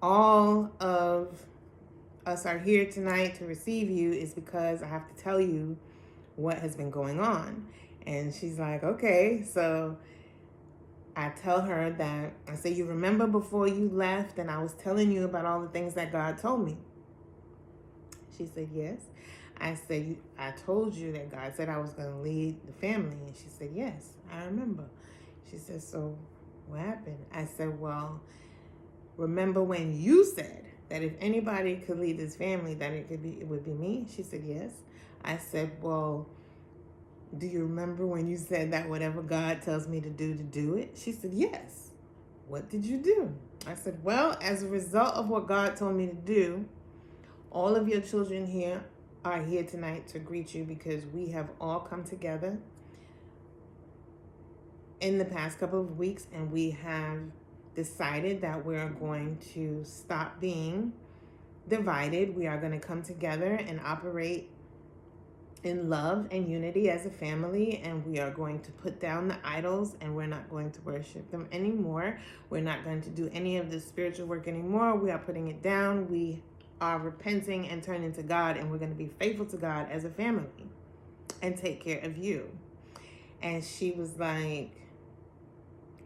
all of us are here tonight to receive you is because I have to tell you what has been going on. And she's like, okay. So I tell her that, I say, you remember before you left and I was telling you about all the things that God told me? She said, yes. I said, I told you that God said I was going to lead the family. And she said, yes, I remember. She said, so what happened? I said, well, remember when you said that if anybody could lead this family, that it would be me? She said, yes. I said, well, do you remember when you said that whatever God tells me to do it? She said, yes. What did you do? I said, well, as a result of what God told me to do, all of your children here are here tonight to greet you because we have all come together in the past couple of weeks, and we have decided that we're going to stop being divided. We are going to come together and operate in love and unity as a family, and we are going to put down the idols, and we're not going to worship them anymore. We're not going to do any of the spiritual work anymore. We are putting it down. We are repenting and turning to God, and we're going to be faithful to God as a family and take care of you. And she was like,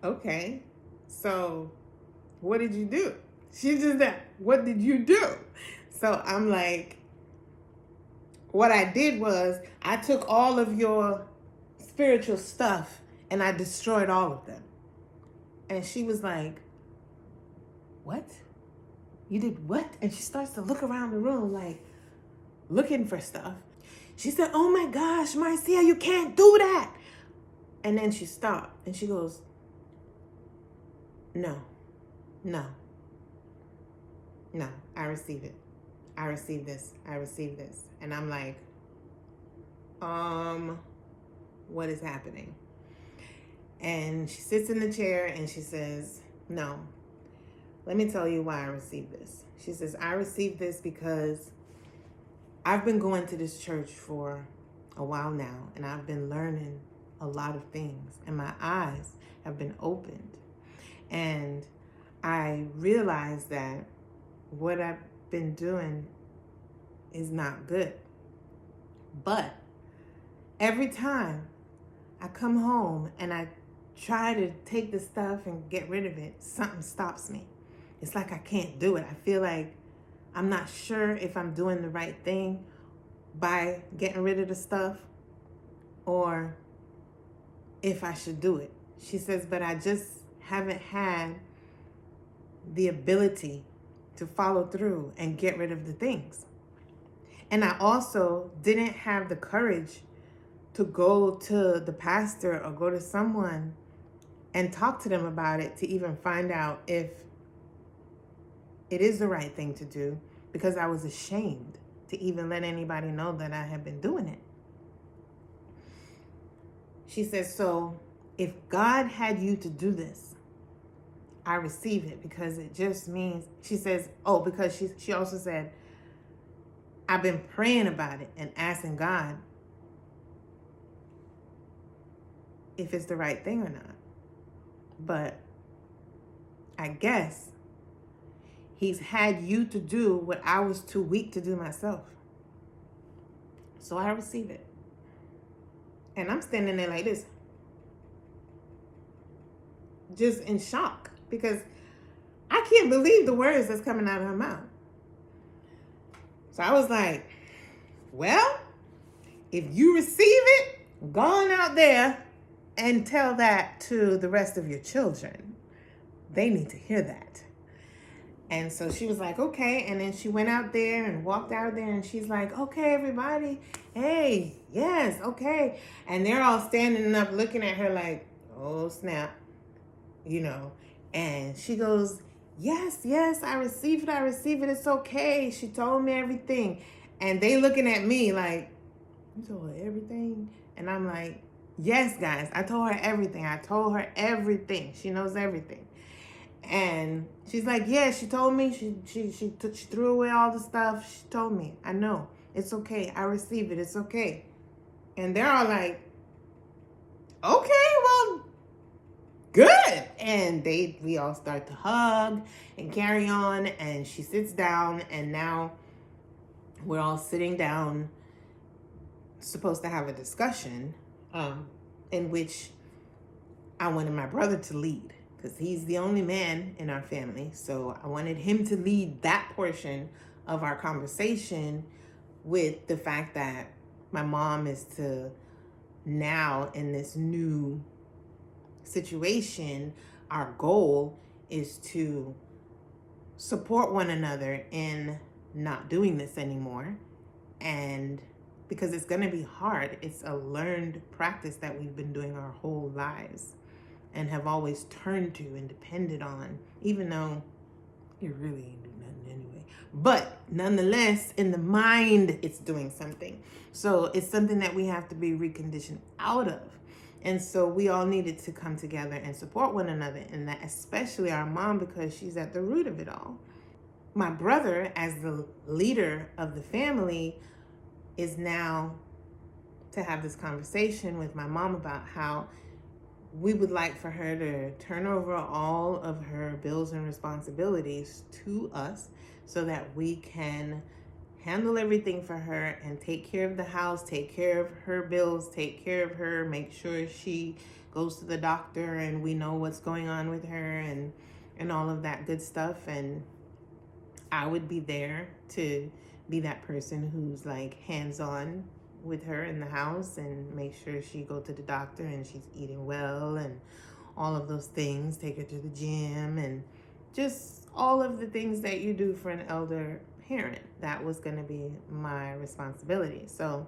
okay, so what did you do? She just said, what did you do? So I'm like, what I did was I took all of your spiritual stuff and I destroyed all of them. And she was like, what? You did what? And she starts to look around the room like looking for stuff. She said, oh my gosh, Marcia, you can't do that. And then she stopped and she goes, no, I receive it. I receive this. And I'm like, what is happening? And she sits in the chair and she says, no, let me tell you why I received this. She says, I received this because I've been going to this church for a while now, and I've been learning a lot of things, and my eyes have been opened. And I realized that what I've been doing is not good. But every time I come home and I try to take the stuff and get rid of it, something stops me. It's like I can't do it. I feel like I'm not sure if I'm doing the right thing by getting rid of the stuff or if I should do it. She says, but I just haven't had the ability to follow through and get rid of the things. And I also didn't have the courage to go to the pastor or go to someone and talk to them about it to even find out if it is the right thing to do, because I was ashamed to even let anybody know that I had been doing it. She says, so if God had you to do this, I receive it, because it just means, she says, oh, because she also said, I've been praying about it and asking God if it's the right thing or not. But I guess He's had you to do what I was too weak to do myself. So I receive it. And I'm standing there like this, just in shock, because I can't believe the words that's coming out of her mouth. So I was like, well, if you receive it, go on out there and tell that to the rest of your children. They need to hear that. And so she was like, okay. And then she went out there and walked out there and she's like, okay, everybody. Hey, yes, okay. And they're all standing up looking at her like, oh, snap, you know. And she goes, yes, yes, I receive it. I receive it. It's okay. She told me everything. And they looking at me like, you told her everything? And I'm like, yes, guys, I told her everything. I told her everything. She knows everything. And she's like, yeah, she told me. She threw away all the stuff. She told me. I know. It's okay. I receive it. It's okay. And they're all like, okay, well, good. And we all start to hug and carry on. And she sits down. And now we're all sitting down, supposed to have a discussion in which I wanted my brother to lead, because he's the only man in our family. So I wanted him to lead that portion of our conversation, with the fact that my mom is to now, in this new situation, our goal is to support one another in not doing this anymore. And because it's going to be hard, it's a learned practice that we've been doing our whole lives and have always turned to and depended on, even though it really ain't do nothing anyway. But nonetheless, in the mind, it's doing something. So it's something that we have to be reconditioned out of. And so we all needed to come together and support one another in that, especially our mom, because she's at the root of it all. My brother, as the leader of the family, is now to have this conversation with my mom about how we would like for her to turn over all of her bills and responsibilities to us so that we can handle everything for her and take care of the house, take care of her bills, take care of her, make sure she goes to the doctor and we know what's going on with her and all of that good stuff. And I would be there to be that person who's like hands-on with her in the house and make sure she go to the doctor and she's eating well and all of those things, take her to the gym and just all of the things that you do for an elder parent. That was going to be my responsibility. So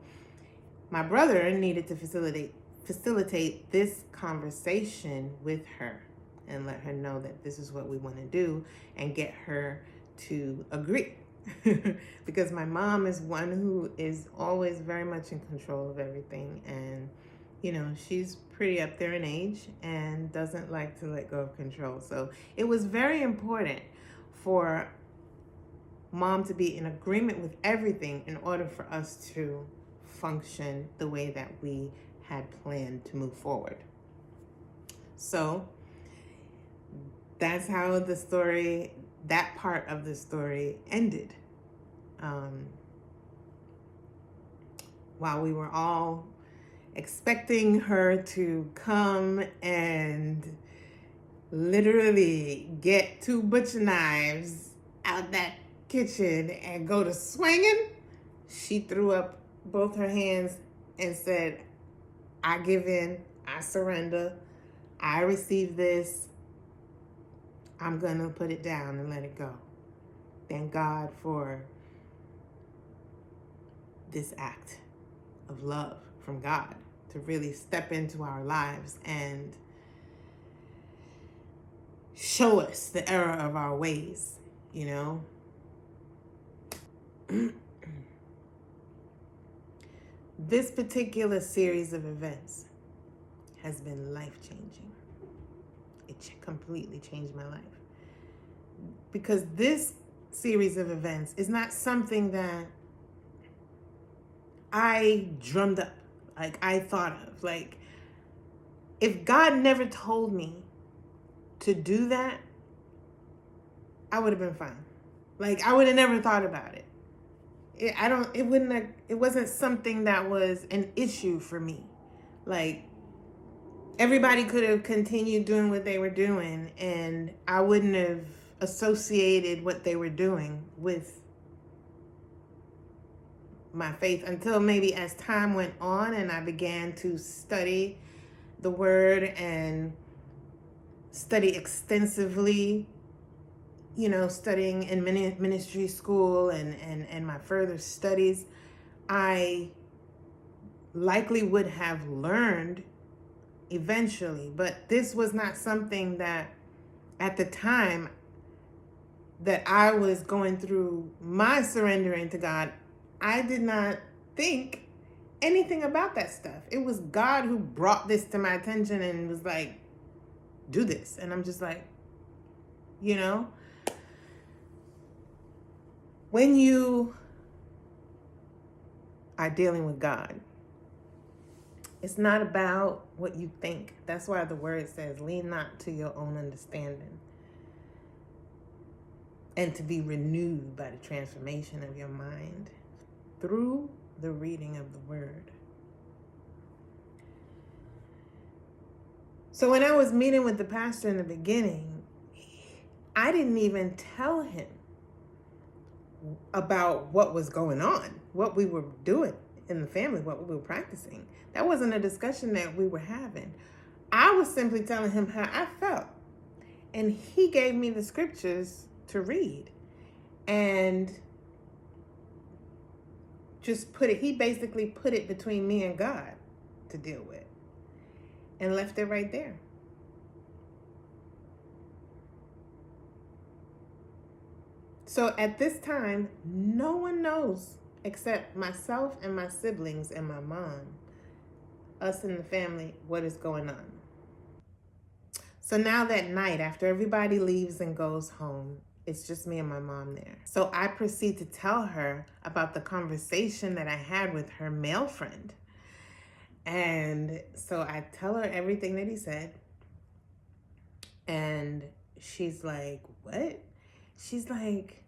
my brother needed to facilitate this conversation with her and let her know that this is what we want to do and get her to agree. Because my mom is one who is always very much in control of everything, and you know, she's pretty up there in age and doesn't like to let go of control. So it was very important for mom to be in agreement with everything in order for us to function the way that we had planned to move forward. So that's how the story, that part of the story, ended. While we were all expecting her to come and literally get 2 butcher knives out that kitchen and go to swinging, she threw up both her hands and said, I give in, I surrender, I receive this, I'm gonna put it down and let it go. Thank God for this act of love from God to really step into our lives and show us the error of our ways, you know? This particular series of events has been life-changing. It completely changed my life. Because this series of events is not something that I drummed up, like I thought of. Like, if God never told me to do that, I would have been fine. Like, I would have never thought about it. It wasn't something that was an issue for me. Like, everybody could have continued doing what they were doing and I wouldn't have associated what they were doing with my faith until maybe as time went on and I began to study the word and study extensively studying in ministry school and my further studies, I likely would have learned eventually. But this was not something that at the time that I was going through my surrendering to God, I did not think anything about that stuff. It was God who brought this to my attention and was like, do this. And I'm just like, when you are dealing with God, it's not about what you think. That's why the word says, lean not to your own understanding, and to be renewed by the transformation of your mind through the reading of the word. So when I was meeting with the pastor in the beginning, I didn't even tell him about what was going on, what we were doing in the family, what we were practicing. That wasn't a discussion that we were having. I was simply telling him how I felt. And he gave me the scriptures to read. And he basically put it between me and God to deal with. And left it right there. So at this time, no one knows except myself and my siblings and my mom, us in the family, what is going on. So now that night, after everybody leaves and goes home, it's just me and my mom there. So I proceed to tell her about the conversation that I had with her male friend. And so I tell her everything that he said. And she's like, what? She's like,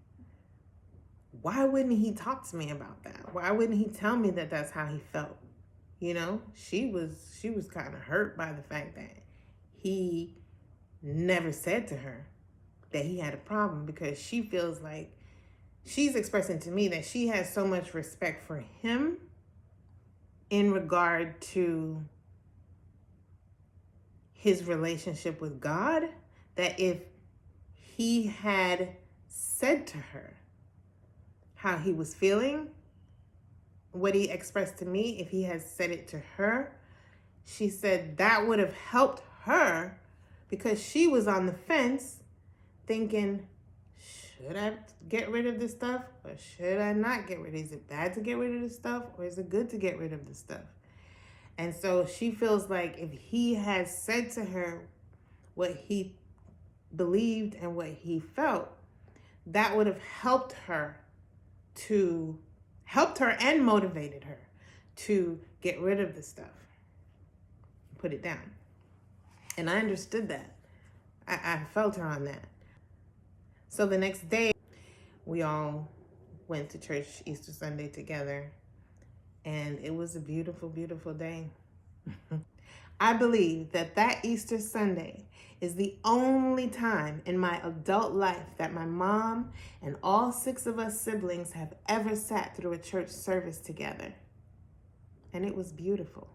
why wouldn't he talk to me about that? Why wouldn't he tell me that that's how he felt? She was kind of hurt by the fact that he never said to her that he had a problem, because she feels like she's expressing to me that she has so much respect for him in regard to his relationship with God, that if he had said to her how he was feeling, what he expressed to me, if he had said it to her, she said that would have helped her, because she was on the fence thinking, should I get rid of this stuff or should I not get rid of it? Is it bad to get rid of this stuff or is it good to get rid of this stuff? And so she feels like if he had said to her what he believed and what he felt, that would have helped her and motivated her to get rid of the stuff, put it down. And I understood that. I felt her on that. So the next day, we all went to church Easter Sunday together, and it was a beautiful, beautiful day. I believe that Easter Sunday is the only time in my adult life that my mom and all 6 of us siblings have ever sat through a church service together. And it was beautiful.